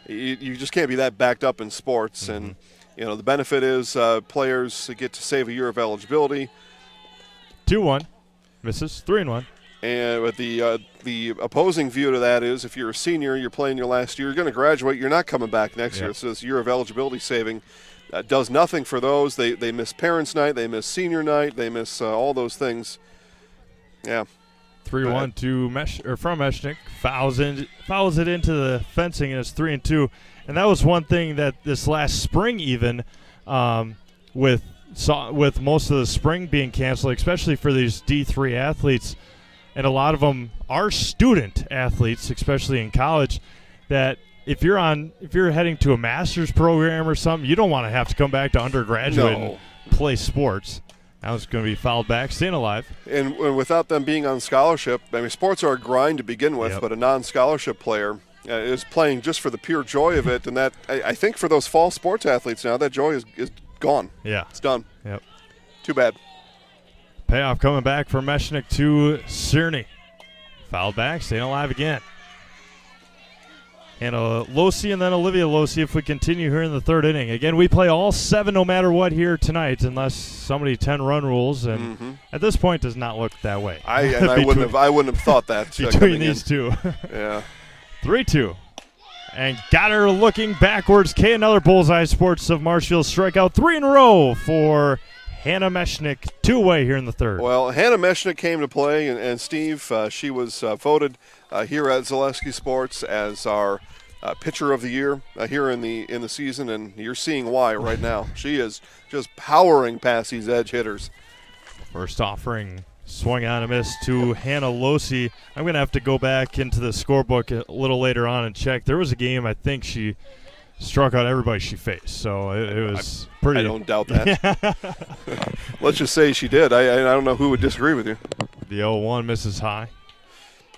You just can't be that backed up in sports. And the benefit is players get to save a year of eligibility. 2-1, misses. 3-1. And with the opposing view to that is, if you're a senior, you're playing your last year, you're going to graduate, you're not coming back next year. So this year of eligibility saving does nothing for those. They miss parents' night, they miss senior night, they miss all those things. Yeah. 3-1 to from Meshnick, fouls it into the fencing, and it's 3-2. And that was one thing that this last spring, even with most of the spring being canceled, especially for these D3 athletes, and a lot of them are student athletes, especially in college, that if you're heading to a master's program or something, you don't want to have to come back to undergraduate and play sports. Now it's going to be fouled back, staying alive. And without them being on scholarship, I mean, sports are a grind to begin with, but a non-scholarship player is playing just for the pure joy of it. And that, I think for those fall sports athletes now, that joy is gone. Yeah. It's done. Yep. Too bad. Payoff coming back for Meshnick to Cerny. Fouled back, staying alive again. Hannah Losi and then Olivia Losi if we continue here in the third inning. Again, we play all 7 no matter what here tonight unless somebody 10-run rules, and at this point does not look that way. I wouldn't have thought that between these two. Yeah. 3-2. And got her looking backwards. Another Bullseye Sports of Marshfield strikeout. 3 in a row for Hannah Meshnick. 2 away here in the third. Well, Hannah Meshnick came to play, and Steve, she was voted here at Zaleski Sports as our pitcher of the year here in the season, and you're seeing why right now. She is just powering past these edge hitters. First offering swung on a miss to Hannah Losi. I'm going to have to go back into the scorebook a little later on and check. There was a game I think she struck out everybody she faced, so it was pretty. I don't doubt that. Let's just say she did. I don't know who would disagree with you. The 0-1 misses high.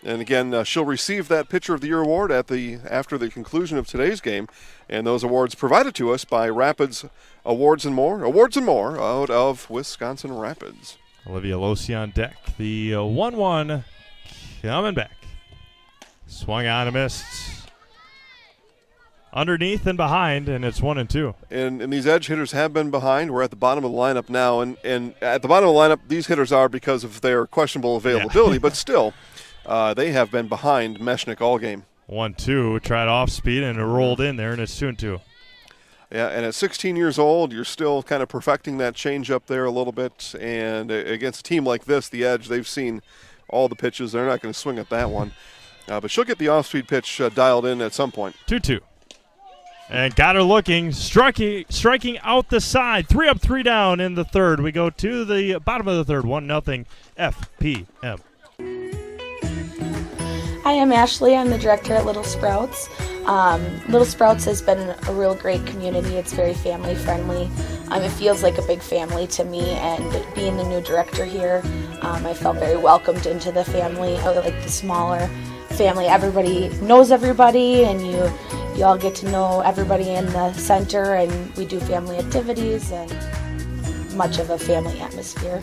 And again, she'll receive that Pitcher of the Year award after the conclusion of today's game, and those awards provided to us by Rapids Awards and More out of Wisconsin Rapids. Olivia Losi on deck. The 1-1 coming back. Swung on and missed. Underneath and behind, and it's 1-2. And these edge hitters have been behind. We're at the bottom of the lineup now, and at the bottom of the lineup, these hitters are because of their questionable availability, but still. They have been behind Meshnick all game. 1-2, tried off speed and it rolled in there, and it's 2-2. Yeah, and at 16 years old, you're still kind of perfecting that change up there a little bit. And against a team like this, the edge, they've seen all the pitches. They're not going to swing at that one. But she'll get the off-speed pitch dialed in at some point. 2-2. And got her looking, striking out the side. 3 up, 3 down in the third. We go to the bottom of the third, 1-0 FPM. Hi, I'm Ashley. I'm the director at Little Sprouts. Little Sprouts has been a real great community. It's very family friendly. It feels like a big family to me, and being the new director here, I felt very welcomed into the family. I like the smaller family. Everybody knows everybody, and you all get to know everybody in the center, and we do family activities and much of a family atmosphere.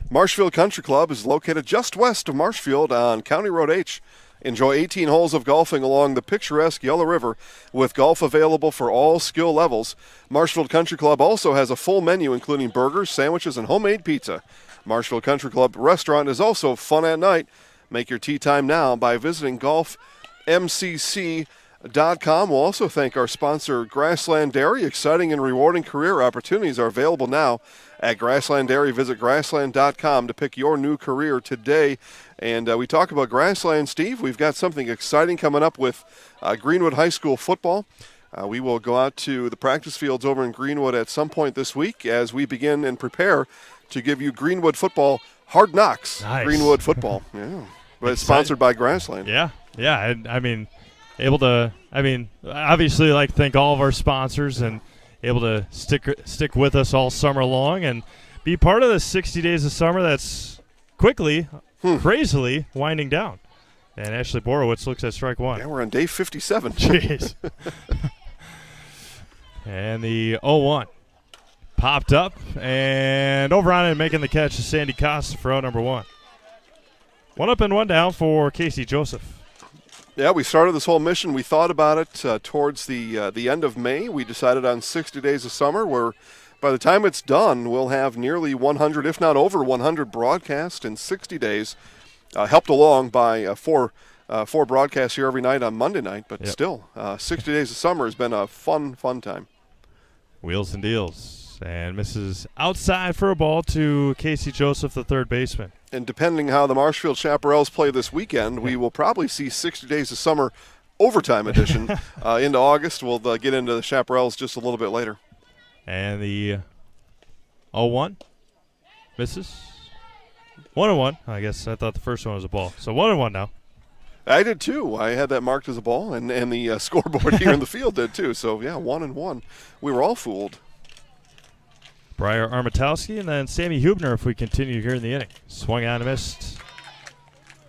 Marshfield Country Club is located just west of Marshfield on County Road H. Enjoy 18 holes of golfing along the picturesque Yellow River with golf available for all skill levels. Marshfield Country Club also has a full menu including burgers, sandwiches, and homemade pizza. Marshfield Country Club restaurant is also fun at night. Make your tee time now by visiting golfmcc.com. We'll also thank our sponsor, Grassland Dairy. Exciting and rewarding career opportunities are available now at Grassland Dairy. Visit grassland.com to pick your new career today. And we talk about Grassland, Steve. We've got something exciting coming up with Greenwood High School football. We will go out to the practice fields over in Greenwood at some point this week as we begin and prepare to give you Greenwood football hard knocks. Nice. Greenwood football. Yeah. But it's sponsored by Grassland. Yeah. I mean, obviously, like, thank all of our sponsors and able to stick with us all summer long and be part of the 60 days of summer that's quickly, crazily winding down. And Ashley Borowitz looks at strike one. Yeah, we're on day 57. Jeez. And the 0-1 popped up and over on it, making the catch is Sandy Costa for out number 1. 1 up and 1 down for Casey Joseph. Yeah, we started this whole mission. We thought about it towards the end of May. We decided on 60 days of summer, where by the time it's done, we'll have nearly 100, if not over 100 broadcasts in 60 days, helped along by four broadcasts here every night on Monday night. But still, 60 days of summer has been a fun time. Wheels and deals. And misses outside for a ball to Casey Joseph, the third baseman. And depending how the Marshfield Chaparrals play this weekend, we will probably see 60 Days of Summer overtime edition into August. We'll get into the Chaparrals just a little bit later. And the 0-1 misses. 1-1. I guess I thought the first one was a ball. So 1-1 now. I did too. I had that marked as a ball, and the scoreboard here in the field did too. So, yeah, 1-1. We were all fooled. Briar Armatowski and then Sammy Hubner if we continue here in the inning. Swung on and missed.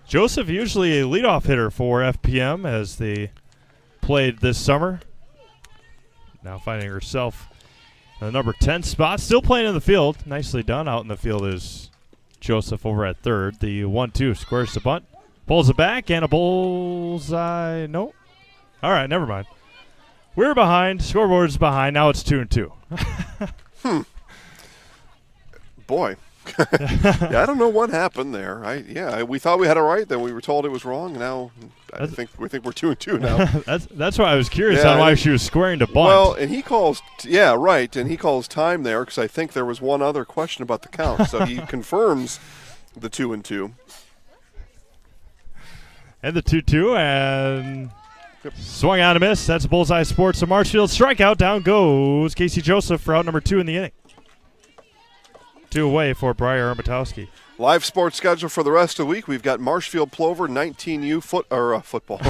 Joseph, usually a leadoff hitter for FPM as they played this summer. Now finding herself in the number 10 spot. Still playing in the field. Nicely done. Out in the field is Joseph over at third. The 1-2 squares the bunt. Pulls it back and a bullseye. No. All right, never mind. We're behind. Scoreboard's behind. Now it's 2-2. Boy. Yeah, I don't know what happened there. We thought we had it right, then we were told it was wrong. Now we think we're 2-2 now. that's why I was curious on why she was squaring to bunt. Well, and he calls, and he calls time there because I think there was one other question about the count. So he confirms the 2-2. And the 2-2 and swung on a miss. That's Bullseye Sports. A Marshfield strikeout. Down goes Casey Joseph for out number 2 in the inning. 2 away for Briar Armatowski. Live sports schedule for the rest of the week. We've got Marshfield Plover 19U football.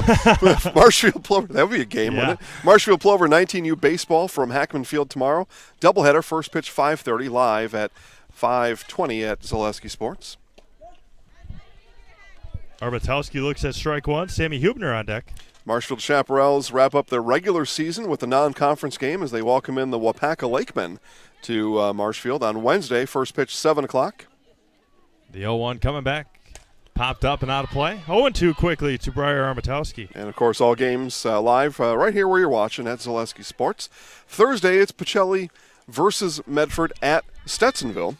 Marshfield Plover, that would be a game, wouldn't it? Marshfield Plover 19U baseball from Hackman Field tomorrow. Doubleheader, first pitch 5:30 live at 5:20 at Zaleski Sports. Armatowski looks at strike one. Sammy Hubner on deck. Marshfield Chaparrals wrap up their regular season with a non-conference game as they welcome in the Wapaka Lakemen to Marshfield on Wednesday. First pitch 7 o'clock. The 0-1 coming back. Popped up and out of play. 0-2 quickly to Briar Armatowski. And, of course, all games live right here where you're watching at Zaleski Sports. Thursday, it's Pacelli versus Medford at Stetsonville.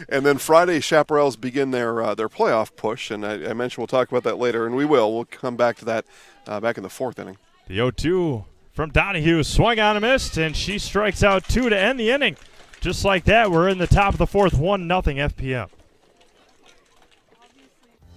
And then Friday, Chaparrals begin their playoff push. And I mentioned we'll talk about that later, and we will. We'll come back to that back in the fourth inning. The 0-2 from Donahue swung on and missed, and she strikes out 2 to end the inning. Just like that, we're in the top of the fourth, 1-0 FPM.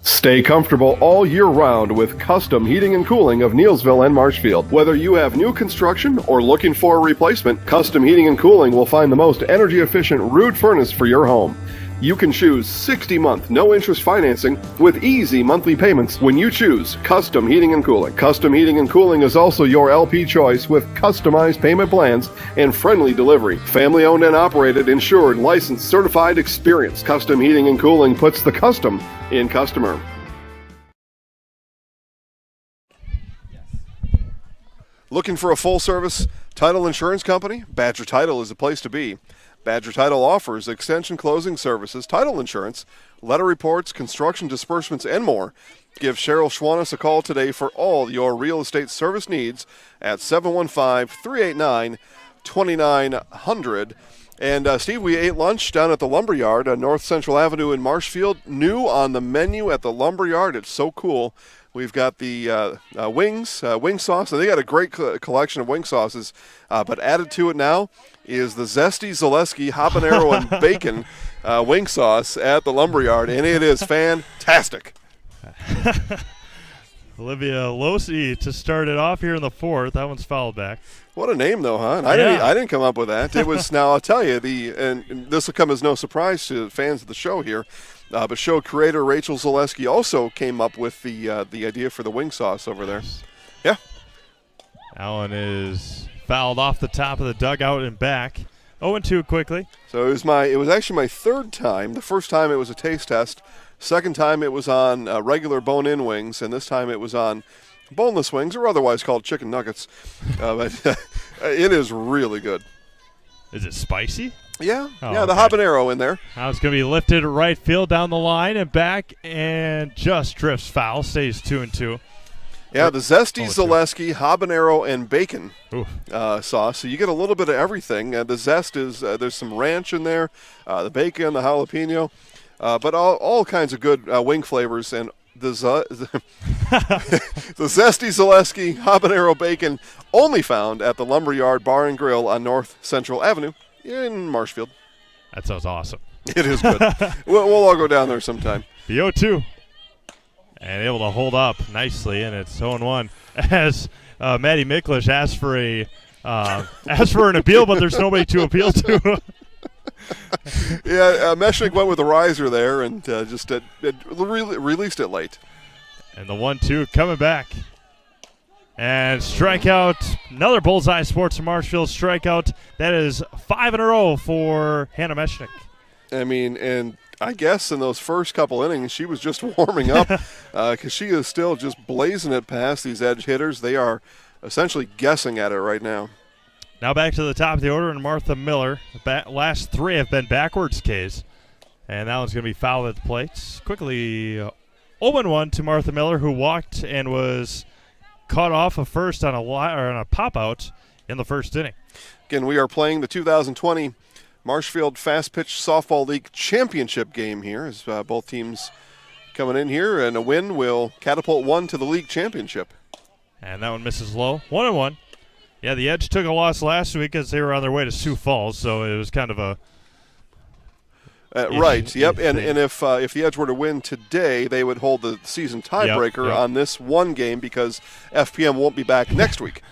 Stay comfortable all year round with Custom Heating and Cooling of Neelsville and Marshfield. Whether you have new construction or looking for a replacement, Custom Heating and Cooling will find the most energy-efficient rood furnace for your home. You can choose 60-month no-interest financing with easy monthly payments when you choose Custom Heating and Cooling. Custom Heating and Cooling is also your LP choice with customized payment plans and friendly delivery. Family-owned and operated, insured, licensed, certified, experienced. Custom Heating and Cooling puts the custom in customer. Looking for a full-service title insurance company? Badger Title is the place to be. Badger Title offers extension closing services, title insurance, letter reports, construction disbursements, and more. Give Cheryl Schwannis a call today for all your real estate service needs at 715-389-2900. And, Steve, we ate lunch down at the Lumberyard on North Central Avenue in Marshfield. New on the menu at the Lumberyard. It's so cool. We've got the wing sauce. And they got a great collection of wing sauces. But added to it now is the Zesty Zaleski habanero and bacon wing sauce at the Lumberyard. And it is fantastic. Olivia Losi to start it off here in the fourth. That one's fouled back. What a name, though, huh? I didn't come up with that. It was now. I'll tell you, and this will come as no surprise to fans of the show here, but show creator Rachel Zaleski also came up with the idea for the wing sauce over there. Yeah. Allen is fouled off the top of the dugout and back. 0-2 quickly. So it was actually my third time. The first time it was a taste test. Second time it was on regular bone-in wings, and this time it was on boneless wings, or otherwise called chicken nuggets. But it is really good. Is it spicy? Yeah, the habanero in there. Now it's going to be lifted right field down the line and back, and just drifts foul. Stays 2-2. Yeah, the Zesty Zaleski habanero and bacon sauce. So you get a little bit of everything. The zest is there's some ranch in there, the bacon, the jalapeno. But all kinds of good wing flavors, and the Zesty Zaleski habanero bacon only found at the Lumberyard Bar and Grill on North Central Avenue in Marshfield. That sounds awesome. It is good. we'll all go down there sometime. The 0-2. And able to hold up nicely, and it's 0-1 as Maddie Miklish asked for an appeal, but there's nobody to appeal to. Yeah, Meshnick went with the riser there and just released it late. And the 1-2 coming back. And strikeout, another Bullseye Sports from Marshfield strikeout. That is 5 in a row for Hannah Meshnick. I mean, and I guess in those first couple innings, she was just warming up because she is still just blazing it past these edge hitters. They are essentially guessing at it right now. Now back to the top of the order, and Martha Miller. Last 3 have been backwards Ks. And that one's going to be fouled at the plate. Quickly 0-1 to Martha Miller, who walked and was caught off of first on a pop-out in the first inning. Again, we are playing the 2020 Marshfield Fast Pitch Softball League Championship game here as both teams coming in here, and a win will catapult one to the league championship. And that one misses low. 1-1. Yeah, the Edge took a loss last week as they were on their way to Sioux Falls, so it was kind of a right. Yep. And if the Edge were to win today, they would hold the season tiebreaker on this one game because FPM won't be back next week.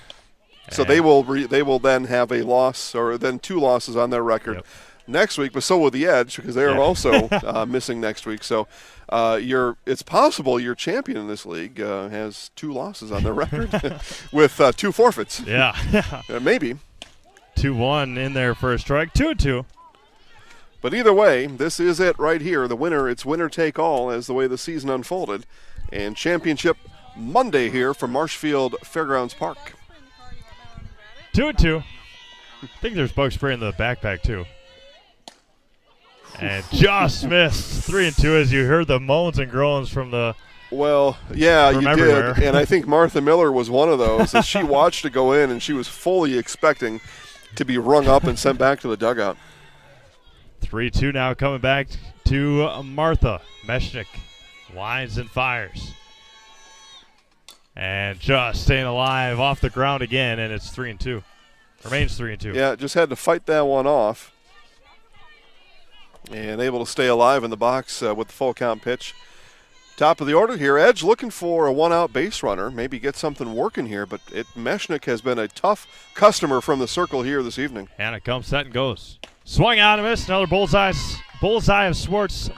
So they will then have a loss, or then 2 losses on their record next week. But so will the Edge because they are also missing next week. So it's possible your champion in this league has 2 losses on their record with 2 forfeits. Yeah. Maybe. 2-1 in there for a strike. 2-2. But either way, this is it right here. The winner, it's winner take all as the way the season unfolded. And championship Monday here from Marshfield Fairgrounds Park. 2-2. I think there's bug spray in the backpack too. And just missed. 3-2 as you heard the moans and groans from the. Well, yeah, you everywhere. did. And I think Martha Miller was one of those. As she watched it go in, and she was fully expecting to be rung up and sent back to the dugout. 3-2 now coming back to Martha Meshnick. Winds and fires. And just staying alive off the ground again, and it's 3-2. Remains 3-2. Yeah, just had to fight that one off. And able to stay alive in the box with the full count pitch. Top of the order here, Edge looking for a 1-out base runner. Maybe get something working here, but Meshnick has been a tough customer from the circle here this evening. And it comes, set, and goes. Swung out and missed. Another bullseye of Sports.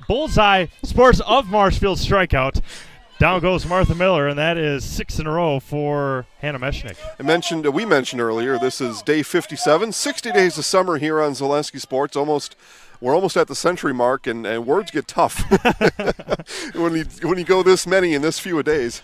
Bullseye Sports of Marshfield strikeout. Down goes Martha Miller, and that is 6 in a row for Hannah Meshnick. We mentioned earlier, this is day 57, 60 days of summer here on Zalewski Sports. We're almost at the century mark, and words get tough when you go this many in this few a days.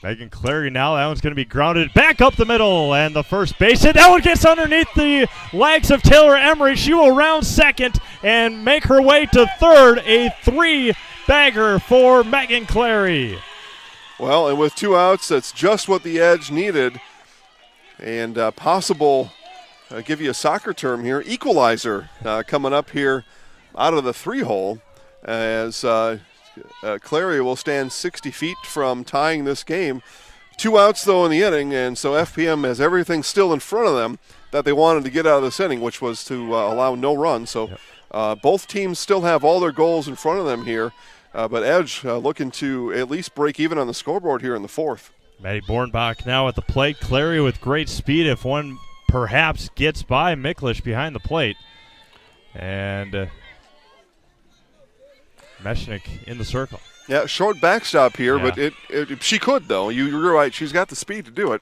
Megan Clary now, that one's going to be grounded back up the middle, and the first base hit. That one gets underneath the legs of Taylor Emery. She will round second and make her way to third. A 3-bagger for Megan Clary. Well, and with 2 outs, that's just what the Edge needed. And possible, give you a soccer term here, equalizer coming up here out of the 3-hole as Clary will stand 60 feet from tying this game. 2 outs, though, in the inning, and so FPM has everything still in front of them that they wanted to get out of this inning, which was to allow no runs. So both teams still have all their goals in front of them here, but Edge looking to at least break even on the scoreboard here in the 4th. Maddie Bornbach now at the plate. Clary with great speed if one perhaps gets by Miklish behind the plate. And Meshnick in the circle. Yeah, short backstop here, but she could, though. You're right. She's got the speed to do it.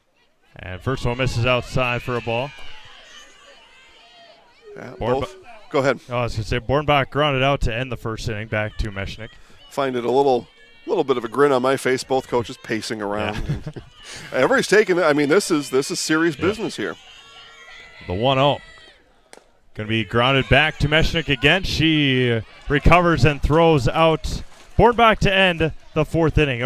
And first one misses outside for a ball. Go ahead. I was going to say Bornbach grounded out to end the first inning back to Meshnick. Find it a little bit of a grin on my face. Both coaches pacing around. Yeah. Everybody's taking it. I mean, this is serious business here. The 1-0. Going to be grounded back to Meshnick again. She recovers and throws out Bornbach to end the 4th inning.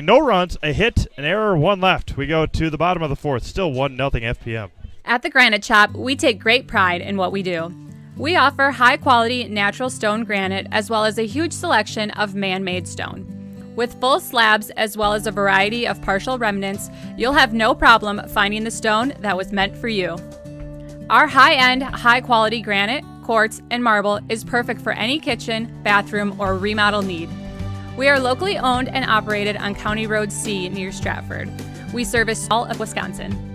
No runs, a hit, an error, 1 left. We go to the bottom of the 4th. Still 1-0 FPM. At the Granite Shop, we take great pride in what we do. We offer high-quality natural stone granite as well as a huge selection of man-made stone. With full slabs as well as a variety of partial remnants, you'll have no problem finding the stone that was meant for you. Our high-end, high-quality granite, quartz, and marble is perfect for any kitchen, bathroom, or remodel need. We are locally owned and operated on County Road C near Stratford. We service all of Wisconsin.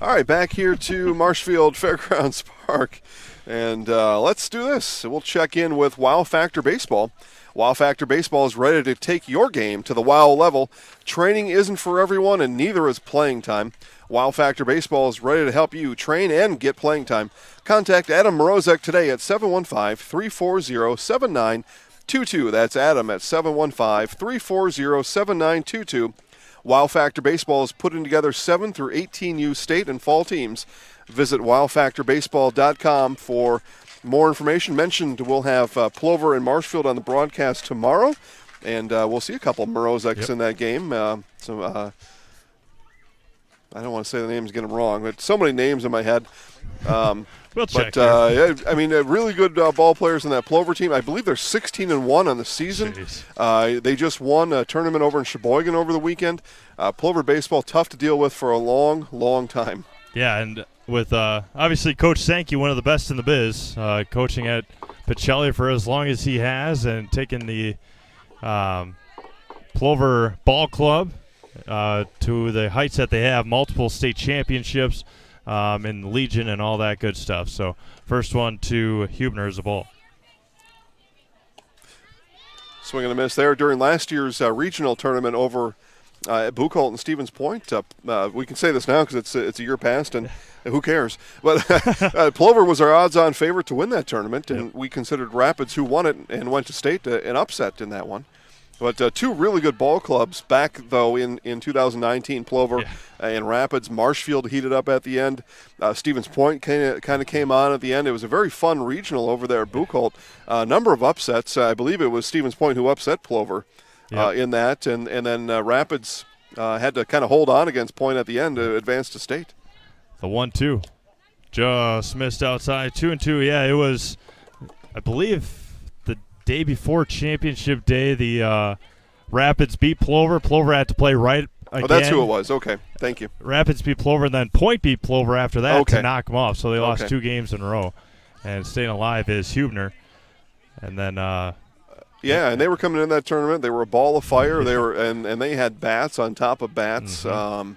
All right, back here to Marshfield Fairgrounds Park. And let's do this. We'll check in with Wow Factor Baseball. Wow Factor Baseball is ready to take your game to the wow level. Training isn't for everyone, and neither is playing time. Wow Factor Baseball is ready to help you train and get playing time. Contact Adam Morozek today at 715-340-7922. That's Adam at 715-340-7922. Wow Factor Baseball is putting together 7 through 18U state and fall teams. Visit wowfactorbaseball.com for more information. Mentioned we'll have Plover and Marshfield on the broadcast tomorrow, and we'll see a couple of Morozeks in that game. I don't want to say the names, get them wrong, but so many names in my head. We'll check. I mean, really good ball players in that Plover team. I believe they're 16-1 on the season. They just won a tournament over in Sheboygan over the weekend. Plover baseball, tough to deal with for a long, long time. Yeah, and with obviously Coach Sankey, one of the best in the biz, coaching at Pacelli for as long as he has and taking the Plover Ball Club to the heights that they have, multiple state championships in Legion and all that good stuff. So first one to Hubner is a ball. Swing and a miss there during last year's regional tournament over at Buchholz and Stevens Point. We can say this now because it's a year past, and who cares? But Plover was our odds-on favorite to win that tournament, and we considered Rapids, who won it and went to state, an upset in that one. But two really good ball clubs back, though, in 2019, Plover and Rapids. Marshfield heated up at the end. Stevens Point kind of came on at the end. It was a very fun regional over there at Buchholz. A number of upsets. I believe it was Stevens Point who upset Plover in that. And then Rapids had to kind of hold on against Point at the end to advance to state. The 1-2. Just missed outside. 2-2. Yeah, it was, I believe, day before championship day, the Rapids beat Plover. Plover had to play right again. Oh, that's who it was. Okay, thank you. Rapids beat Plover, and then Point beat Plover after that to knock them off. So they lost 2 games in a row. And staying alive is Hubner. And then yeah, and they were coming in that tournament. They were a ball of fire. They were and they had bats on top of bats. The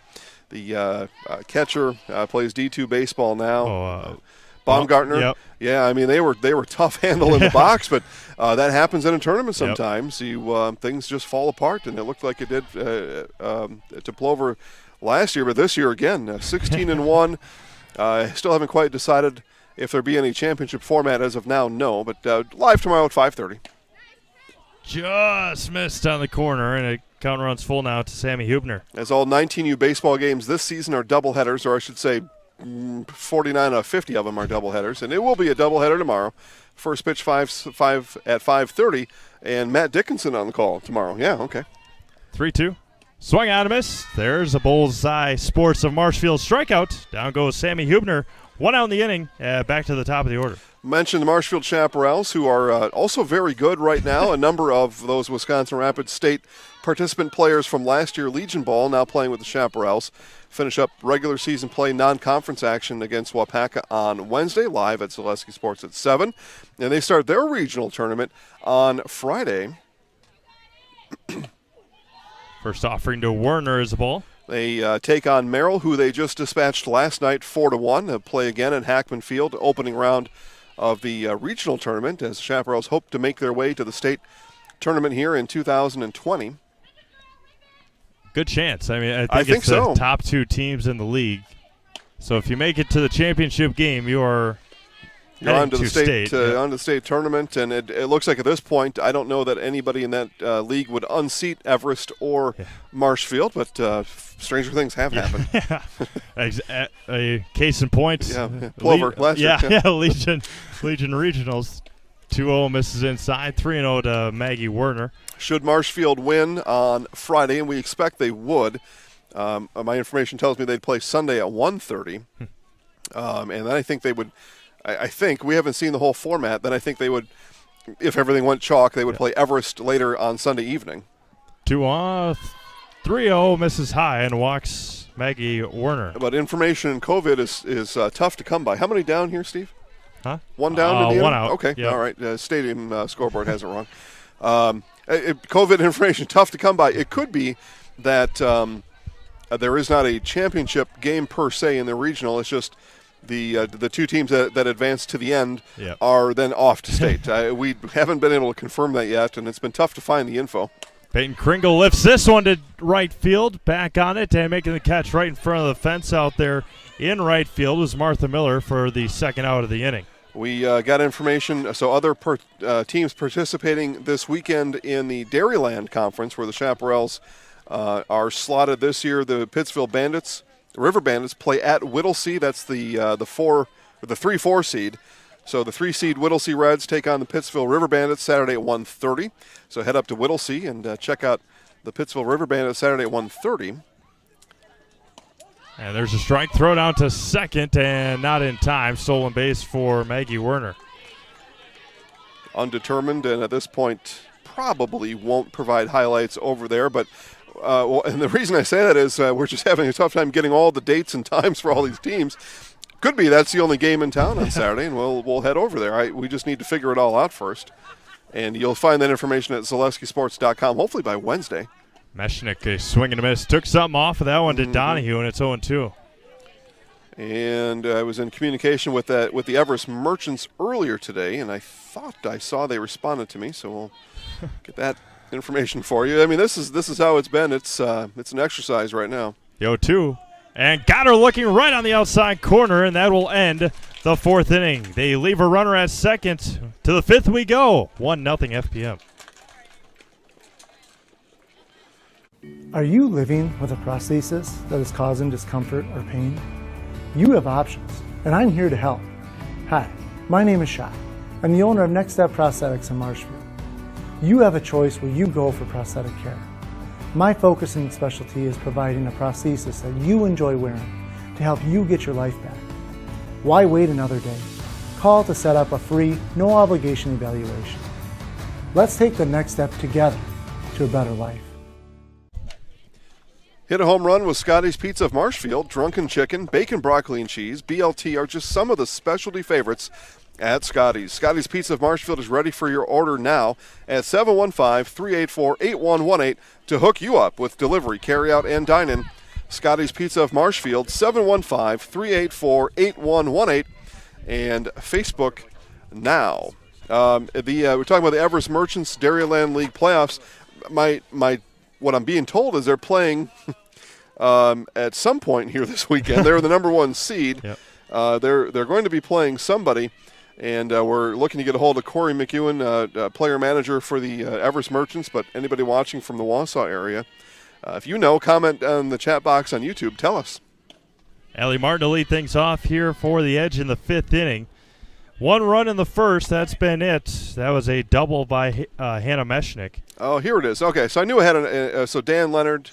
catcher plays D2 baseball now. Baumgartner. Yep. Yeah, I mean they were tough handle in the box, but that happens in a tournament sometimes. Things just fall apart, and it looked like it did to Plover last year, but this year again, 16-1. Still haven't quite decided if there be any championship format as of now. No, but live tomorrow at 5:30. Just missed on the corner, and it count runs full now to Sammy Hubner. As all 19U baseball games this season are doubleheaders, or I should say 49 out of 50 of them are doubleheaders, and it will be a doubleheader tomorrow. First pitch 5 at 5:30, and Matt Dickinson on the call tomorrow. Yeah, okay. 3-2. Swung out a miss. There's a bullseye. Sports of Marshfield strikeout. Down goes Sammy Hubner. 1 out in the inning. Back to the top of the order. Mentioned the Marshfield Chaparrals, who are also very good right now. A number of those Wisconsin Rapids State participant players from last year Legion Ball now playing with the Chaparrals. Finish up regular season play non-conference action against Wapaka on Wednesday, live at Zaleski Sports at 7. And they start their regional tournament on Friday. First offering to Werner is the ball. They take on Merrill, who they just dispatched last night 4-1. They'll play again at Hackman Field, opening round of the regional tournament, as the Chaparrals hope to make their way to the state tournament here in 2020. Good chance. I mean, I think it's so. The top 2 teams in the league. So if you make it to the championship game, you're on to the state on to the state tournament, and it looks like at this point, I don't know that anybody in that league would unseat Everest or Marshfield, but stranger things have happened. A case in point. Plover last year. Legion Regionals. 2-0 misses inside. 3-0 to Maggie Werner. Should Marshfield win on Friday, and we expect they would, my information tells me they'd play Sunday at 1:30, and then I think they would. I think we haven't seen the whole format. Then I think they would, if everything went chalk, they would play Everest later on Sunday evening. 2-0, 3-0 misses high and walks Maggie Werner. But information in COVID is tough to come by. How many down here, Steve? Huh? 1 down to the 1 end? out. Okay, Yep. all right. Stadium scoreboard has it wrong. COVID information tough to come by. It could be that there is not a championship game per se in the regional. It's just the two teams that advance to the end are then off to state. We haven't been able to confirm that yet, and it's been tough to find the info. Peyton Kringle lifts this one to right field, back on it, and making the catch right in front of the fence out there in right field was Martha Miller for the second out of the inning. We got information, so other teams participating this weekend in the Dairyland Conference, where the Chaparrals are slotted this year. The Pittsville Bandits, the River Bandits, play at Whittlesea. That's the 3-4 seed. So the 3 seed Whittlesea Reds take on the Pittsville River Bandits Saturday at 1:30. So head up to Whittlesea and check out the Pittsville River Bandits Saturday at 1:30. And there's a strike, throw down to second, and not in time. Stolen base for Maggie Werner. Undetermined, and at this point probably won't provide highlights over there. But and the reason I say that is we're just having a tough time getting all the dates and times for all these teams. Could be that's the only game in town on Saturday, and we'll head over there. We just need to figure it all out first. And you'll find that information at ZalewskiSports.com, hopefully by Wednesday. Meshnick, a swing and a miss. Took something off of that one to Donahue, and it's 0-2. And I was in communication with the Everest Merchants earlier today, and I thought I saw they responded to me, so we'll get that information for you. I mean, this is how it's been. It's an exercise right now. The 0-2. And got her looking right on the outside corner, and that will end the fourth inning. They leave a runner at second. To the fifth we go. 1-0 FPM. Are you living with a prosthesis that is causing discomfort or pain? You have options, and I'm here to help. Hi, my name is Shai. I'm the owner of Next Step Prosthetics in Marshfield. You have a choice where you go for prosthetic care. My focus and specialty is providing a prosthesis that you enjoy wearing to help you get your life back. Why wait another day? Call to set up a free, no-obligation evaluation. Let's take the next step together to a better life. Hit a home run with Scotty's Pizza of Marshfield. Drunken chicken, bacon, broccoli, and cheese, BLT are just some of the specialty favorites at Scotty's. Scotty's Pizza of Marshfield is ready for your order now at 715-384-8118 to hook you up with delivery, carryout, and dine-in. Scotty's Pizza of Marshfield, 715-384-8118, and Facebook now. We're talking about the Everest Merchants Dairyland League playoffs. What I'm being told is they're playing at some point here this weekend. They're the number 1 seed. Yep. They're going to be playing somebody. And we're looking to get a hold of Corey McEwen, player manager for the Everest Merchants, but anybody watching from the Wausau area, if you know, comment on the chat box on YouTube. Tell us. Allie Martin to lead things off here for the Edge in the fifth inning. 1 run in the first. That's been it. That was a double by Hannah Meshnick. Oh, here it is. Okay, so I knew I had so Dan Leonard,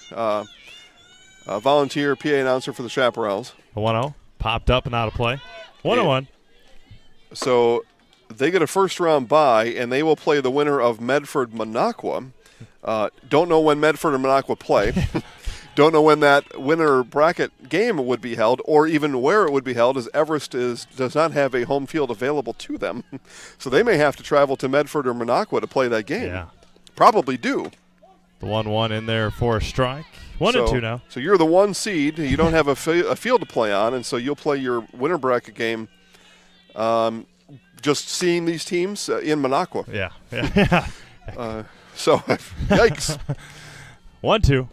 volunteer PA announcer for the Chaparrals. 1-0. Popped up and out of play. 1-1. So they get a first-round bye, and they will play the winner of Medford-Minocqua. Don't know when Medford and Minocqua play. Don't know when that winner bracket game would be held, or even where it would be held, as Everest does not have a home field available to them. So they may have to travel to Medford or Minocqua to play that game. Yeah. Probably do. The 1-1 in there for a strike. 1-2 now. So you're the 1 seed. You don't have a field to play on, and so you'll play your winner bracket game just seeing these teams in Minocqua. Yeah. So, yikes. 1-2.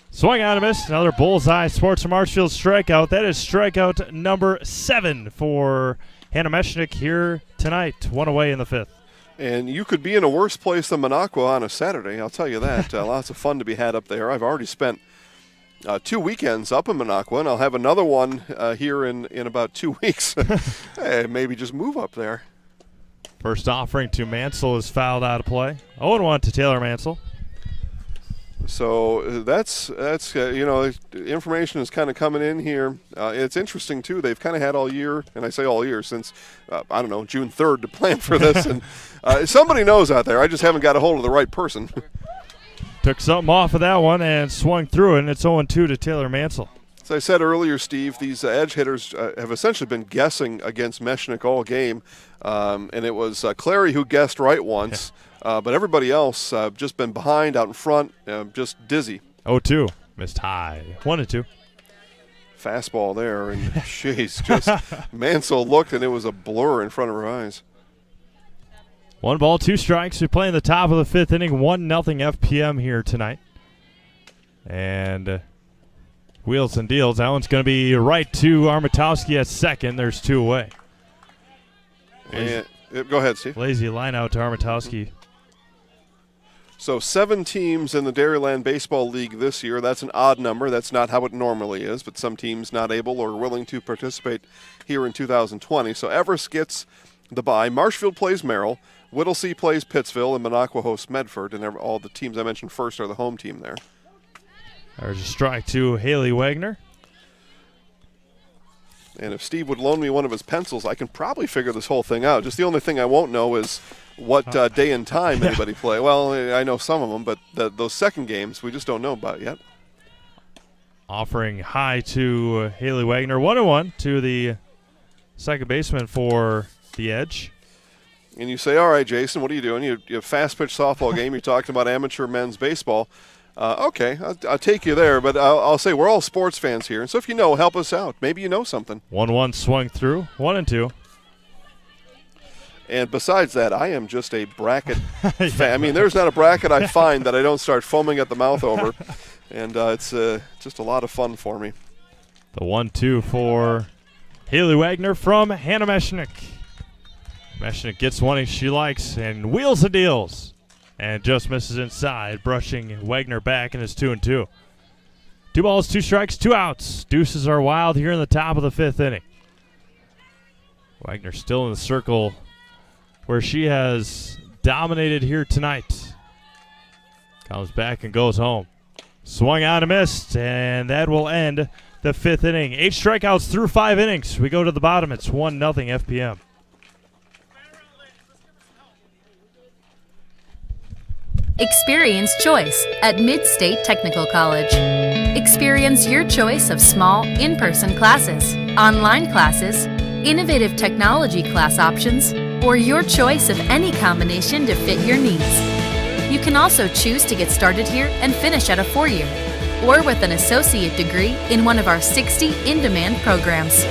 Swing on a miss. Another bullseye. Sports of Marshfield strikeout. That is strikeout number 7 for Hannah Meshnick here tonight. 1 away in the fifth. And you could be in a worse place than Minocqua on a Saturday, I'll tell you that. Lots of fun to be had up there. I've already spent 2 weekends up in Minocqua, and I'll have another one here in about 2 weeks. Hey, maybe just move up there. First offering to Mansell is fouled out of play. 0-1 to Taylor Mansell. So that's information is kind of coming in here. It's interesting, too. They've kind of had all year, and I say all year, since, June 3rd to plan for this. And somebody knows out there. I just haven't got a hold of the right person. Took something off of that one and swung through it, and it's 0-2 to Taylor Mansell. As I said earlier, Steve, these edge hitters have essentially been guessing against Meshnick all game. And it was Clary who guessed right once. But everybody else just been behind, out in front, just dizzy. 0-2. Missed high. 1-2. Fastball there, and jeez, just Mansell looked, and it was a blur in front of her eyes. 1 ball, 2 strikes. We play in the top of the 5th inning. 1-0 FPM here tonight. And wheels and deals. That one's going to be right to Armatowski at second. There's 2 away. And, go ahead, Steve. Lazy line out to Armatowski. So 7 teams in the Dairyland Baseball League this year. That's an odd number. That's not how it normally is, but some teams not able or willing to participate here in 2020. So Everest gets the bye. Marshfield plays Merrill. Whittlesey plays Pittsville, and Minocqua hosts Medford. And all the teams I mentioned first are the home team there. There's a strike to Haley Wagner. And if Steve would loan me one of his pencils, I can probably figure this whole thing out. Just the only thing I won't know is what day and time anybody play. Well, I know some of them, but those second games we just don't know about yet. Offering high to Haley Wagner. 1-1 to the second baseman for the Edge. And you say, all right, Jason, what are you doing? You have fast-pitch softball game. You're talking about amateur men's baseball. Okay, I'll take you there, but I'll say we're all sports fans here. And so if you know, help us out. Maybe you know something. 1-1 swung through. 1-2. And besides that, I am just a bracket fan. I mean, there's not a bracket I find that I don't start foaming at the mouth over. And it's just a lot of fun for me. The 1-2 for Haley Wagner from Hannah Meshnick. Meshnick gets one she likes and wheels and deals. And just misses inside, brushing Wagner back, and it's 2-2. 2 balls, 2 strikes, 2 outs. Deuces are wild here in the top of the 5th inning. Wagner still in the circle where she has dominated here tonight. Comes back and goes home. Swung out and missed, and that will end the 5th inning. 8 strikeouts through 5 innings. We go to the bottom. It's 1-0 FPM. Experience choice at Mid-State Technical College. Experience your choice of small, in-person classes, online classes, innovative technology class options, or your choice of any combination to fit your needs. You can also choose to get started here and finish at a 4-year, or with an associate degree in one of our 60 in-demand programs.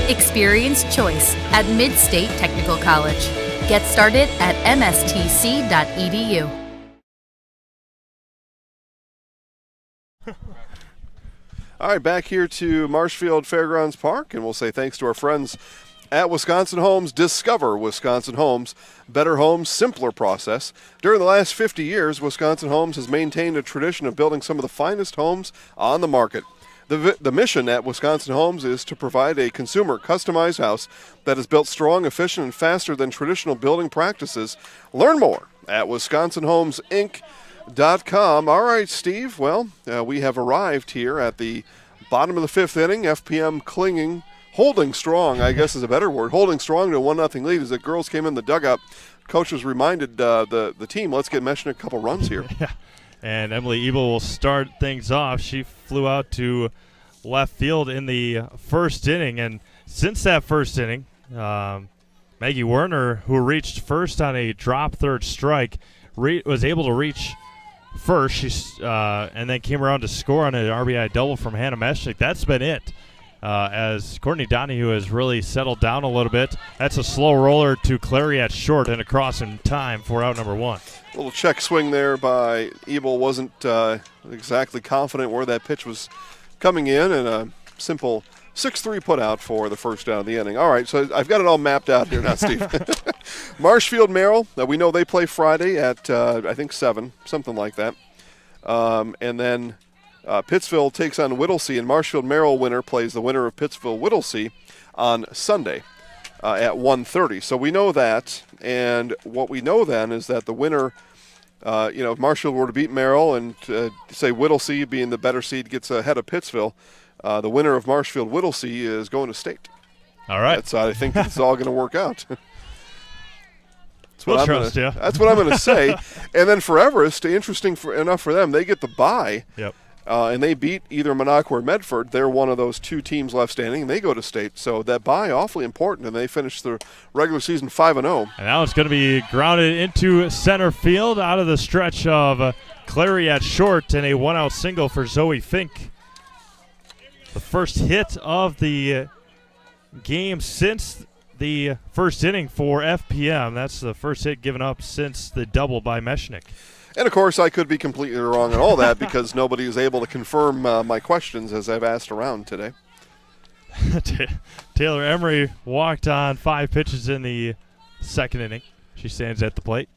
Experience choice at Mid-State Technical College. Get started at mstc.edu. All right, back here to Marshfield Fairgrounds Park, and we'll say thanks to our friends at Wisconsin Homes. Discover Wisconsin Homes. Better homes, simpler process. During the last 50 years, Wisconsin Homes has maintained a tradition of building some of the finest homes on the market. The mission at Wisconsin Homes is to provide a consumer customized house that is built strong, efficient, and faster than traditional building practices. Learn more at WisconsinHomesInc.com. All right, Steve. Well, we have arrived here at the bottom of the 5th inning. FPM holding strong, I guess is a better word, holding strong to a 1-0 lead as the girls came in the dugout. Coach was reminded the team, let's get Meshnick a couple runs here. Yeah. And Emily Ebel will start things off. She flew out to left field in the 1st inning. And since that 1st inning, Maggie Werner, who reached first on a drop third strike, was able to reach first. And then came around to score on an RBI double from Hannah Meshnick. That's been it. As Courtney Donahue has really settled down a little bit. That's a slow roller to Clary at short and across in time for out number 1. A little check swing there by Ebel. Wasn't exactly confident where that pitch was coming in, and a simple 6-3 put out for the first out of the inning. All right, so I've got it all mapped out here now, Steve. Marshfield Merrill, we know they play Friday at, I think, 7, something like that. And then Pittsville takes on Whittlesey, and Marshfield Merrill winner plays the winner of Pittsville Whittlesey on Sunday at 1:30. So we know that, and what we know then is that the winner, if Marshfield were to beat Merrill and say Whittlesey being the better seed gets ahead of Pittsville, the winner of Marshfield Whittlesey is going to state. All right. I think it's all going to work out. That's what I'm going to say. And then for Everest, interesting enough for them, they get the bye. Yep. And they beat either Minocqua or Medford. They're one of those 2 teams left standing, and they go to state. So that bye awfully important, and they finish the regular season 5-0. And now it's going to be grounded into center field out of the stretch of Clary at short, and a one-out single for Zoe Fink. The first hit of the game since the first inning for FPM. That's the first hit given up since the double by Meshnik. And, of course, I could be completely wrong on all that because nobody is able to confirm my questions as I've asked around today. Taylor Emery walked on 5 pitches in the second inning. She stands at the plate.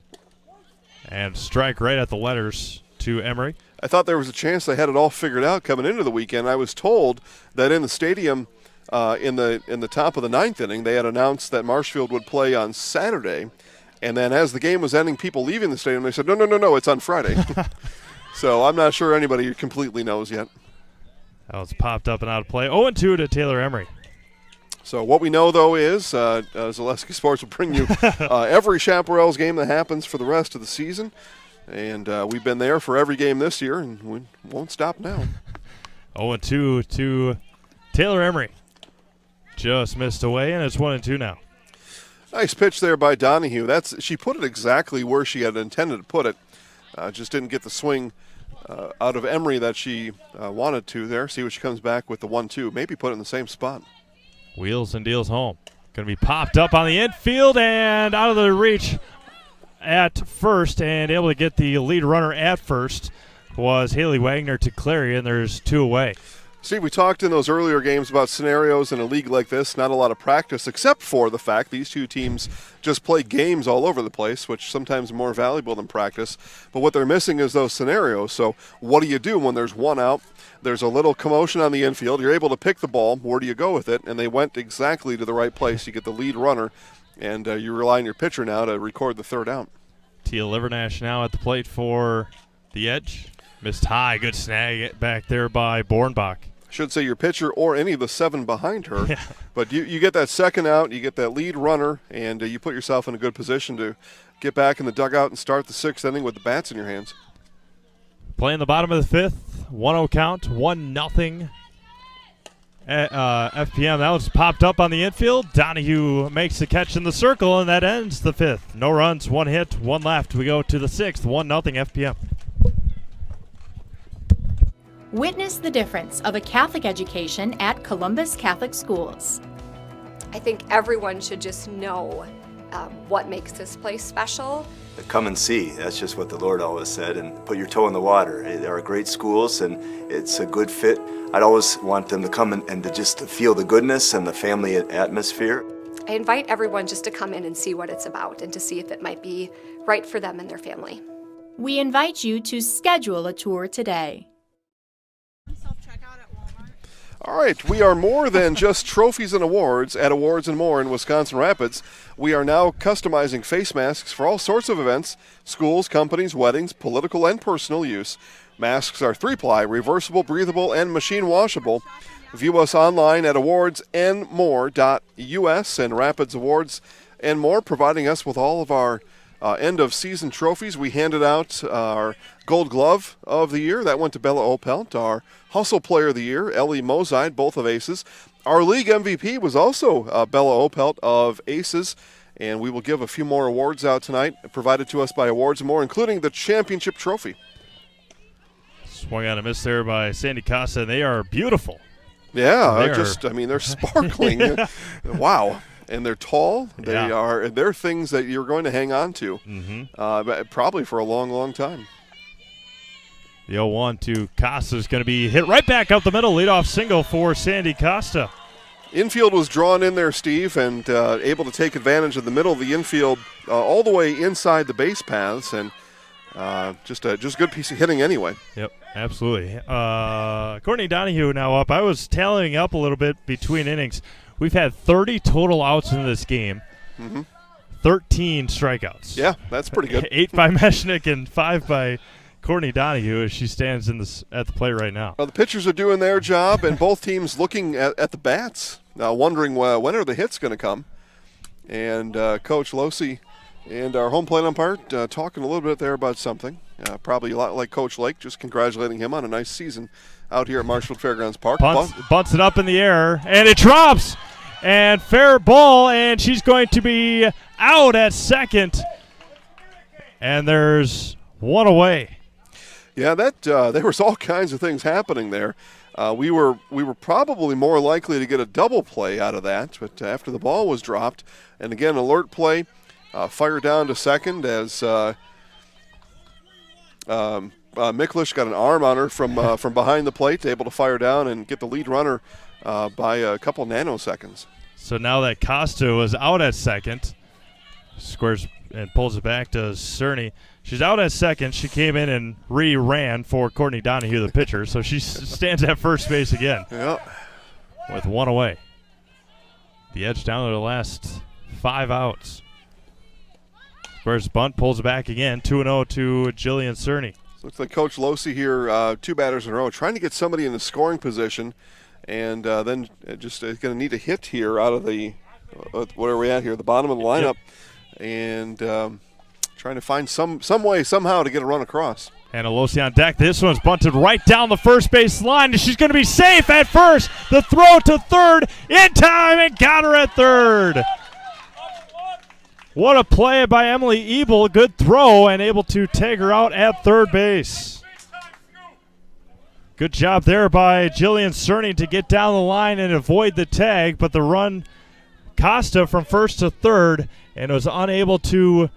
And strike right at the letters to Emery. I thought there was a chance they had it all figured out coming into the weekend. I was told that in the stadium in the top of the 9th inning, they had announced that Marshfield would play on Saturday. And then as the game was ending, people leaving the stadium, they said, no, it's on Friday. So I'm not sure anybody completely knows yet. That was popped up and out of play. 0-2 to Taylor Emery. So what we know, though, is Zaleski Sports will bring you every Chaparrals game that happens for the rest of the season. And we've been there for every game this year, and we won't stop now. 0-2 to Taylor Emery. Just missed away, and it's 1-2 now. Nice pitch there by Donahue. She put it exactly where she had intended to put it. Just didn't get the swing out of Emery that she wanted to there. See what she comes back with the 1-2. Maybe put it in the same spot. Wheels and deals home. Going to be popped up on the infield and out of the reach at first, and able to get the lead runner at first was Haley Wagner to Clary, and there's 2 away. Steve, we talked in those earlier games about scenarios in a league like this, not a lot of practice, except for the fact these two teams just play games all over the place, which sometimes are more valuable than practice. But what they're missing is those scenarios. So what do you do when there's one out? There's a little commotion on the infield. You're able to pick the ball. Where do you go with it? And they went exactly to the right place. You get the lead runner, and you rely on your pitcher now to record the third out. Tia Livernash now at the plate for the edge. Missed high. Good snag back there by Bornbach. Should say your pitcher or any of the 7 behind her. Yeah. But you get that second out, you get that lead runner, and you put yourself in a good position to get back in the dugout and start the 6th inning with the bats in your hands. Playing the bottom of the 5th, 1-0 count, 1-0 FPM. That was popped up on the infield. Donahue makes the catch in the circle, and that ends the 5th. No runs, 1 hit, 1 left. We go to the 6th, 1-0 FPM. Witness the difference of a Catholic education at Columbus Catholic Schools. I think everyone should just know what makes this place special. Come and see. That's just what the Lord always said, and put your toe in the water. There are great schools, and it's a good fit. I'd always want them to come and to just feel the goodness and the family atmosphere. I invite everyone just to come in and see what it's about and to see if it might be right for them and their family. We invite you to schedule a tour today. All right, we are more than just trophies and awards at Awards and More in Wisconsin Rapids. We are now customizing face masks for all sorts of events, schools, companies, weddings, political and personal use. Masks are 3-ply, reversible, breathable, and machine washable. View us online at awardsandmore.us, and Rapids Awards and More providing us with all of our end-of-season trophies. We handed out our Gold Glove of the Year. That went to Bella Opelt. Our Hustle Player of the Year, Ellie Mozide, both of Aces. Our league MVP was also Bella Opelt of Aces. And we will give a few more awards out tonight, provided to us by Awards and More, including the championship trophy. Swung on a miss there by Sandy Costa, and they are beautiful. Yeah, they're sparkling. Wow. And they're tall. They're things that you're going to hang on to, probably for a long, long time. The 0-1 to Costa is going to be hit right back out the middle. Leadoff single for Sandy Costa. Infield was drawn in there, Steve, and able to take advantage of the middle of the infield all the way inside the base paths, and just a good piece of hitting anyway. Yep, absolutely. Courtney Donahue now up. I was tallying up a little bit between innings. We've had 30 total outs in this game, 13 strikeouts. Yeah, that's pretty good. 8 by Meshnik and 5 by Courtney Donahue as she stands at the plate right now. Well, the pitchers are doing their job, and both teams looking at the bats, wondering when are the hits going to come. And Coach Losi and our home plate umpire talking a little bit there about something. Probably a lot like Coach Lake, just congratulating him on a nice season out here at Marshfield Fairgrounds Park. Bunts it up in the air, and it drops. And fair ball, and she's going to be out at second. And there's 1 away. Yeah, there was all kinds of things happening there. We were probably more likely to get a double play out of that, but after the ball was dropped, and again, alert play, fire down to second as Miklish got an arm on her from behind the plate, able to fire down and get the lead runner by a couple nanoseconds. So now that Costa was out at second, squares and pulls it back to Cerny. She's out at second. She came in and ran for Courtney Donahue, the pitcher, so she stands at first base again. Yeah. With one away. The Edge down to the last 5 outs. Squares bunt, pulls it back again, 2-0 to Jillian Cerny. Looks like Coach Losey here, 2 batters in a row, trying to get somebody in the scoring position, and then just going to need a hit here out of the, what are we at here, the bottom of the lineup, and trying to find some way, somehow to get a run across. And Losey on deck. This one's bunted right down the first base line, and she's going to be safe at first. The throw to third in time, and got her at third. What a play by Emily Ebel. Good throw and able to tag her out at third base. Good job there by Jillian Cerny to get down the line and avoid the tag, but the run Costa from first to third and was unable to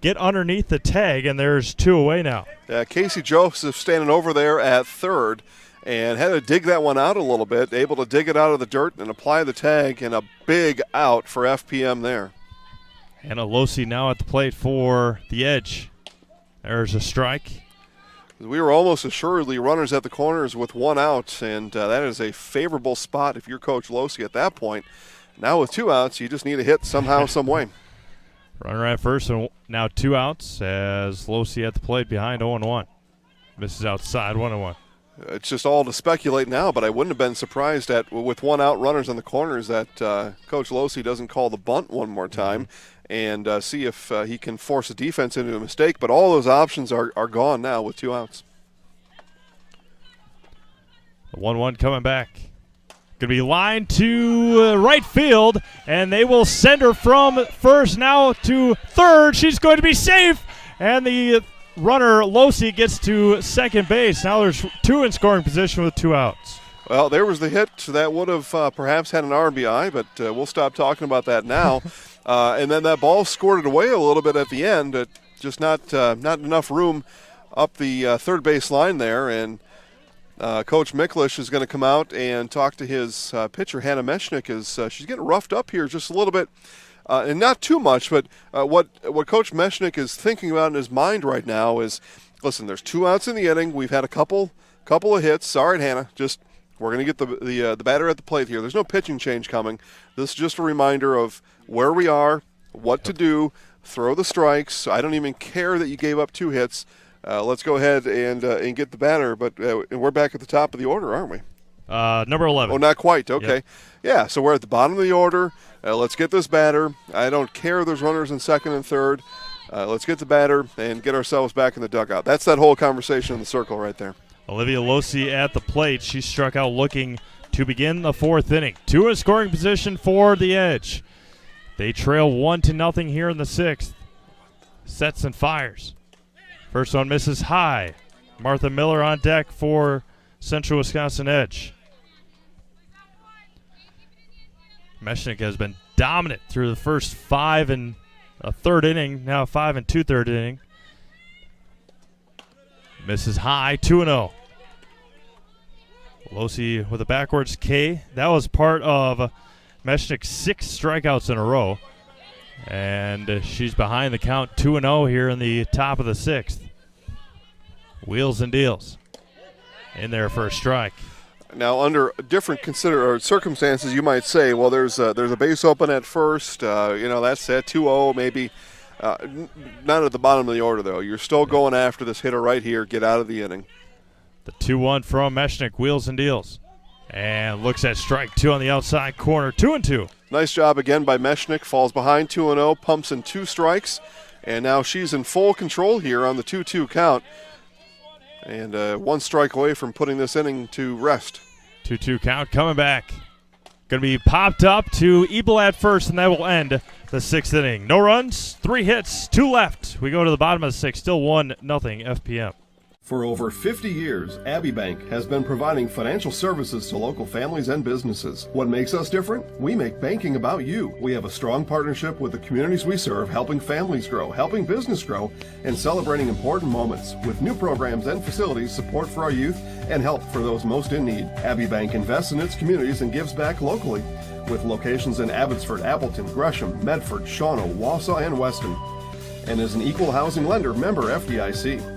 get underneath the tag, and there's 2 away now. Casey Joseph standing over there at third and had to dig that one out a little bit, able to dig it out of the dirt and apply the tag, and a big out for FPM there. Anna Losey now at the plate for the Edge. There's a strike. We were almost assuredly runners at the corners with 1 out, and that is a favorable spot if you're Coach Losey at that point. Now with 2 outs, you just need a hit somehow, some way. Runner at first, and now 2 outs as Losey at the plate behind 0-1. Misses outside, 1-1. It's just all to speculate now, but I wouldn't have been surprised at, with 1 out, runners on the corners, that Coach Losey doesn't call the bunt one more time and see if he can force the defense into a mistake. But all those options are gone now with 2 outs. The 1-1 coming back. Going to be lined to right field, and they will send her from first now to third. She's going to be safe, and the runner Losey gets to second base. Now there's 2 in scoring position with 2 outs. Well, there was the hit that would have perhaps had an RBI, but we'll stop talking about that now. And then that ball squirted away a little bit at the end, just not enough room up the third base line there. And Coach Miklish is going to come out and talk to his pitcher, Hannah Meshnick, as she's getting roughed up here just a little bit. And not too much, but what Coach Meshnick is thinking about in his mind right now is, listen, there's 2 outs in the inning. We've had a couple of hits. All right, Hannah, we're going to get the batter at the plate here. There's no pitching change coming. This is just a reminder of where we are, what to do, throw the strikes. I don't even care that you gave up 2 hits. Let's go ahead and get the batter. But we're back at the top of the order, aren't we? Number 11. Oh, not quite. Okay. Yep. Yeah, so we're at the bottom of the order. Let's get this batter. I don't care if there's runners in second and third. Let's get the batter and get ourselves back in the dugout. That's that whole conversation in the circle right there. Olivia Losey at the plate. She struck out looking to begin the 4th inning. 2 in scoring position for the Edge. They trail 1-0 here in the 6th. Sets and fires. First one misses high. Martha Miller on deck for Central Wisconsin Edge. Meshnick has been dominant through the first 5 and a third inning, now 5 and 2/3 inning. Misses high, 2-0. Losey with a backwards K. That was part of Meshnick's 6 strikeouts in a row. And she's behind the count, 2-0 here in the top of the 6th. Wheels and deals in there for a strike. Now, under different circumstances, you might say, well, there's a base open at first. That's at 2-0, maybe. Not at the bottom of the order, though. You're still going after this hitter right here. Get out of the inning. The 2-1 from Meshnick, wheels and deals. And looks at strike 2 on the outside corner, 2-2. Nice job again by Meshnick. Falls behind 2-0, pumps in 2 strikes. And now she's in full control here on the 2-2 count. And 1 strike away from putting this inning to rest. 2-2 count coming back. Going to be popped up to Ebel at first, and that will end the 6th inning. No runs, 3 hits, 2 left. We go to the bottom of the 6th, still 1-0 FPM. For over 50 years, Abbey Bank has been providing financial services to local families and businesses. What makes us different? We make banking about you. We have a strong partnership with the communities we serve, helping families grow, helping business grow, and celebrating important moments with new programs and facilities, support for our youth, and help for those most in need. Abbey Bank invests in its communities and gives back locally, with locations in Abbotsford, Appleton, Gresham, Medford, Shawano, Wausau, and Weston, and is an equal housing lender, member FDIC.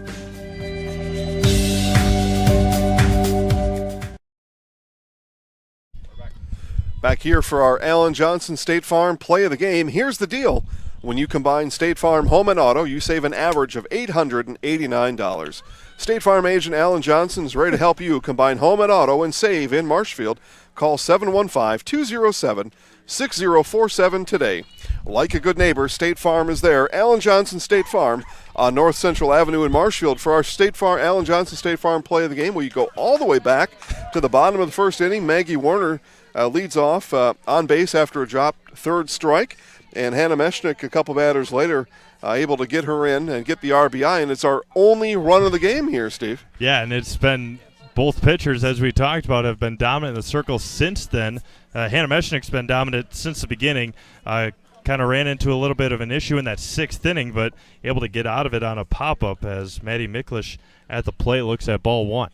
Back here for our Alan Johnson State Farm Play of the Game. Here's the deal. When you combine State Farm Home and Auto, you save an average of $889. State Farm agent Alan Johnson is ready to help you combine home and auto and save in Marshfield. Call 715-207-6047 today. Like a good neighbor, State Farm is there. Alan Johnson State Farm on North Central Avenue in Marshfield for our State Farm Alan Johnson State Farm Play of the Game. We go all the way back to the bottom of the first inning. Maggie Warner leads off on base after a dropped third strike, and Hannah Meshnick a couple batters later able to get her in and get the RBI, and it's our only run of the game here, Steve. Yeah, and it's been both pitchers, as we talked about, have been dominant in the circle since then. Hannah Meshnick's been dominant since the beginning. Kind of ran into a little bit of an issue in that sixth inning, but able to get out of it on a pop-up as Maddie Miklish at the plate looks at ball one.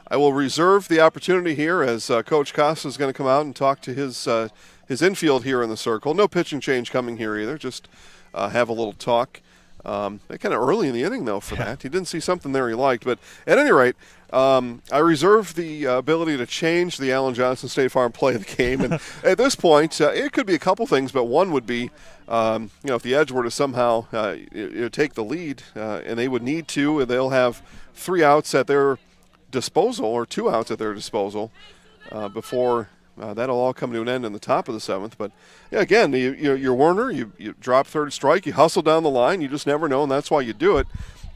I will reserve the opportunity here as Coach Costa is going to come out and talk to his infield here in the circle. No pitching change coming here either, just have a little talk. Kind of early in the inning, though, for that. He didn't see something there he liked. But at any rate, I reserve the ability to change the Alan Johnson State Farm Play of the Game. And at this point, it could be a couple things, but one would be, if the Edge were to somehow take the lead, and they would need to, they'll have 3 outs at their disposal, or 2 outs at their disposal, before that'll all come to an end in the top of the 7th. But yeah, again, you're Werner, you drop third strike, you hustle down the line, you just never know, and that's why you do it.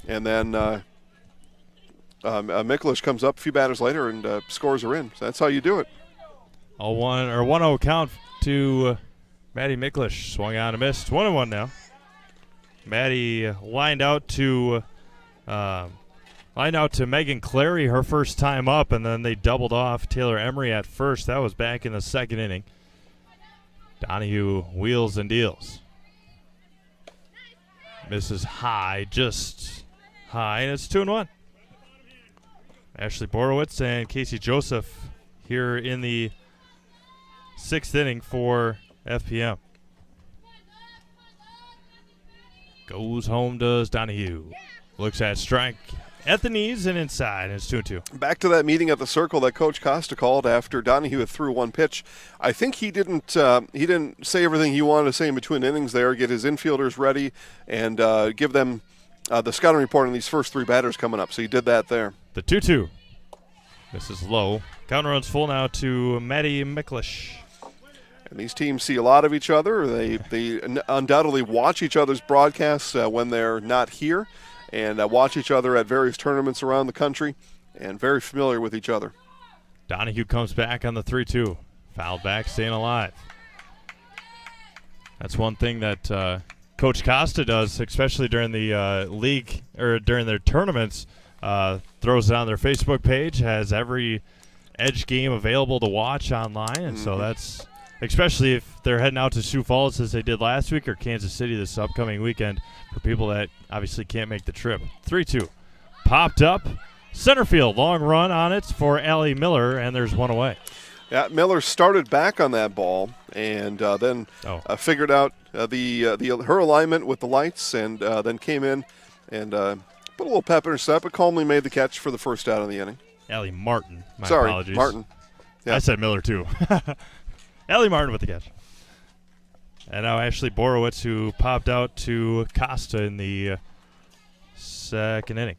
And then Miklish comes up a few batters later and scores her in. So that's how you do it. 1-0 count to Maddie Miklish. Swung on and missed. 1-1 now. Maddie lined out to Megan Clary her first time up, and then they doubled off Taylor Emery at first. That was back in the second inning. Donahue wheels and deals. Misses high, just high, and it's 2-1. Ashley Borowitz and Casey Joseph here in the 6th inning for FPM. Goes home, does Donahue. Looks at strike at the knees and inside. It's 2-2. Back to that meeting at the circle that Coach Costa called after Donahue had threw one pitch. I think he didn't say everything he wanted to say in between innings there, get his infielders ready, and give them the scouting report on these first 3 batters coming up. So he did that there. The 2-2. This is low. Count runs full now to Maddie Miklish. And these teams see a lot of each other. They undoubtedly watch each other's broadcasts when they're not here, and watch each other at various tournaments around the country, and very familiar with each other. Donahue comes back on the 3-2. Fouled back, staying alive. That's one thing that Coach Costa does, especially during the league or during their tournaments. Throws it on their Facebook page, has every Edge game available to watch online, and so that's, especially if they're heading out to Sioux Falls as they did last week, or Kansas City this upcoming weekend, for people that obviously can't make the trip. 3-2. Popped up. Center field. Long run on it for Allie Miller, and there's one away. Yeah, Miller started back on that ball and then figured out her alignment with the lights, and then came in and put a little pep in her step, but calmly made the catch for the first out of the inning. Allie Martin. Sorry, apologies. Martin. Yeah. I said Miller too. Allie Martin with the catch. And now Ashley Borowitz, who popped out to Costa in the second inning.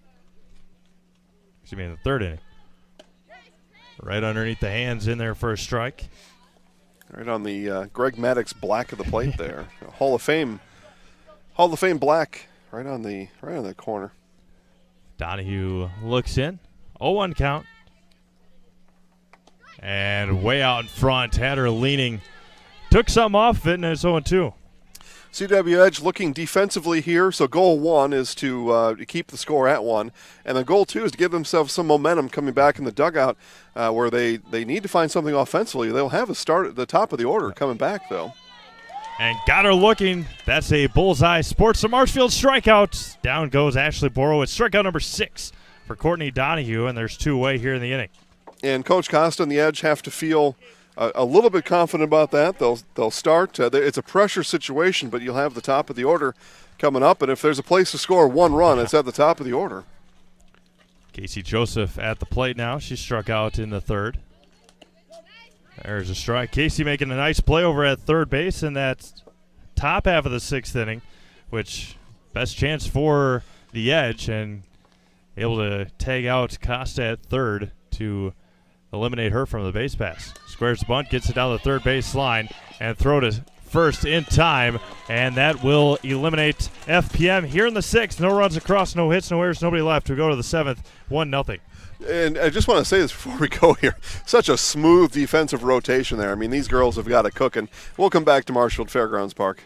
Excuse me, in the third inning. Right underneath the hands in there for a strike. Right on the Greg Maddox black of the plate there. Hall of Fame black right on the corner. Donahue looks in. 0-1 count. And way out in front, had her leaning. Took some off it, and it's 0-2. CW Edge looking defensively here, so goal 1 is to keep the score at 1, and then goal 2 is to give themselves some momentum coming back in the dugout where they need to find something offensively. They'll have a start at the top of the order coming back, though. And got her looking. That's a bullseye. Sports the Marshfield strikeout. Down goes Ashley Borowitz. Strikeout number 6 for Courtney Donahue, and there's 2 away here in the inning. And Coach Costa and the Edge have to feel a little bit confident about that. They'll start. It's a pressure situation, but you'll have the top of the order coming up. And if there's a place to score 1 run, it's at the top of the order. Casey Joseph at the plate now. She struck out in the 3rd. There's a strike. Casey making a nice play over at third base in that top half of the 6th inning, which best chance for the Edge, and able to tag out Costa at 3rd to eliminate her from the base pass. Squares the bunt, gets it down the third base line, and throw to first in time, and that will eliminate FPM here in the 6th. No runs across, no hits, no errors, nobody left. We go to the 7th, 1-0. And I just want to say this before we go here. Such a smooth defensive rotation there. I mean, these girls have got it cooking. We'll come back to Marshfield Fairgrounds Park.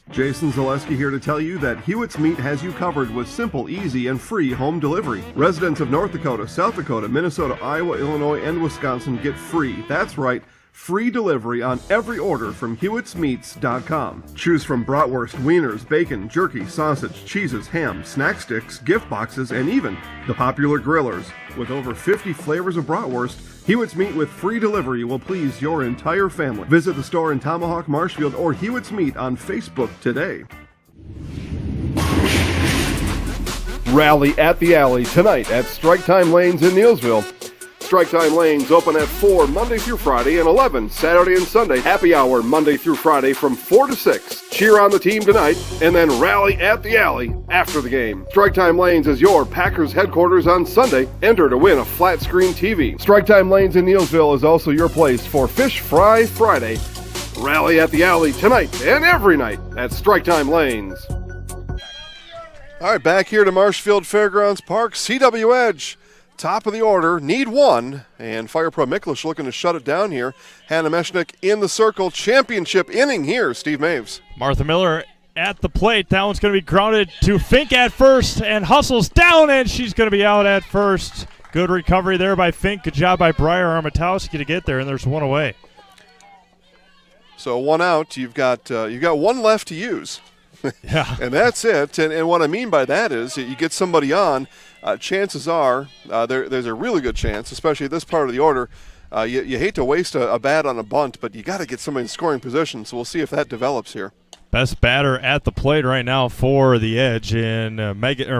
Jason Zaleski here to tell you that Hewitt's Meat has you covered with simple, easy, and free home delivery. Residents of North Dakota, South Dakota, Minnesota, Iowa, Illinois, and Wisconsin get free. That's right. Free delivery on every order from Hewitt'sMeats.com. Choose from bratwurst, wieners, bacon, jerky, sausage, cheeses, ham, snack sticks, gift boxes, and even the popular grillers. With over 50 flavors of bratwurst, Hewitt's Meat with free delivery will please your entire family. Visit the store in Tomahawk, Marshfield, or Hewitt's Meat on Facebook today. Rally at the Alley tonight at Strike Time Lanes in Neilsville. Strike Time Lanes open at 4 Monday through Friday and 11 Saturday and Sunday. Happy hour Monday through Friday from 4 to 6. Cheer on the team tonight and then rally at the alley after the game. Strike Time Lanes is your Packers headquarters on Sunday. Enter to win a flat screen TV. Strike Time Lanes in Neilsville is also your place for Fish Fry Friday. Rally at the alley tonight and every night at Strike Time Lanes. All right, back here to Marshfield Fairgrounds Park. CW Edge. Top of the order, need 1, and Fire Pro Miklish looking to shut it down here. Hannah Meshnick in the circle, championship inning here, Steve Maves. Martha Miller at the plate. That one's going to be grounded to Fink at first, and hustles down, and she's going to be out at first. Good recovery there by Fink. Good job by Breyer Armatowski to get there, and there's 1 away. So 1 out. You've got 1 left to use. Yeah. And that's it. And what I mean by that is that you get somebody on, chances are there's a really good chance, especially at this part of the order. You hate to waste a bat on a bunt, but you got to get somebody in scoring position. So we'll see if that develops here. Best batter at the plate right now for the Edge in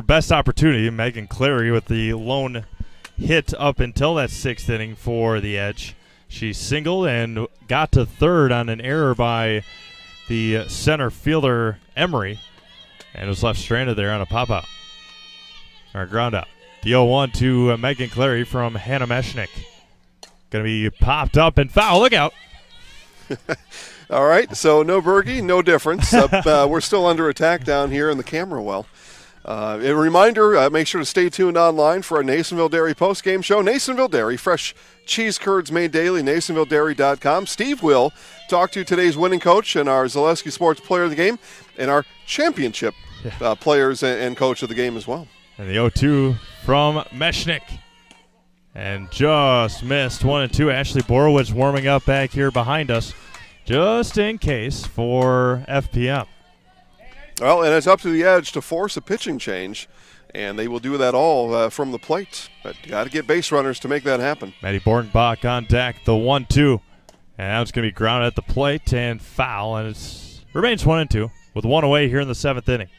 best opportunity, Megan Clary with the lone hit up until that 6th inning for the Edge. She singled and got to 3rd on an error by the center fielder Emery, and was left stranded there on a pop-out, or a ground-out. The 0-1 to Megan Clary from Hannah Meshnick. Going to be popped up and foul. Look out. All right, so no Bergie, no difference. We're still under attack down here in the camera well. A reminder, make sure to stay tuned online for our Nasonville Dairy post-game show. Nasonville Dairy, fresh cheese curds made daily, NasonvilleDairy.com. Steve will talk to today's winning coach and our Zaleski Sports Player of the Game and our championship players and coach of the game as well. And the 0-2 from Meshnick. And just missed 1-2. Ashley Borowitz warming up back here behind us just in case for FPM. Well, and it's up to the Edge to force a pitching change, and they will do that all from the plate. But you got to get base runners to make that happen. Maddie Bordenbach on deck, the 1-2. And now it's going to be grounded at the plate and foul, and it remains 1-2 with 1 away here in the 7th inning.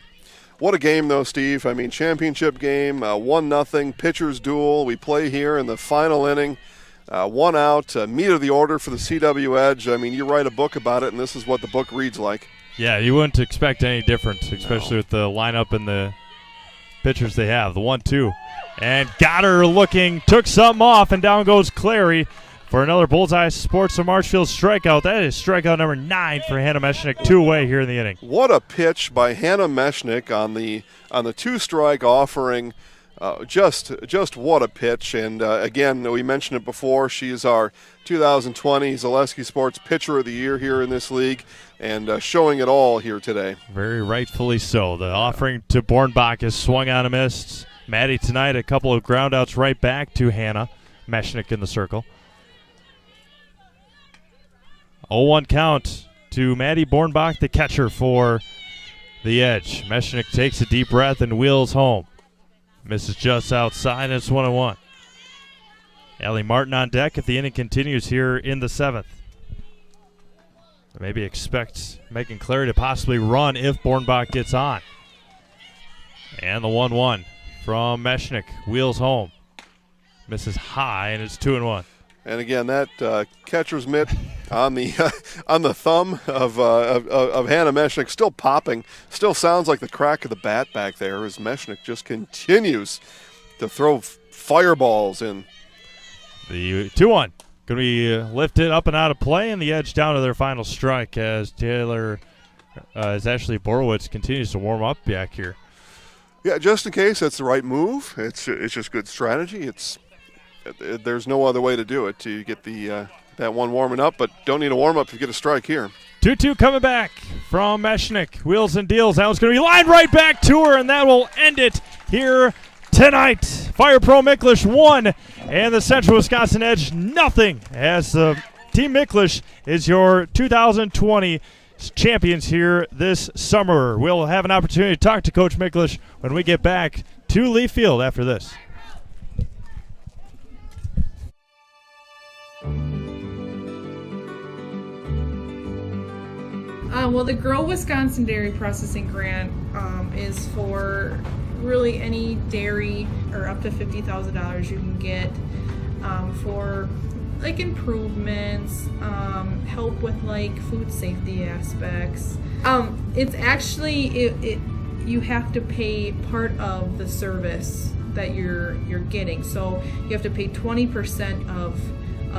What a game, though, Steve. I mean, championship game, 1-0, pitcher's duel. We play here in the final inning. 1 out, meat of the order for the CW Edge. I mean, you write a book about it, and this is what the book reads like. Yeah, you wouldn't expect any difference, especially with the lineup and the pitchers they have. The 1-2. And got her looking, took something off, and down goes Clary for another Bullseye Sports of Marshfield strikeout. That is strikeout number 9 for Hannah Meshnick, 2 away here in the inning. What a pitch by Hannah Meshnick on the 2-strike offering. Just what a pitch. And again, we mentioned it before, she is our 2020 Zaleski Sports Pitcher of the Year here in this league, and showing it all here today. Very rightfully so. The offering to Bornbach is swung on and missed. Maddie tonight, a couple of ground outs right back to Hannah Meshnick in the circle. 0-1 count to Maddie Bornbach, the catcher for the Edge. Meshnick takes a deep breath and wheels home. Misses just outside, and it's 1-1. Allie Martin on deck if the inning continues here in the 7th. Maybe expect Megan Clary to possibly run if Bornbach gets on. And the 1-1 from Meshnick. Wheels home. Misses high, and it's 2-1. And again, that catcher's mitt on the thumb of Hannah Meshnick, still popping. Still sounds like the crack of the bat back there as Meshnick just continues to throw fireballs in. The 2-1 going to be lifted up and out of play, and the Edge down to their final strike as Ashley Borowitz continues to warm up back here. Yeah, just in case that's the right move. It's just good strategy. There's no other way to do it to get that one warming up, but don't need a warm up if you get a strike here. 2-2 coming back from Meshnick. Wheels and deals. That one's going to be lined right back to her, and that will end it here tonight. Fire Pro Micklish 1 and the Central Wisconsin Edge nothing, as Team Micklish is your 2020 champions here this summer. We'll have an opportunity to talk to Coach Micklish when we get back to Lee Field after this. Well, the Grow Wisconsin Dairy Processing Grant is for really any dairy, or up to $50,000 you can get for like improvements, help with like food safety aspects. It's actually you have to pay part of the service that you're getting, so you have to pay 20% of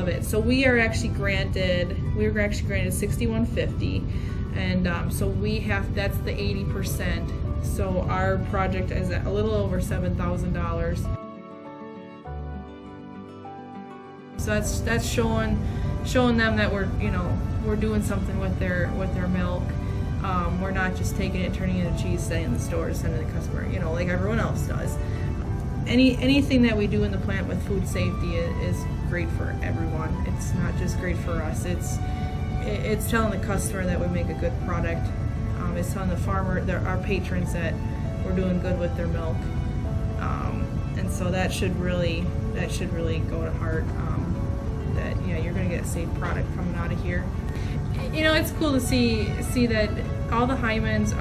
it. So we were actually granted $6,150. And so that's the 80%. So our project is at a little over $7,000. So that's showing them that we're doing something with their milk. We're not just taking it, turning it into cheese, sending it in the stores, sending it to the customer, like everyone else does. Anything that we do in the plant with food safety is great for everyone. It's not just great for us. It's telling the customer that we make a good product. It's telling the farmer, our patrons, that we're doing good with their milk. And so that should really go to heart. That you're going to get a safe product coming out of here. It's cool to see that all the Hymans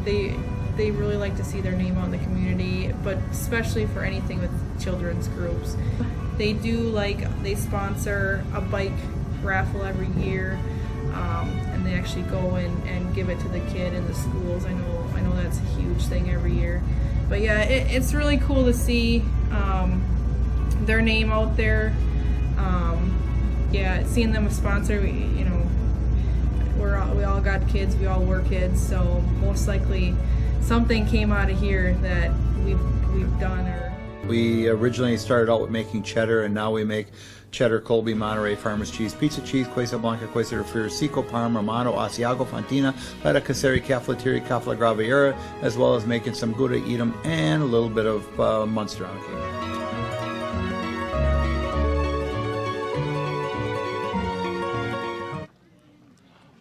they really like to see their name out in the community, but especially for anything with children's groups. They sponsor a bike raffle every year, and they actually go and give it to the kid in the schools. I know that's a huge thing every year, but yeah, it's really cool to see their name out there. Seeing them a sponsor, we all got kids, we all were kids, so most likely something came out of here that we've done. We originally started out with making cheddar, and now we make cheddar, Colby, Monterey, Farmers cheese, pizza cheese, Quesa Blanca, Quesa de Friar, Seco, Parma, Romano, Asiago, Fontina, Feta Caseri, Cafetieri, Cafla Graviera, as well as making some Gouda Edam and a little bit of Munster on occasion.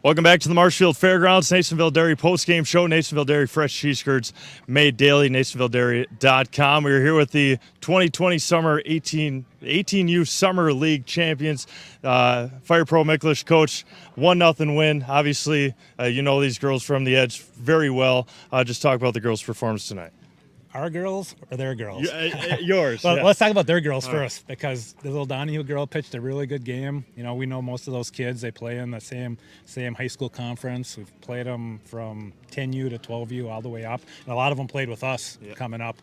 Welcome back to the Marshfield Fairgrounds Nasonville Dairy postgame show. Nasonville Dairy fresh cheese curds made daily. NasonvilleDairy.com. We're here with the 2020 Summer 18U Summer League champions. Fire Pro Micklish coach, 1-0 win. Obviously, these girls from the Edge very well. Just talk about the girls' performance tonight. Our girls or their girls? Yours. Well, yeah. Let's talk about their girls first, because the little Donahue girl pitched a really good game. We know most of those kids. They play in the same high school conference. We've played them from 10U to 12U all the way up, and a lot of them played with us coming up.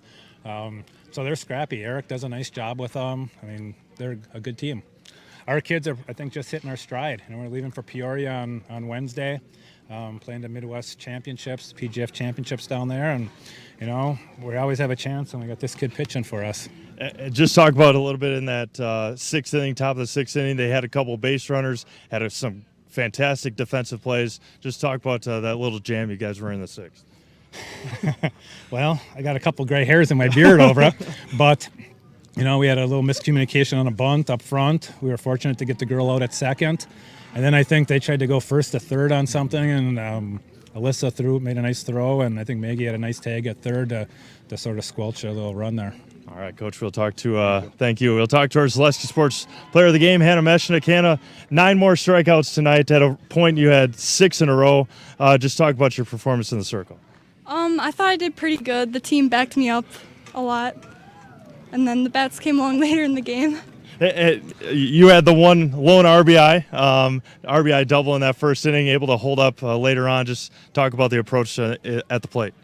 So they're scrappy. Eric does a nice job with them. They're a good team. Our kids are, I think, just hitting our stride, and we're leaving for Peoria on Wednesday. playing the Midwest Championships, PGF Championships down there, and we always have a chance, and we got this kid pitching for us. Just talk about a little bit in that sixth inning, top of the sixth inning. They had a couple base runners, had some fantastic defensive plays. Just talk about that little jam you guys were in the sixth. Well, I got a couple gray hairs in my beard over it, but we had a little miscommunication on a bunt up front. We were fortunate to get the girl out at second, and then I think they tried to go first to third on something, and Alyssa made a nice throw, and I think Maggie had a nice tag at third to sort of squelch a little run there. All right, Coach, we'll talk to thank you. We'll talk to our Zaleski Sports Player of the Game, Hannah Meshnick. Hannah, 9 more strikeouts tonight. At a point, you had 6 in a row. Just talk about your performance in the circle. I thought I did pretty good. The team backed me up a lot, and then the bats came along later in the game. You had the one lone RBI double in that first inning, able to hold up later on. Just talk about the approach at the plate.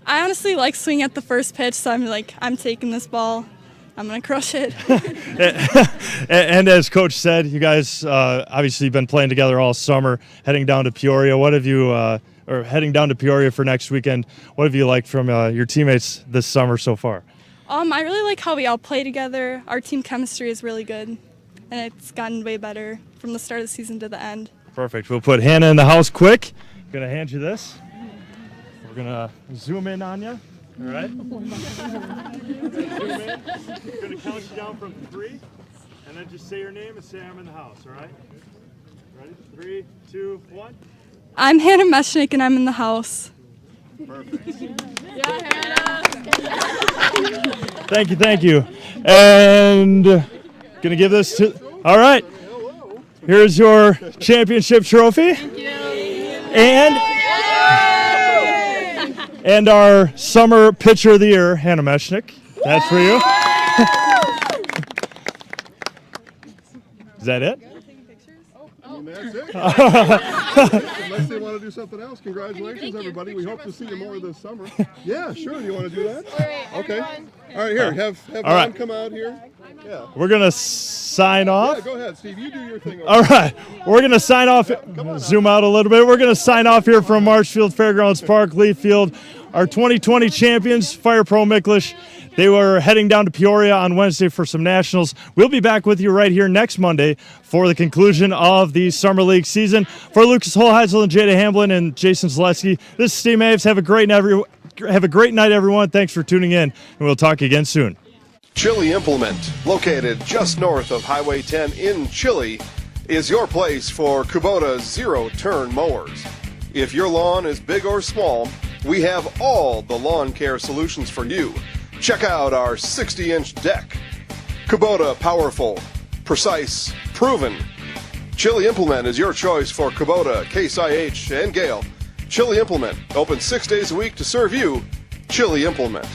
I honestly like swinging at the first pitch, so I'm taking this ball. I'm going to crush it. And as Coach said, you guys obviously been playing together all summer, heading down to Peoria. What have you, or heading down to Peoria for next weekend, what have you liked from your teammates this summer so far? I really like how we all play together. Our team chemistry is really good, and it's gotten way better from the start of the season to the end. Perfect. We'll put Hannah in the house quick. I'm going to hand you this. We're going to zoom in on you. All right? Zoom in. I'm going to count you down from 3, and then just say your name and say I'm in the house, all right? Ready? 3, 2, 1. I'm Hannah Meshnick, and I'm in the house. Perfect. Thank you. And gonna give this to. All right. Here's your championship trophy. Thank you. And our summer pitcher of the year, Hannah Meshnick. That's for you. Is that it? That's it. Unless they want to do something else. Congratulations, everybody. We hope to see you more this summer. Yeah, sure. Do you want to do that? Okay. All right, here. Have Ron come out here. Yeah. We're going to sign off. Yeah, go ahead, Steve. You do your thing. All right. We're going to sign off. Zoom out a little bit. We're going to sign off here from Marshfield Fairgrounds Park, Leaf Field. Our 2020 champions, Fire Pro Micklish. They were heading down to Peoria on Wednesday for some nationals. We'll be back with you right here next Monday for the conclusion of the Summer League season. For Lucas Holheisel and Jada Hamblin and Jason Zaleski, this is Steve Maves. Have a great night, everyone. Thanks for tuning in, and we'll talk again soon. Chili Implement, located just north of Highway 10 in Chili, is your place for Kubota zero-turn mowers. If your lawn is big or small, we have all the lawn care solutions for you. Check out our 60-inch deck. Kubota powerful, precise, proven. Chili Implement is your choice for Kubota, Case IH, and Gale. Chili Implement, open 6 days a week to serve you. Chili Implement.